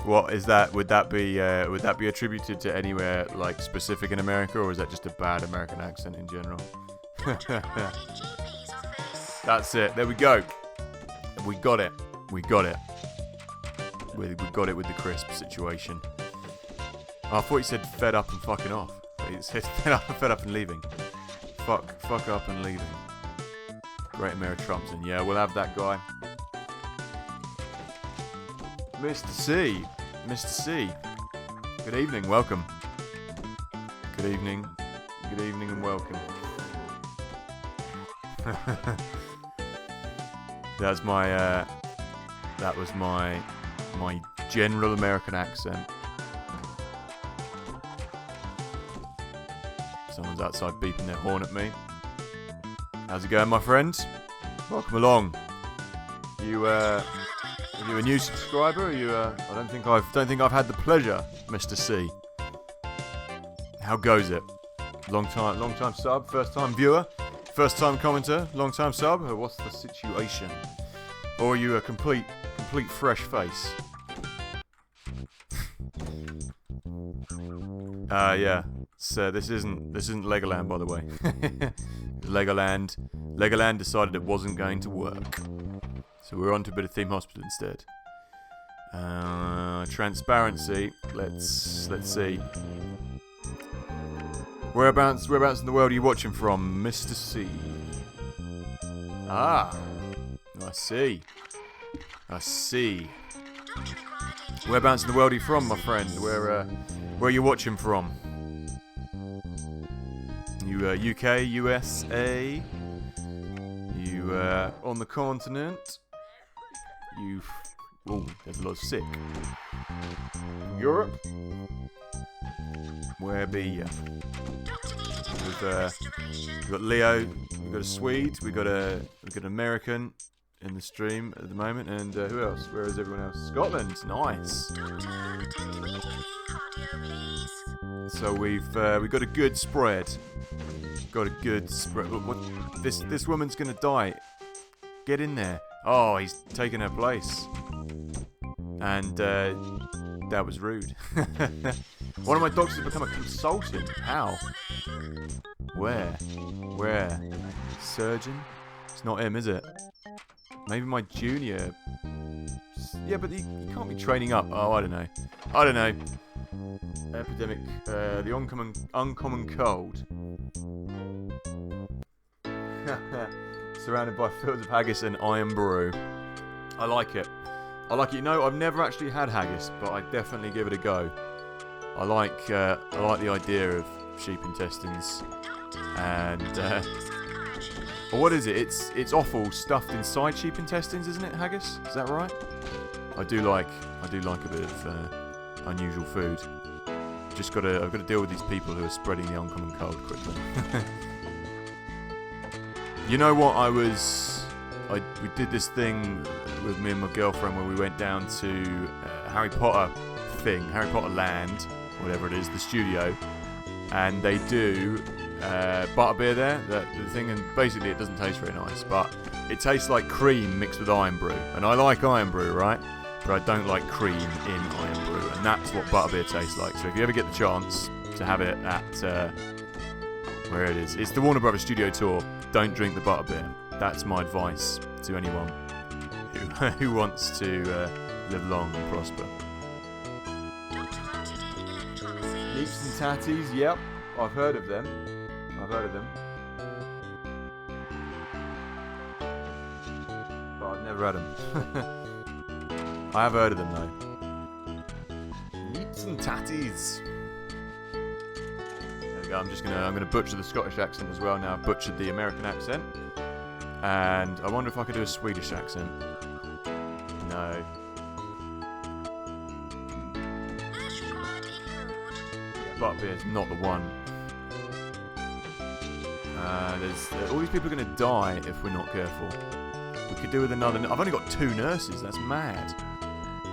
What is that? Would that be attributed to anywhere like specific in America, or is that just a bad American accent in general? That's it. There we go. We got it. We got it. We got it with the crisp situation. Oh, I thought you said fed up and fucking off. It said fed up and leaving. Fuck up and leaving. Great Mayor Trumpson. Yeah, we'll have that guy. Mr. C. Mr. C. Good evening, welcome. Good evening. Good evening and welcome. That was my general American accent. Someone's outside beeping their horn at me. How's it going, my friends? Welcome along. Are you a new subscriber? I don't think I've had the pleasure, Mr. C. How goes it? Long time sub, first time viewer, first time commenter, long time sub. What's the situation? Or are you a complete fresh face? Yeah. So this isn't Legoland, by the way. Legoland decided it wasn't going to work, so we're on to a bit of Theme Hospital instead. Transparency. Let's see. Whereabouts in the world are you watching from, Mr. C? Ah, I see. Whereabouts in the world are you from, my friend? Where are you watching from? You UK, USA? You on the continent? Oh, there's a lot of sick. Europe? Where be ya? We've got Leo, we've got a Swede, we've got an American in the stream at the moment, and who else? Where is everyone else? Scotland, nice. So we've got a good spread. What, this woman's gonna die. Get in there. Oh, he's taken her place. And that was rude. One of my dogs has become a consultant. How? Where? Surgeon? It's not him, is it? Maybe my junior. Yeah, but he can't be training up. Oh, I don't know. Epidemic. The uncommon cold. Surrounded by fields of haggis and iron brew. I like it. You know, I've never actually had haggis, but I definitely give it a go. I like the idea of sheep intestines, and well, what is it? It's offal stuffed inside sheep intestines, isn't it? Haggis? Is that right? I do like a bit of unusual food. I've got to deal with these people who are spreading the uncommon cold quickly. You know what? We did this thing with me and my girlfriend where we went down to Harry Potter Land, whatever it is, the studio, and they do butterbeer there, the thing, and basically it doesn't taste very nice, but it tastes like cream mixed with iron brew, and I like iron brew, right? But I don't like cream in iron brew, and that's what butterbeer tastes like. So if you ever get the chance to have it at where it is, it's the Warner Brothers Studio Tour. Don't drink the butterbeer. That's my advice to anyone who wants to live long and prosper. Leaps and Tatties, yep, I've heard of them. But I've never had them. I have heard of them though. Leaps and Tatties. There we go. I'm gonna butcher the Scottish accent as well now. I've butchered the American accent. And I wonder if I could do a Swedish accent. No. Butterbeer's not the one. All these people are going to die if we're not careful. We could do with another. I've only got 2 nurses. That's mad.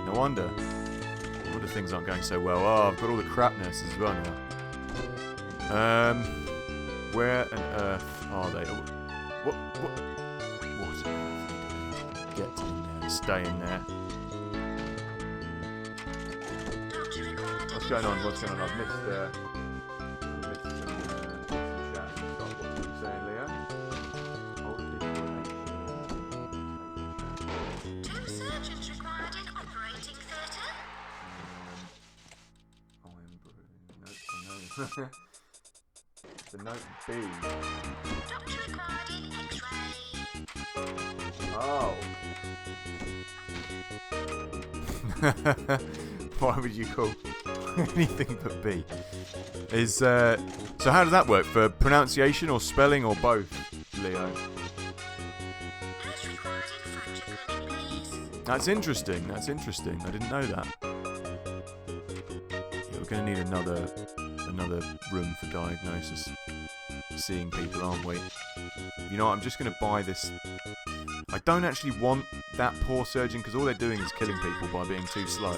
No wonder. No wonder things aren't going so well. Oh, I've got all the crap nurses as well now. Where on earth are they? What? Get in there. Stay in there. What's going on? I've missed some chat. What are you saying, Leo? Two surgeons required in operating theatre. Iron brew. Nope, no. The note B. Doctor required in X-ray. Oh. Why would you call anything but B? So how does that work? For pronunciation or spelling or both, Leo? Nurse required in fracture clinic, please. That's interesting. I didn't know that. Yeah, we're going to need another room for diagnosis. Seeing people, aren't we? You know what? I'm just going to buy this. I don't actually want that poor surgeon because all they're doing is killing people by being too slow.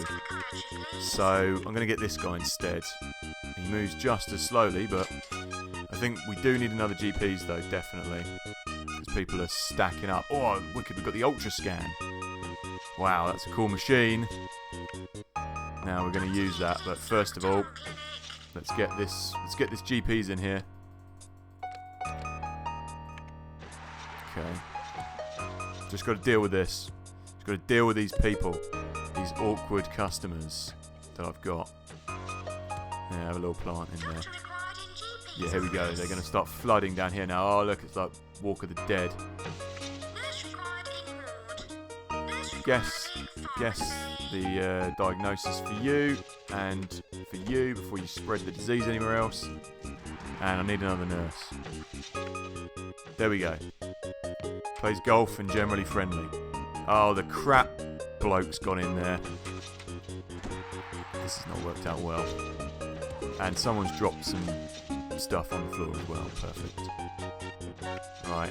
So I'm going to get this guy instead. He moves just as slowly, but I think we do need another GPs though, definitely. Because people are stacking up. Oh, wicked, we've got the Ultra Scan. Wow, that's a cool machine. Now we're going to use that, but first of all, let's get this GPs in here. Okay. Just got to deal with this. Just got to deal with these people. These awkward customers that I've got. Yeah, have a little plant in there. Yeah, here we go. They're going to start flooding down here now. Oh, look, it's like Walk of the Dead. Guess the diagnosis for you and for you before you spread the disease anywhere else. And I need another nurse. There we go. Plays golf and generally friendly. Oh, the crap bloke's gone in there. This has not worked out well. And someone's dropped some stuff on the floor as well. Perfect. Right.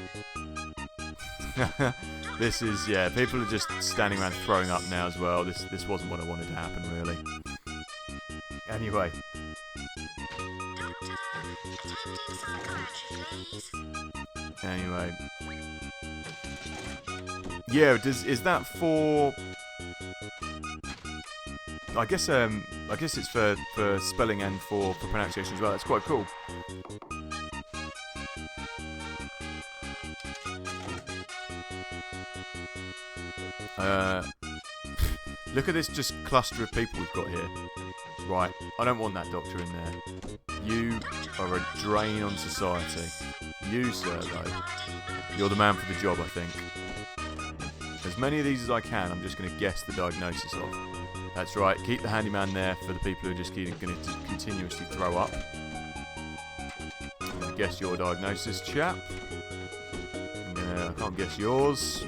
This is, yeah, people are just standing around throwing up now as well. This wasn't what I wanted to happen, really. Anyway. Anyway. Yeah, is that for... I guess it's for spelling and for pronunciation as well. That's quite cool. Look at this just cluster of people we've got here. Right, I don't want that doctor in there. You are a drain on society. You, sir, though, you're the man for the job, I think. As many of these as I can, I'm just going to guess the diagnosis of. That's right, keep the handyman there for the people who are just going to continuously throw up. I'm going to guess your diagnosis, chap. I can't guess yours.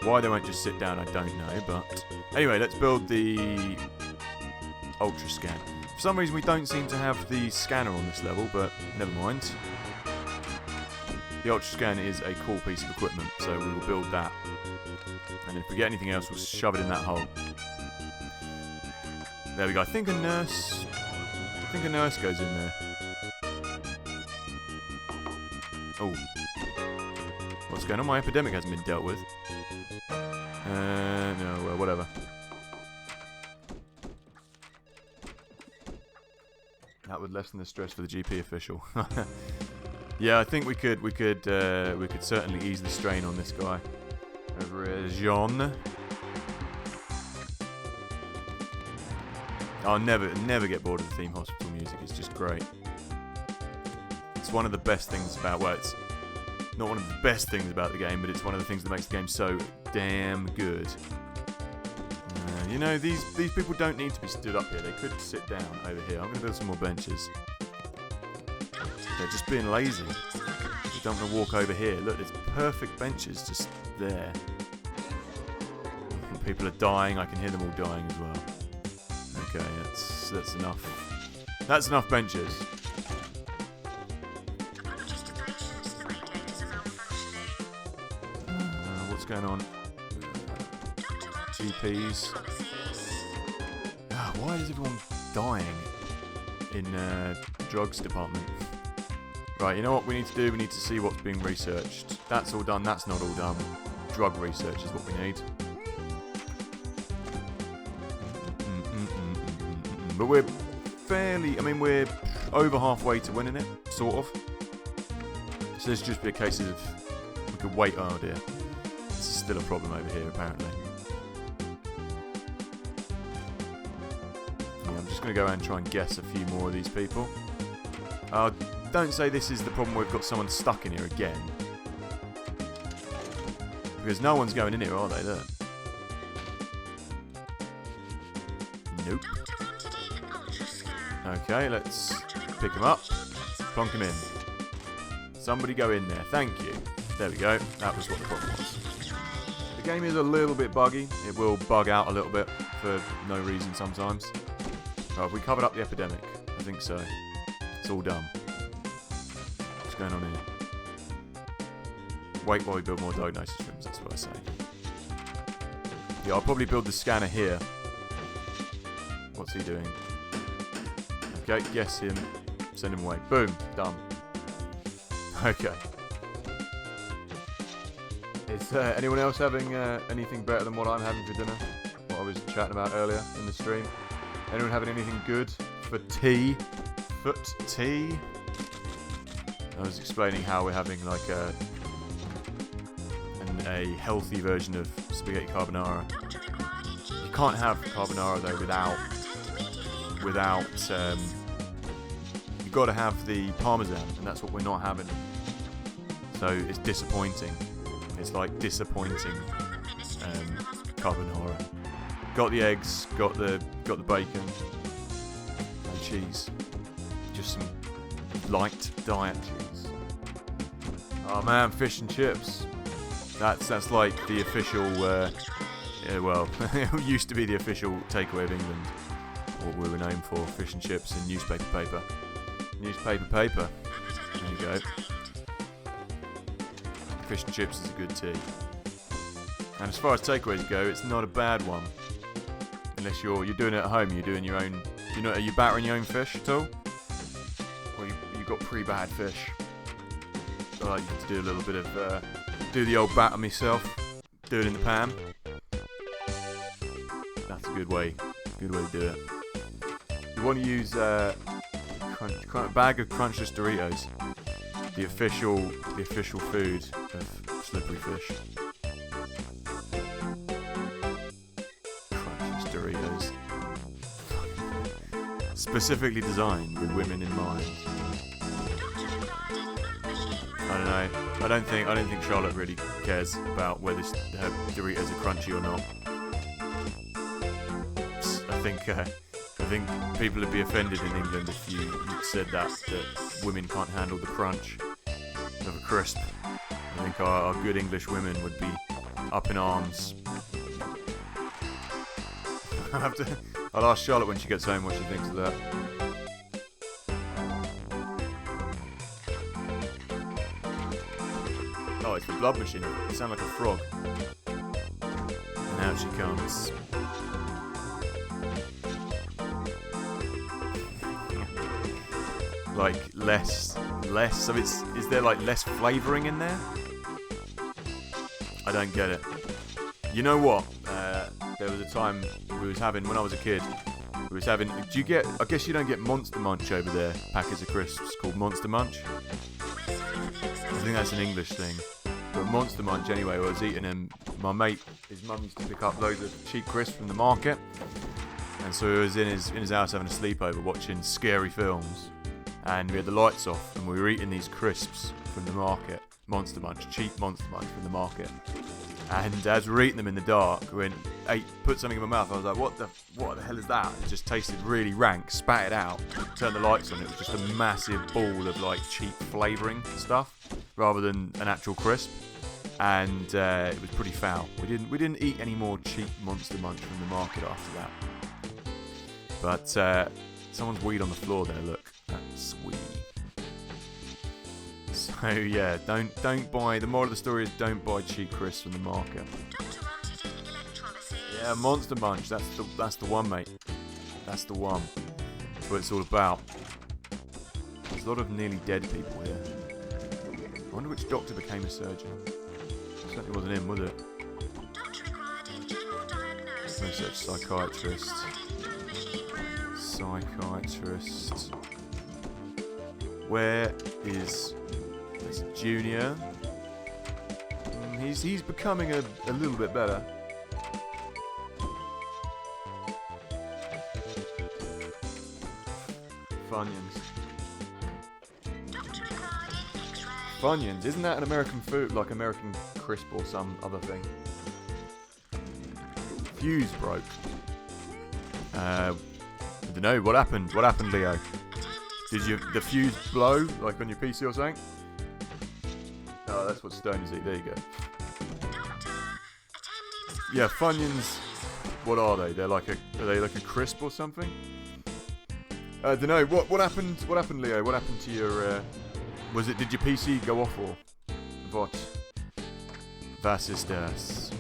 Why they won't just sit down, I don't know, but... Anyway, let's build the Ultra Scan. For some reason, we don't seem to have the scanner on this level, but never mind. The Ultra Scan is a cool piece of equipment, so we will build that. And if we get anything else, we'll shove it in that hole. There we go. I think a nurse goes in there. Oh. What's going on? My epidemic hasn't been dealt with. No, well, whatever. That would lessen the stress for the GP official. Yeah, I think we could certainly ease the strain on this guy. Over here, Jean. I'll never get bored of the theme hospital music. It's just great. It's one of the best things about, well, it's not one of the best things about the game, but it's one of the things that makes the game so damn good. You know, these people don't need to be stood up here. They could sit down over here. I'm going to build some more benches. They're just being lazy. They don't want to walk over here. Look, there's perfect benches just there. And people are dying. I can hear them all dying as well. Okay, that's enough. That's enough benches. What's going on? GPs. Why is everyone dying in drugs department? Right, you know what we need to do? We need to see what's being researched. That's all done. That's not all done. Drug research is what we need. But we're fairly... I mean, we're over halfway to winning it, sort of. So this just be a case of... We could wait. Oh dear. This is still a problem over here, apparently. Yeah, I'm just going to go around and try and guess a few more of these people. Don't say this is the problem where we've got someone stuck in here again. Because no one's going in here, are they? There. Nope. Okay, let's pick him up. Plonk him in. Somebody go in there. Thank you. There we go. That was what the problem was. The game is a little bit buggy. It will bug out a little bit for no reason sometimes. Oh, have we covered up the epidemic? I think so. It's all done. What's going on here? Wait while we build more diagnosis rooms, that's what I say. Yeah, I'll probably build the scanner here. What's he doing? Okay, guess him. Send him away. Boom. Done. Okay. Is anyone else having anything better than what I'm having for dinner? What I was chatting about earlier in the stream? Anyone having anything good for tea? Foot tea? I was explaining how we're having like a healthy version of spaghetti carbonara. You can't have carbonara though without you've got to have the parmesan, and that's what we're not having. So it's disappointing. It's like disappointing carbonara. Got the eggs, got the bacon, and cheese. Just some light diet cheese. Oh man, fish and chips. That's like the official. It used to be the official takeaway of England. What we were known for: fish and chips and newspaper paper. Newspaper paper. There you go. Fish and chips is a good tea. And as far as takeaways go, it's not a bad one. Unless you're doing it at home, you're doing your own. Are you battering your own fish at all? Or you've got pre-battered fish? I like to do a little bit of do the old batter myself. Do it in the pan. That's a good way to do it. You want to use a bag of Crunchless Doritos, the official food of slippery fish. Crunchless Doritos, specifically designed with women in mind. I don't know. I don't think Charlotte really cares about whether her Doritos are crunchy or not. I think people would be offended in England if you said that women can't handle the crunch of a crisp. I think our good English women would be up in arms. I'll ask Charlotte when she gets home what she thinks of that. Oh, it's the blood machine. It sounds like a frog. And out she comes. Like less. So is there like less flavouring in there? I don't get it. You know what? There was a time when I was a kid, I guess you don't get Monster Munch over there, packets of crisps called Monster Munch. I think that's an English thing. But Monster Munch anyway, I was eating them. My mate, his mum used to pick up loads of cheap crisps from the market. And so he was in his house having a sleepover watching scary films. And we had the lights off and we were eating these crisps from the market. Monster Munch, cheap Monster Munch from the market. And as we were eating them in the dark, put something in my mouth, I was like, what the hell is that? It just tasted really rank, spat it out, turned the lights on, it was just a massive ball of like cheap flavouring stuff, rather than an actual crisp. And it was pretty foul. We didn't eat any more cheap Monster Munch from the market after that. But someone's weed on the floor there, look. That's weed. So yeah, don't buy. The moral of the story is don't buy cheap crisps from the market. Yeah, Monster Munch. That's the one, mate. That's the one. That's what it's all about. There's a lot of nearly dead people here. I wonder which doctor became a surgeon. Certainly wasn't him, was it? No such psychiatrist. Where is this Junior? He's becoming a little bit better. Funyuns. Funyuns, isn't that an American food, like American crisp or some other thing? Fuse broke. I don't know, what happened? What happened, Leo? Did the fuse blow, like on your PC or something? Oh, that's what stoners eat. There you go. Yeah, Funyuns. What are they? Are they like a crisp or something? I don't know. What happened? What happened, Leo? What happened to your? Did your PC go off or what? Was ist das?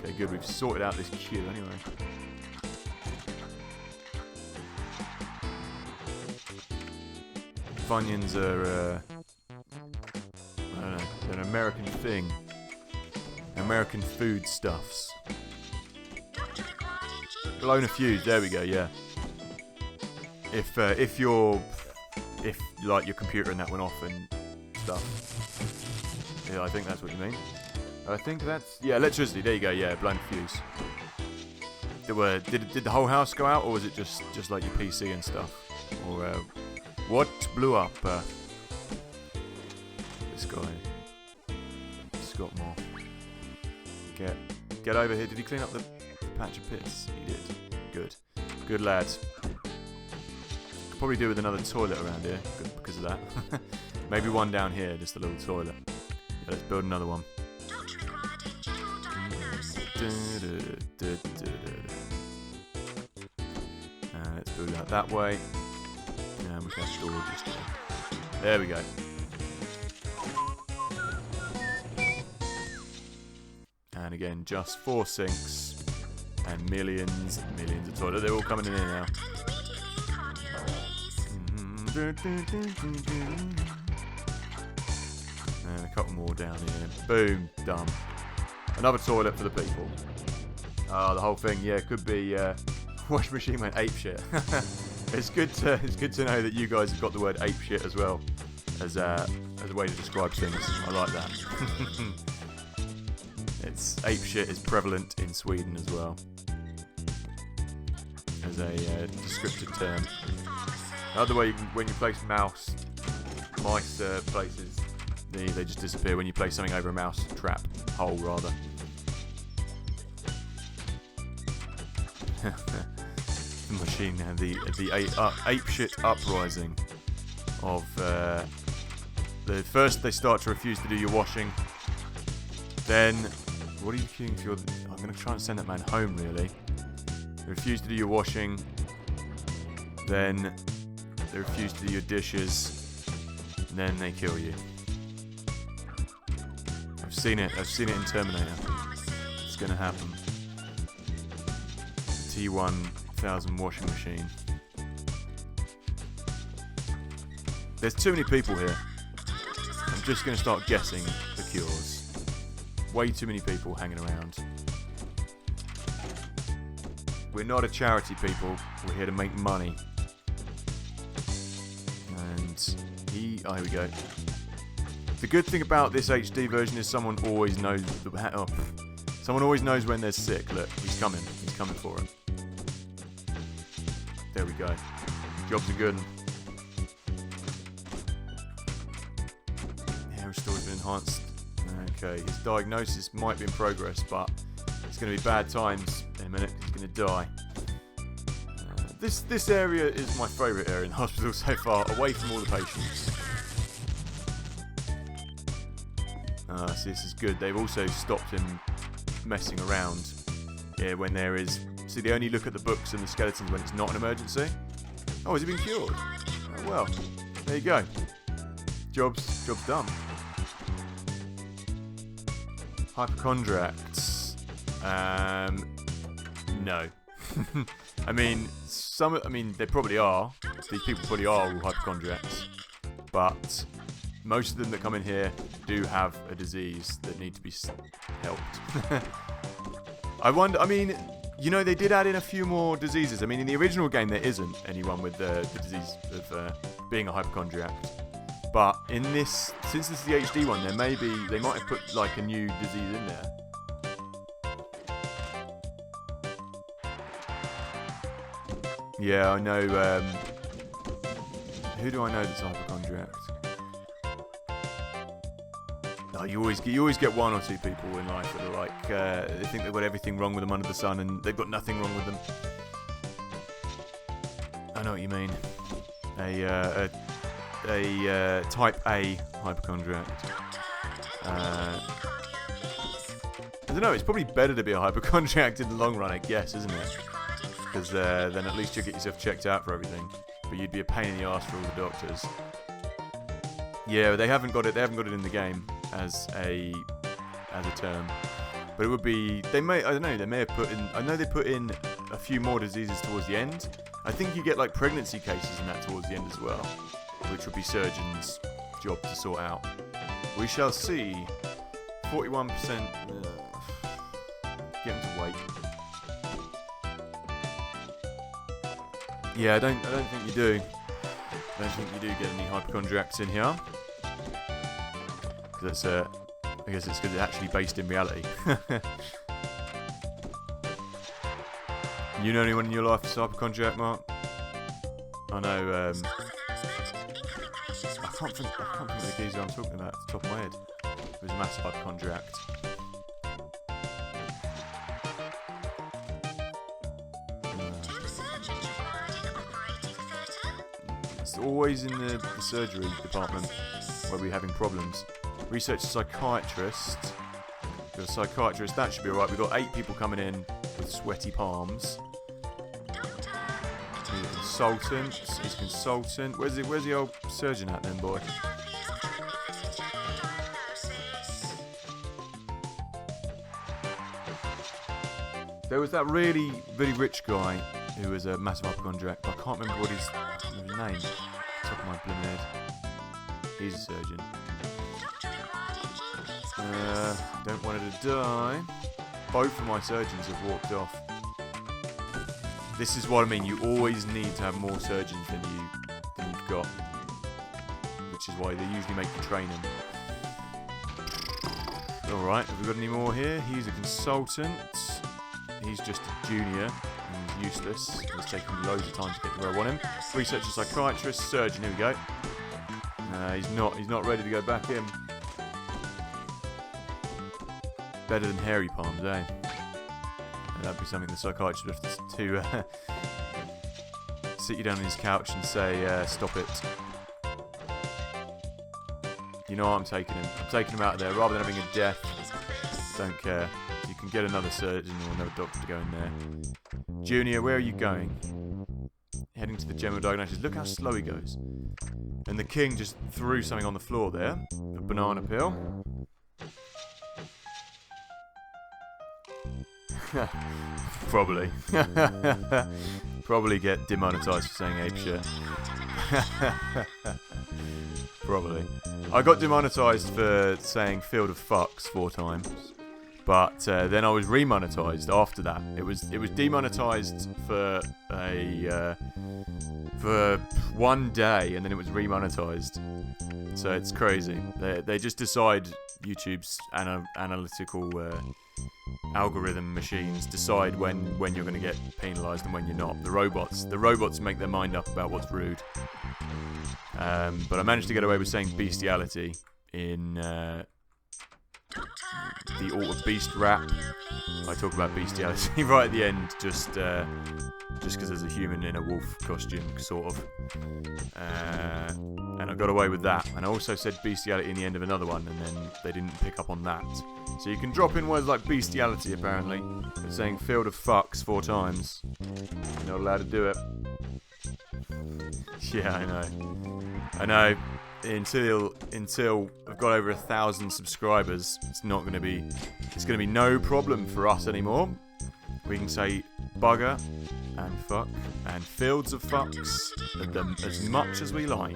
Okay, good. We've sorted out this queue anyway. Funyuns are, I don't know, they're an American thing. American foodstuffs. Blown a fuse, there we go, yeah. If like your computer and that went off and stuff. Yeah, I think that's what you mean. I think that's, yeah, electricity, there you go, yeah, blown a fuse. Did the whole house go out, or was it just like your PC and stuff? Or what blew up? This guy, Scott Moore. Get over here. Did he clean up the patch of piss? He did. Good lad. Could probably do with another toilet around here because of that. Maybe one down here, just a little toilet. Yeah, let's build another one. Let's build it out that way. And we can store just there. There we go. And again, just 4 sinks and millions and millions of toilets. They're all coming in here now. And a couple more down here. Boom, done. Another toilet for the people. The whole thing, yeah, could be washing machine went ape shit. It's good to know that you guys have got the word ape shit as well as a way to describe things. I like that. It's ape shit is prevalent in Sweden as well as a descriptive term. Another way when you place mice places, they just disappear when you place something over a mouse trap hole rather. The machine and the ape shit uprising of the first they start to refuse to do your washing. Then what are you queuing for? I'm going to try and send that man home, really. They refuse to do your washing. Then they refuse to do your dishes. And then they kill you. I've seen it in Terminator. It's going to happen. T1000 washing machine. There's too many people here. I'm just going to start guessing the cures. Way too many people hanging around. We're not a charity, people. We're here to make money. And here we go. The good thing about this HD version is someone always knows someone always knows when they're sick. Look, he's coming for it. There we go. Jobs are good. Hair restore's been enhanced. Okay, his diagnosis might be in progress, but it's going to be bad times in a minute. He's going to die. This area is my favourite area in the hospital so far, away from all the patients. See, this is good. They've also stopped him messing around. Yeah, when there is. See, they only look at the books and the skeletons when it's not an emergency. Oh, has he been cured? Oh, well, there you go. Job's done. Hypochondriacs. No. I mean, they probably are. These people probably are all hypochondriacs. But most of them that come in here do have a disease that need to be helped. I wonder, you know, they did add in a few more diseases. I mean, in the original game, there isn't anyone with the disease of being a hypochondriac. But in this, since this is the HD one, they might have put like a new disease in there. Yeah, I know. Who do I know that's a hypochondriac? No, you always get one or two people in life that are like they think they've got everything wrong with them under the sun, and they've got nothing wrong with them. I know what you mean. A type A hypochondriac. I don't know. It's probably better to be a hypochondriac in the long run, I guess, isn't it? Because then at least you'll get yourself checked out for everything. But you'd be a pain in the arse for all the doctors. Yeah, they haven't got it. They haven't got it in the game as a term. But it would be. They may. I don't know. They may have put in. I know they put in a few more diseases towards the end. I think you get like pregnancy cases and that towards the end as well. which would be surgeon's job to sort out. We shall see. 41%. Get him to wait. Yeah, I don't think you do. I don't think you do get any hypochondriacs in here. Because I guess it's because it's actually based in reality. You know anyone in your life that's hypochondriac, Mark? I know. I can't think of the geezer I'm talking about off the top of my head. He was a massive hypochondriac. It's always in the surgery department where we're having problems. Research psychiatrist. Got a psychiatrist, that should be alright. We've got 8 people coming in with sweaty palms. He's a consultant. He's a consultant. Where's the old surgeon at then, boy? There was that really, really rich guy who was a massive hypochondriac, but I can't remember what his name. Top of my blooming head. He's a surgeon. Don't want her to die. Both of my surgeons have walked off. This is what I mean. You always need to have more surgeons than you've got, which is why they usually make you train them. All right, have we got any more here? He's a consultant. He's just a junior. He's useless. He's taking loads of time to get to where I want him. Researcher, psychiatrist, surgeon. Here we go. He's not ready to go back in. Better than hairy palms, eh? That'd be something the psychiatrist would have to sit you down on his couch and say, stop it. You know what, I'm taking him. I'm taking him out of there. Rather than having a death, don't care. You can get another surgeon or another doctor to go in there. Junior, where are you going? Heading to the general diagnosis. Look how slow he goes. And the king just threw something on the floor there. A banana peel. Probably. Probably get demonetized for saying ape shit. Probably. I got demonetized for saying field of fucks 4 times. But then I was remonetized after that. It was demonetized for for 1 day, and then it was remonetized. So it's crazy. They just decide, YouTube's analytical algorithm machines decide when you're going to get penalised and when you're not. The robots make their mind up about what's rude. But I managed to get away with saying bestiality in the Alter Beast rap. I talk about bestiality right at the end, just because there's a human in a wolf costume, sort of. And I got away with that. And I also said bestiality in the end of another one, and then they didn't pick up on that. So you can drop in words like bestiality, apparently, but saying field of fucks 4 times, you're not allowed to do it. Yeah, I know. Until I've got over 1,000 subscribers, it's going to be no problem for us anymore. We can say bugger and fuck and fields of fucks as much as we like.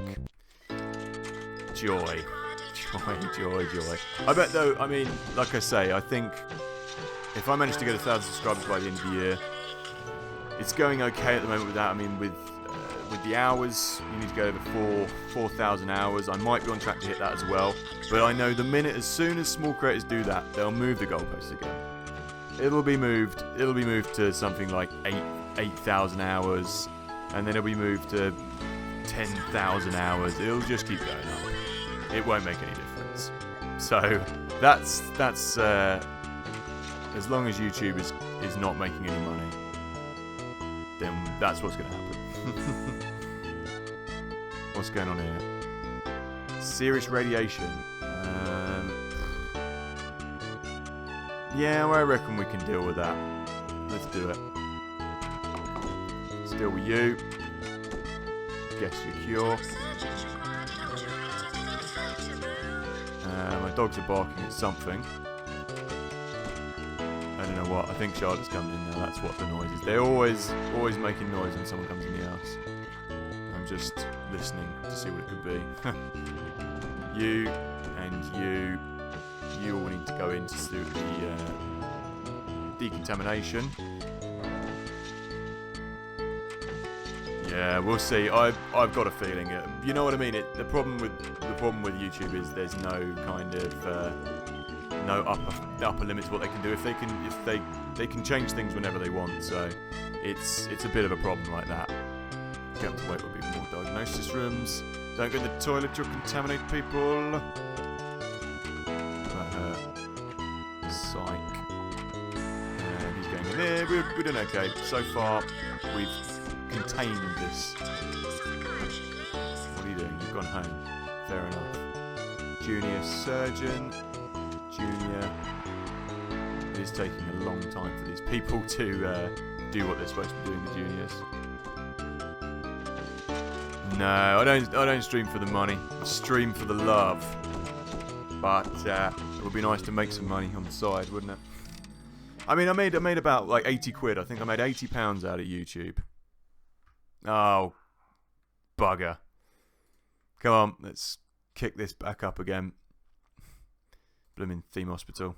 Joy. I bet though, I mean, like I say, I think if I manage to get 1,000 subscribers by the end of the year, it's going okay at the moment with that. I mean, with the hours, you need to go over 4,000 hours. I might be on track to hit that as well. But I know as soon as small creators do that, they'll move the goalposts again. It'll be moved to something like 8,000 hours, and then it'll be moved to 10,000 hours. It'll just keep going up. It won't make any difference. So that's as long as YouTube is not making any money, then that's what's going to happen. What's going on here? Serious radiation. Yeah, well, I reckon we can deal with that. Let's do it. Let's deal with you. Guess your cure. My dogs are barking at something. I don't know what. I think Charlotte's coming in now. That's what the noise is. They're always making noise when someone comes in the house. I'm just listening to see what it could be. You and you all need to go in to do the decontamination. Yeah, we'll see. I've got a feeling. You know what I mean? The problem with YouTube is there's no kind of no upper limit to what they can do. If they can change things whenever they want. So it's a bit of a problem like that. Get to wait for people more diagnosis rooms. Don't go in the toilet, you'll contaminate people. Psych. And he's going in there. We're doing okay. So far, we've contained this. What are you doing? You've gone home. Fair enough. Junior surgeon. Junior. It is taking a long time for these people to do what they're supposed to be doing, the juniors. No, I don't stream for the money. I stream for the love. But it would be nice to make some money on the side, wouldn't it? I mean, I made about like 80 quid. I think I made £80 out of YouTube. Oh, bugger. Come on, let's kick this back up again. Blooming theme hospital.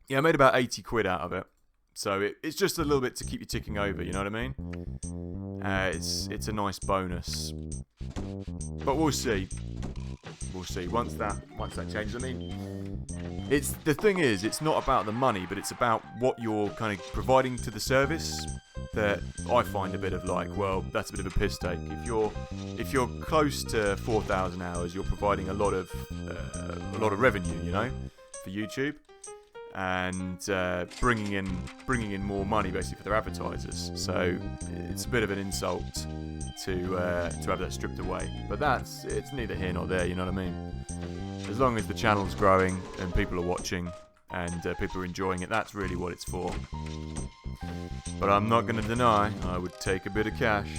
Yeah, I made about 80 quid out of it. So it's just a little bit to keep you ticking over, you know what I mean? It's a nice bonus. But we'll see. We'll see. Once that changes, I mean, the thing is, it's not about the money, but it's about what you're kind of providing to the service. That I find a bit of like, well, that's a bit of a piss take. If you're close to 4,000 hours, you're providing a lot of revenue, you know, for YouTube, and bringing in more money basically for their advertisers. So it's a bit of an insult to have that stripped away. But it's neither here nor there, you know what I mean? As long as the channel's growing and people are watching and people are enjoying it, that's really what it's for. But I'm not going to deny I would take a bit of cash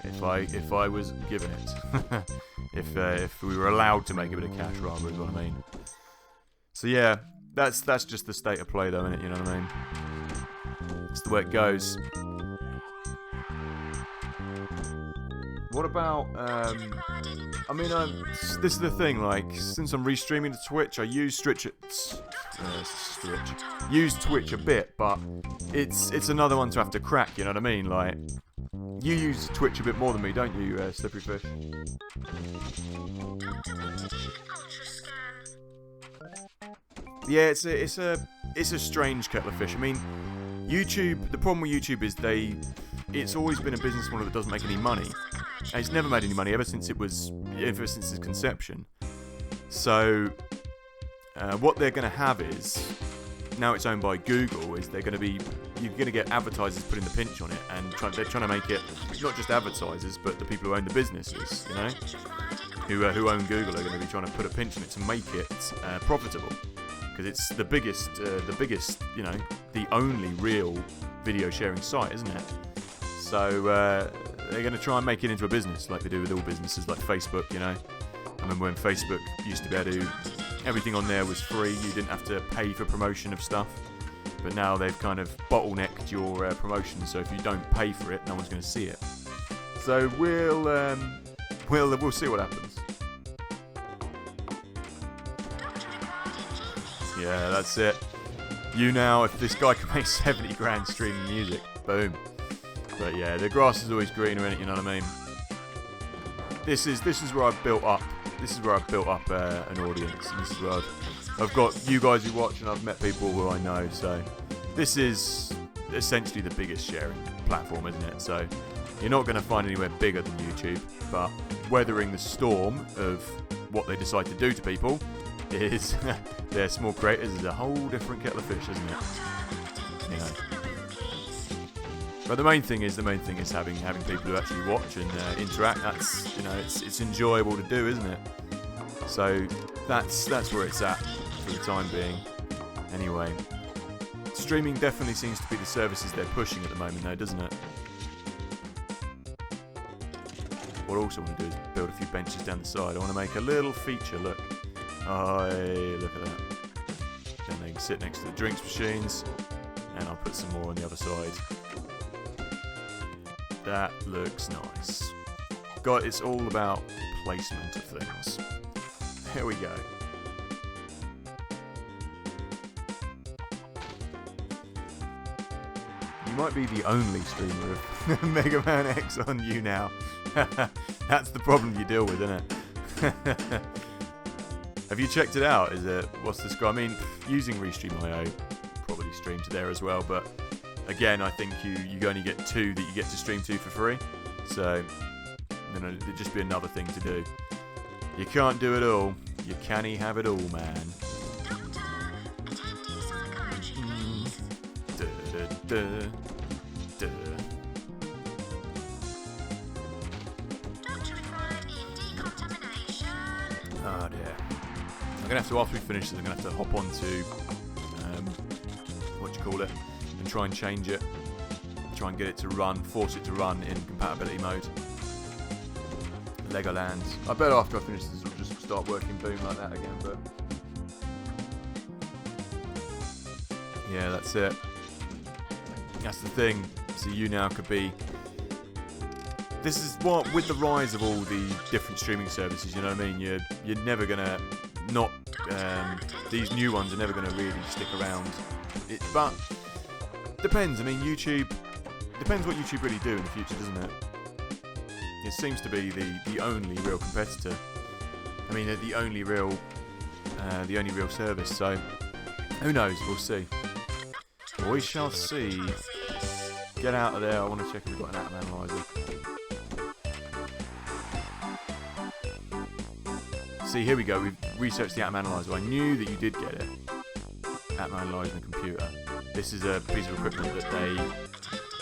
if I was given it. if we were allowed to make a bit of cash, rather, is what I mean. So yeah, that's just the state of play, though, innit? You know what I mean? It's the way it goes. What about I mean, this is the thing. Like, since I'm restreaming to Twitch, I use use Twitch a bit, but it's another one to have to crack. You know what I mean? Like, you use Twitch a bit more than me, don't you, Slippery Fish? Yeah, it's a strange kettle of fish. I mean, YouTube. The problem with YouTube is it's always been a business model that doesn't make any money. And it's never made any money ever since its conception. So what they're going to have is, now it's owned by Google, is you're going to get advertisers putting the pinch on it, and they're trying to make it not just advertisers, but the people who own the businesses, you know, who own Google are going to be trying to put a pinch on it to make it profitable, because it's the biggest, you know, the only real video sharing site, isn't it? So they're going to try and make it into a business, like they do with all businesses, like Facebook, you know. I remember when Facebook used to be able to, everything on there was free, you didn't have to pay for promotion of stuff. But now they've kind of bottlenecked your promotion, so if you don't pay for it, no one's going to see it. So we'll see what happens. Yeah, that's it. You now, if this guy can make 70 grand streaming music, boom. But yeah, the grass is always greener in it, you know what I mean? This is where I've built up. This is where I've built up an audience. And this is where I've got you guys who watch, and I've met people who I know. So this is essentially the biggest sharing platform, isn't it? So you're not going to find anywhere bigger than YouTube. But weathering the storm of what they decide to do to people is they're small creators is a whole different kettle of fish, isn't it? You know. But the main thing is having people who actually watch and interact. That's, you know, it's enjoyable to do, isn't it? So that's where it's at for the time being. Anyway, streaming definitely seems to be the services they're pushing at the moment, though, doesn't it? What I also want to do is build a few benches down the side. I want to make a little feature. Look, look at that. Then they can sit next to the drinks machines, and I'll put some more on the other side. That looks nice. It's all about placement of things. Here we go. You might be the only streamer of Mega Man X on you now. That's the problem you deal with, isn't it? Have you checked it out? What's the score? I mean, using Restream.io, probably stream to there as well, but again, I think you only get 2 that you get to stream to for free. So, it'd just be another thing to do. You can't do it all. You can't have it all, man. Doctor, attending psychiatry, please. Duh. Doctor required in decontamination. Oh dear. I'm gonna have to, after we finish this, I'm gonna have to hop onto and try and change it. Try and get it to run, force it to run in compatibility mode. Legoland. I bet after I finish this, it'll just start working boom like that again, but yeah, that's it. That's the thing. So you now could be. This is what, with the rise of all the different streaming services, you know what I mean? You're never gonna not. These new ones are never gonna really stick around. But depends. I mean, YouTube. Depends what YouTube really do in the future, doesn't it? It seems to be the only real competitor. I mean, the only real service. So who knows? We'll see. We shall see. Get out of there. I want to check if we've got an atom analyzer. See, here we go. We've researched the atom analyzer. I knew that you did get it. Atom analyzer and computer. This is a piece of equipment that they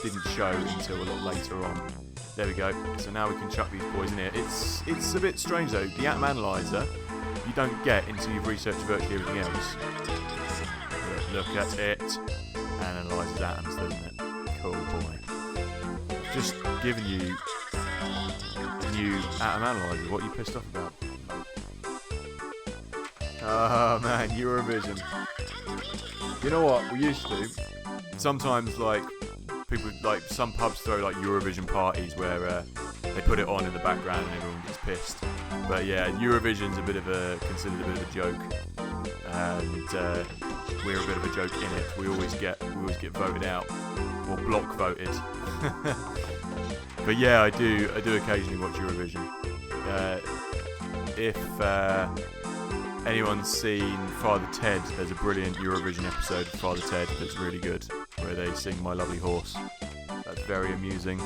didn't show until a lot later on. There we go. So now we can chuck these boys in here. It's a bit strange though. The atom analyzer you don't get until you've researched virtually everything else. Look at it. Analyzes atoms, doesn't it? Cool boy. Just giving you a new atom analyzer. What are you pissed off about? Oh man, Eurovision. You know what? We used to. Sometimes, like, people, like, some pubs throw, like, Eurovision parties where they put it on in the background and everyone gets pissed. But yeah, Eurovision's considered a bit of a joke. And we're a bit of a joke in it. We always get voted out. Or block voted. But yeah, I do occasionally watch Eurovision. If anyone's seen Father Ted, there's a brilliant Eurovision episode of Father Ted that's really good, where they sing My Lovely Horse. That's very amusing.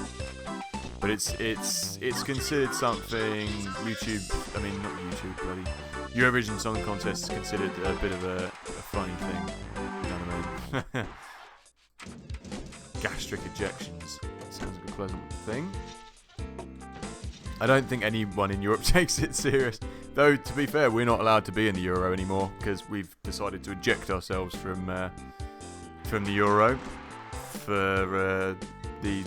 But it's considered something Eurovision Song Contest is considered a bit of a funny thing. You know what I mean? Gastric ejections. Sounds like a pleasant thing. I don't think anyone in Europe takes it serious. Though, to be fair, we're not allowed to be in the Euro anymore because we've decided to eject ourselves from the Euro. For the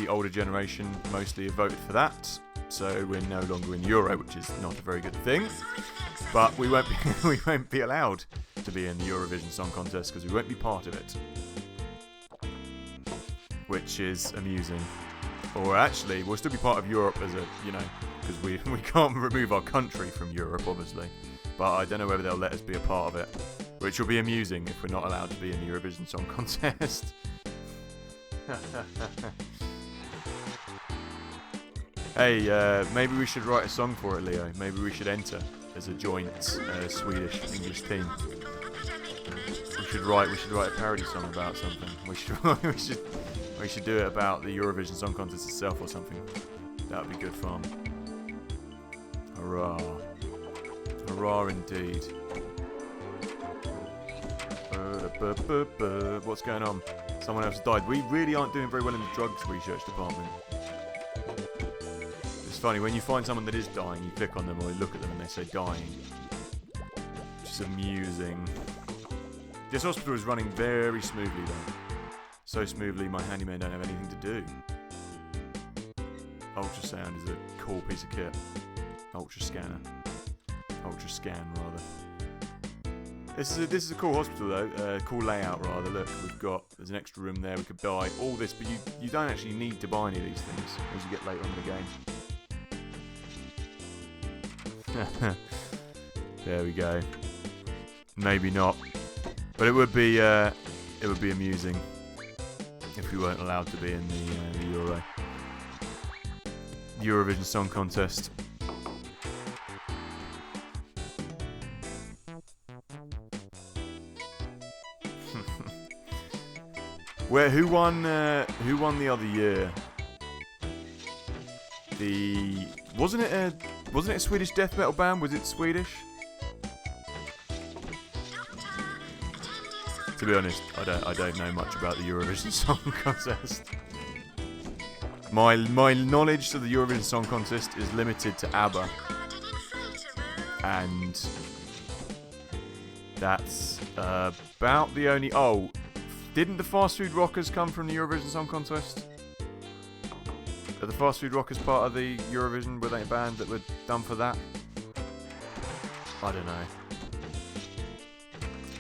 older generation, mostly have voted for that. So we're no longer in the Euro, which is not a very good thing. But we won't be allowed to be in the Eurovision Song Contest because we won't be part of it, which is amusing. Or actually, we'll still be part of Europe because we can't remove our country from Europe, obviously. But I don't know whether they'll let us be a part of it, which will be amusing if we're not allowed to be in the Eurovision Song Contest. Hey, maybe we should write a song for it, Leo. Maybe we should enter as a joint Swedish-English team. We should write a parody song about something. We should do it about the Eurovision Song Contest itself or something. That would be good fun. Hurrah. Hurrah indeed. What's going on? Someone else died. We really aren't doing very well in the drugs research department. It's funny, when you find someone that is dying, you click on them or you look at them and they say dying. It's amusing. This hospital is running very smoothly though. So smoothly my handyman don't have anything to do. Ultrasound is a cool piece of kit. Ultrascan rather. This is a cool hospital though, cool layout rather. Look, there's an extra room there, we could buy all this, but you don't actually need to buy any of these things as you get later on in the game. There we go. Maybe not, but it would be amusing if we weren't allowed to be in the Eurovision Song Contest. Who won the other year? Wasn't it a Swedish death metal band? Was it Swedish? To be honest, I don't know much about the Eurovision Song Contest. My knowledge of the Eurovision Song Contest is limited to ABBA, and that's about the only. Oh, didn't the Fast Food Rockers come from the Eurovision Song Contest? Are the Fast Food Rockers part of the Eurovision? Were they a band that were done for that? I don't know.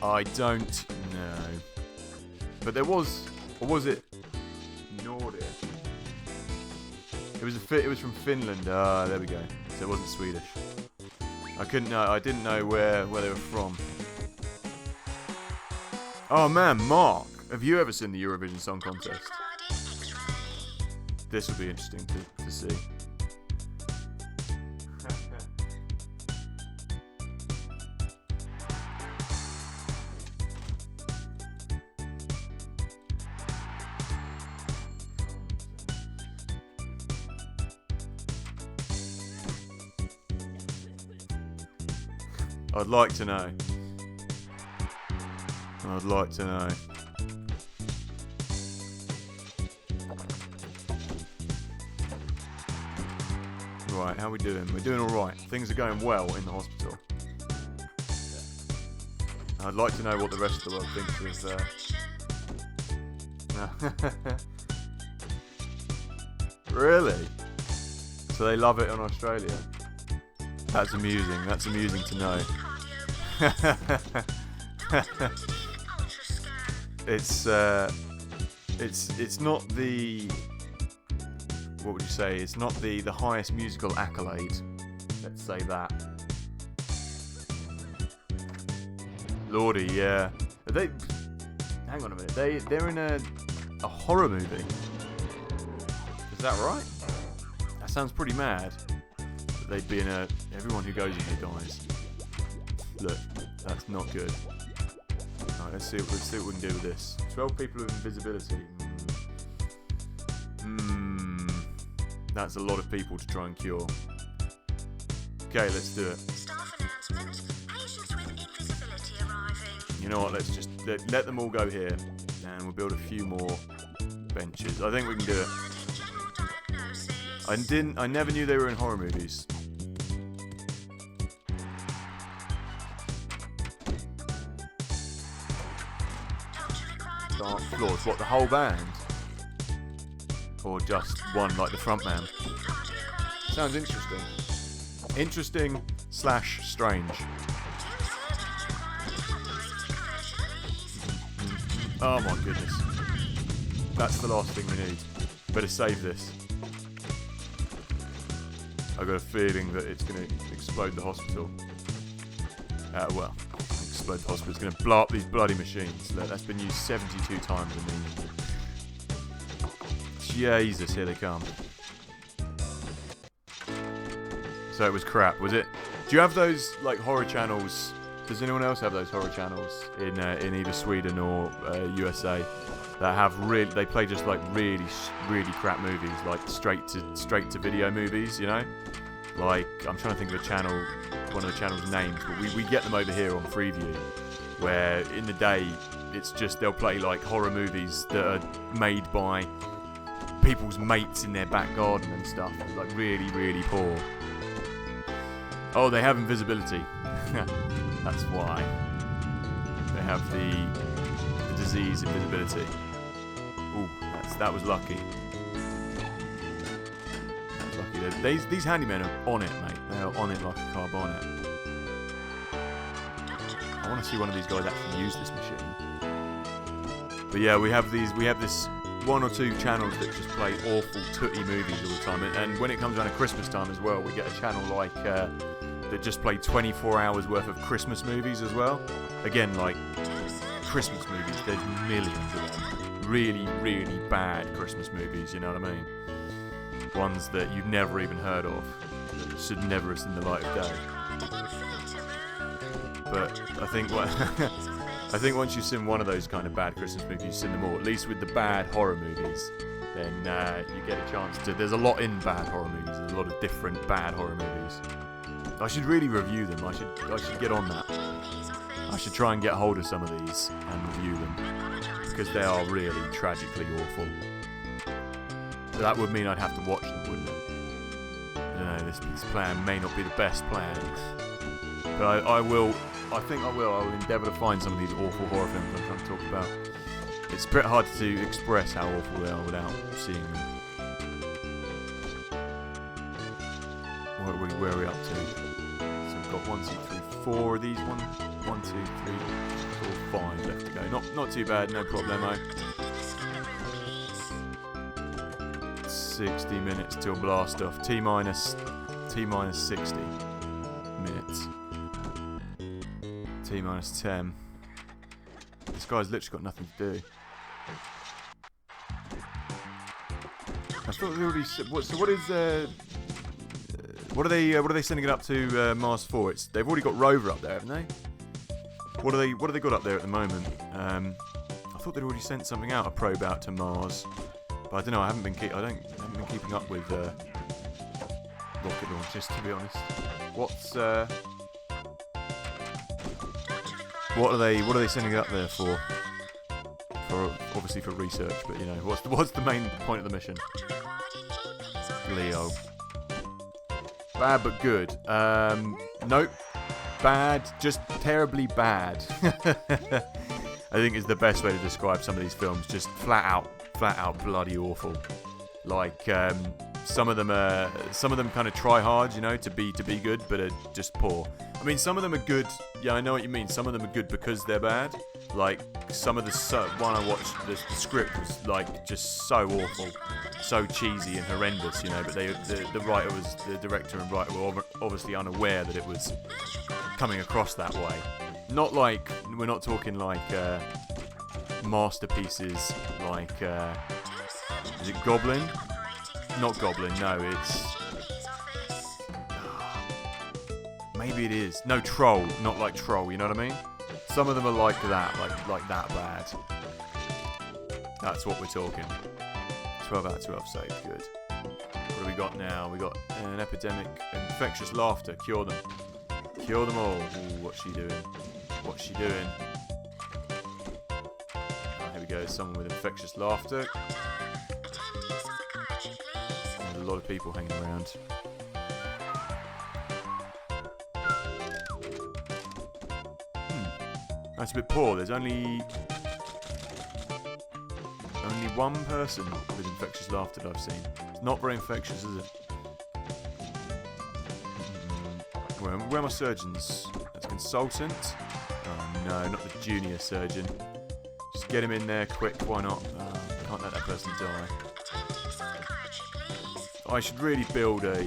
I don't know. But there was, or was it Nordic? It was from Finland. Ah, there we go. So it wasn't Swedish. I didn't know where they were from. Oh man, Mark, have you ever seen the Eurovision Song Contest? This will be interesting to see. I'd like to know. I'd like to know. Right, how are we doing? We're doing alright. Things are going well in the hospital. I'd like to know what the rest of the world thinks of Really? So they love it in Australia? That's amusing. That's amusing to know. It's not the, what would you say? It's not the highest musical accolade. Let's say that. Lordy, yeah. Are they? Hang on a minute. They're in a horror movie. Is that right? That sounds pretty mad. That they'd be in a. Everyone who goes in here dies. Look, that's not good. Alright, let's see what we can do with this. 12 people with invisibility. That's a lot of people to try and cure. Okay, let's do it. Staff announcement. Patients with invisibility arriving. You know what, let's just let them all go here. And we'll build a few more benches. I think we can do it. General diagnosis. I never knew they were in horror movies. Dark floors. What, the whole band? Or just one, like the front man? Sounds interesting. Interesting / strange. Oh my goodness. That's the last thing we need. Better save this. I've got a feeling that it's going to explode the hospital. Well, explode the hospital. It's going to blow up these bloody machines. Look, that's been used 72 times in me. Jesus, here they come. So it was crap, was it? Do you have those like horror channels? Does anyone else have those horror channels in either Sweden or USA that have they play just like really crap movies, like straight to video movies, you know? Like, I'm trying to think of one of the channel's names, but we get them over here on Freeview, where in the day it's just they'll play like horror movies that are made by people's mates in their back garden and stuff, like really poor. Oh, they have invisibility. That's why. They have the disease invisibility. Ooh, that was lucky. That was lucky. These handymen are on it, mate. They are on it like a car bonnet. I want to see one of these guys actually use this machine. But yeah, we have this one or two channels that just play awful tooty movies all the time, and when it comes around to Christmas time as well, we get a channel like that just play 24 hours worth of Christmas movies as well. Again, like, Christmas movies, there's millions of them. Really, really bad Christmas movies, you know what I mean? Ones that you've never even heard of, that should never have seen the light of day. But I think I think once you've seen one of those kind of bad Christmas movies, you've seen them all. At least with the bad horror movies, then you get a chance to. There's a lot in bad horror movies. There's a lot of different bad horror movies. I should really review them. I should get on that. I should try and get hold of some of these and review them, because they are really tragically awful. But that would mean I'd have to watch them, wouldn't it? I don't know. This plan may not be the best plan, but I will. I think I will. I will endeavour to find some of these awful horror films I'm trying to talk about. It's a bit hard to express how awful they are without seeing them. Where are we up to? So we've got 1, 2, 3, 4 of these. 1, 2, 3, 4, 5 left to go. Not too bad. No problemo. 60 minutes till blast off. T minus 60 minutes. T minus 10. This guy's literally got nothing to do. I thought they already. So what is? What are they sending it up to Mars for? They've already got rover up there, haven't they? What are they got up there at the moment? I thought they'd already sent something out, a probe out to Mars, but I don't know. I haven't been keeping up with rocket launches, to be honest. What are they sending it up there for? Obviously for research, but you know, what's the main point of the mission? Leo. Bad but good. Nope. Bad, just terribly bad. I think is the best way to describe some of these films. Just flat out bloody awful. Like some of them kind of try hard, you know, to be good, but are just poor. I mean, some of them are good. Yeah, I know what you mean. Some of them are good because they're bad. Like some of the one I watched, the script was like just so awful, so cheesy and horrendous, you know. But the director and writer were obviously unaware that it was coming across that way. Not like we're not talking like masterpieces like is it Goblin? Not Goblin. No, it's. Maybe it is. No, Troll. Not like Troll, you know what I mean? Some of them are like that, like that bad. That's what we're talking. 12 out of 12 saved, good. What do we got now? We got an epidemic, infectious laughter, cure them. Cure them all. Ooh, what's she doing? What's she doing? Oh, here we go, someone with infectious laughter. There's a lot of people hanging around. That's a bit poor. There's only one person with infectious laughter that I've seen. It's not very infectious, is it? Where are my surgeons? That's consultant. Oh no, not the junior surgeon. Just get him in there quick. Why not? Can't let that person die. I should really build a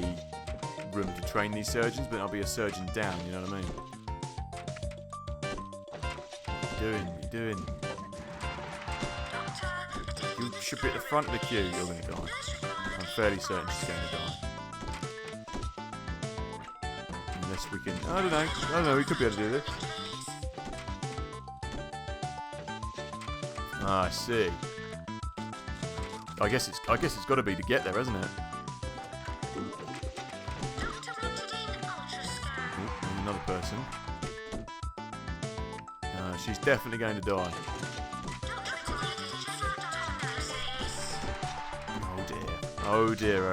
room to train these surgeons, but I'll be a surgeon down. You know what I mean? What are you doing? You should be at the front of the queue. You're going to die. I'm fairly certain she's going to die. Unless we can... I don't know. We could be able to do this. Ah, I see. I guess it's got to be to get there, hasn't it? Ooh, another person. She's definitely going to die. Oh dear.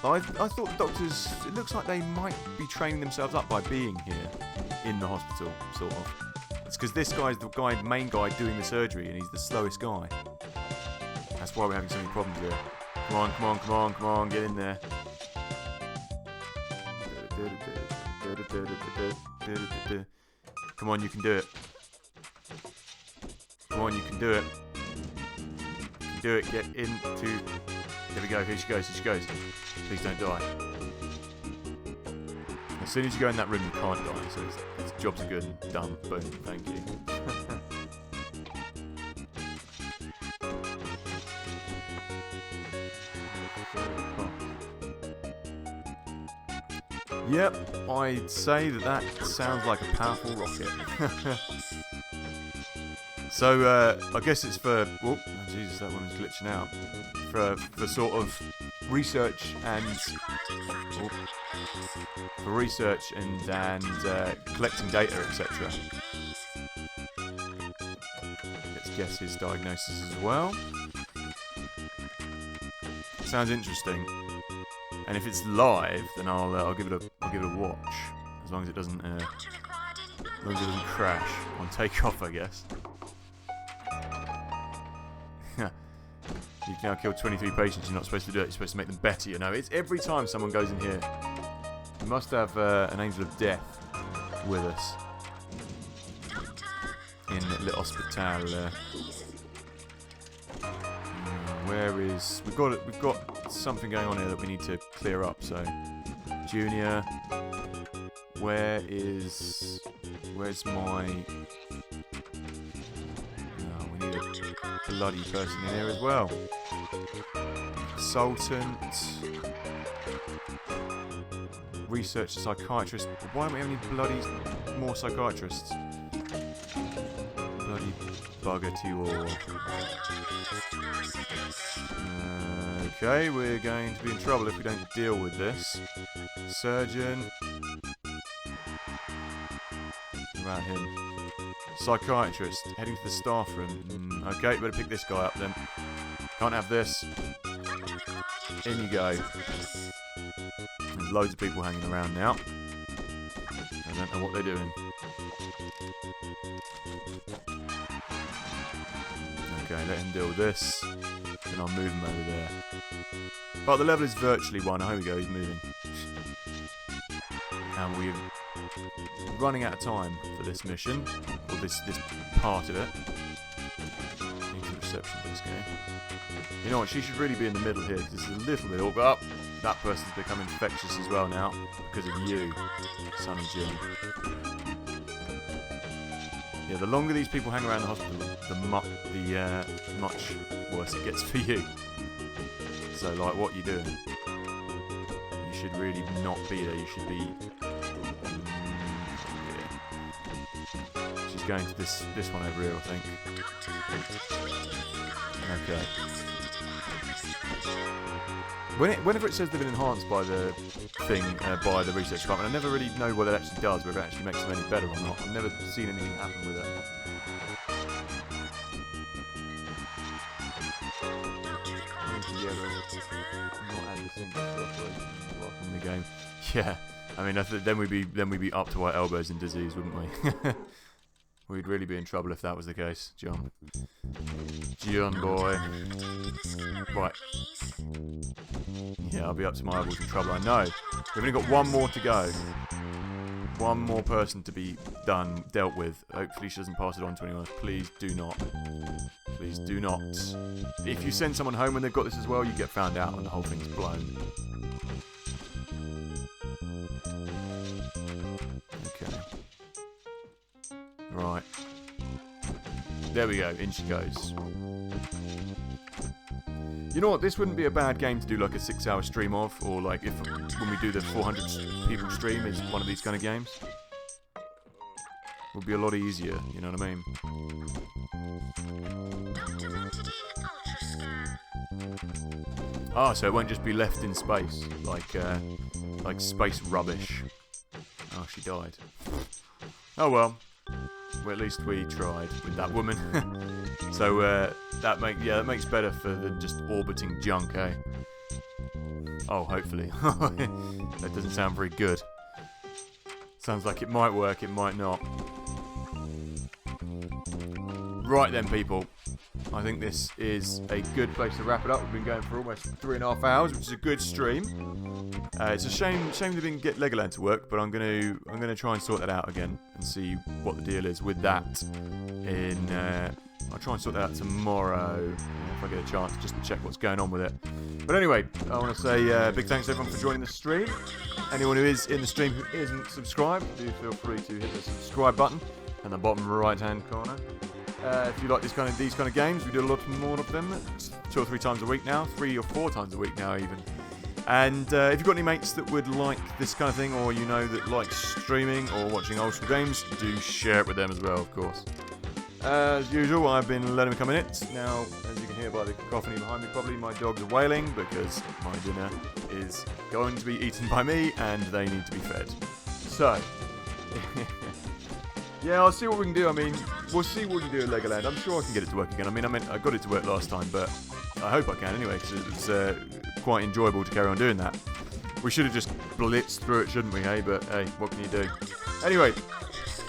I thought the doctors, it looks like they might be training themselves up by being here in the hospital, sort of. It's because this guy's the main guy doing the surgery, and he's the slowest guy. That's why we're having so many problems here. Come on, get in there. Come on, you can do it. Come on, you can do it. Do it, get into... There we go, here she goes. Please don't die. As soon as you go in that room, you can't die. So its jobs are good and done. Boom. Thank you. Yep, I'd say that sounds like a powerful rocket. So I guess it's for. Oh, Jesus, that one's glitching out. For sort of research and collecting data, etc. Let's guess his diagnosis as well. Sounds interesting. And if it's live, then I'll give it a watch, as long as it doesn't crash on takeoff, I guess. You can now kill 23 patients. You're not supposed to do it. You're supposed to make them better. You know, it's every time someone goes in here. We must have an angel of death with us in Le Hospital. Where is we've got something going on here that we need to clear up. So, Junior, where's my? No, we need a bloody person in here as well. Consultant, research psychiatrist. Why don't we have any bloody more psychiatrists? Bloody bugger to you all. Okay, we're going to be in trouble if we don't deal with this. Surgeon. What about him? Psychiatrist, heading to the staff room. Okay, better pick this guy up then. Can't have this. In you go. There's loads of people hanging around now. I don't know what they're doing. Okay, let him deal with this. Then I'll move him over there. But the level is virtually one. Oh, here we go, he's moving. And we're running out of time for this mission. Or this part of it. Need the reception desk game. You know what, she should really be in the middle here, because it's a little bit awkward. Oh, that person's become infectious as well now, because of you, Sonny Jim. Yeah, the longer these people hang around the hospital, the much worse it gets for you. So, like, what you doing? You should really not be there. You should be. Yeah. She's going to this one over here, I think. Okay. Whenever it says they've been enhanced by the thing, by the research department, I never really know what it actually does, whether it actually makes them any better or not. I've never seen anything happen with it. In the game. Yeah, I mean, then we'd be up to our elbows in disease, wouldn't we? We'd really be in trouble if that was the case, John. John boy. Right. Yeah, I'll be up to my elbows in trouble. I know. We've only got one more to go. One more person to be dealt with. Hopefully she doesn't pass it on to anyone else. Please do not. Please do not. If you send someone home when they've got this as well, you get found out and the whole thing's blown. Okay. Right. There we go. In she goes. You know what? This wouldn't be a bad game to do like a 6-hour stream of, or like if when we do the 400 people stream is one of these kind of games. Would be a lot easier. You know what I mean? Ah, so it won't just be left in space like space rubbish. Oh, she died. Oh well. Well, at least we tried with that woman. So that makes better for than just orbiting junk, eh? Oh, hopefully. That doesn't sound very good. Sounds like it might work, it might not. Right then, people. I think this is a good place to wrap it up. We've been going for almost 3.5 hours, which is a good stream. It's a shame they didn't get Legoland to work, but I'm gonna try and sort that out again and see what the deal is with that. I'll try and sort that out tomorrow if I get a chance, just to check what's going on with it. But anyway, I want to say big thanks to everyone for joining the stream. Anyone who is in the stream who isn't subscribed, do feel free to hit the subscribe button in the bottom right-hand corner. If you like these kind of games, we do a lot more of them. It's 2 or 3 times a week now, 3 or 4 times a week now even. And if you've got any mates that would like this kind of thing, or you know that like streaming or watching old school games, do share it with them as well, of course. As usual, I've been LetemcomeInit. Now, as you can hear by the cacophony behind me, probably my dogs are wailing because my dinner is going to be eaten by me and they need to be fed. So, yeah, I'll see what we can do. I mean, we'll see what we can do at Legoland. I'm sure I can get it to work again. I mean, I got it to work last time, but I hope I can anyway, because it's quite enjoyable to carry on doing that. We should have just blitzed through it, shouldn't we, hey? But hey, what can you do? Anyway,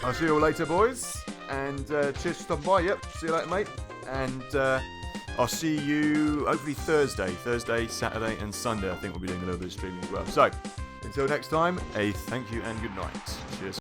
I'll see you all later, boys. And cheers for stopping by. Yep, see you later, mate. And I'll see you hopefully Thursday, Saturday, and Sunday. I think we'll be doing a little bit of streaming as well. So, until next time, a thank you and good night. Cheers.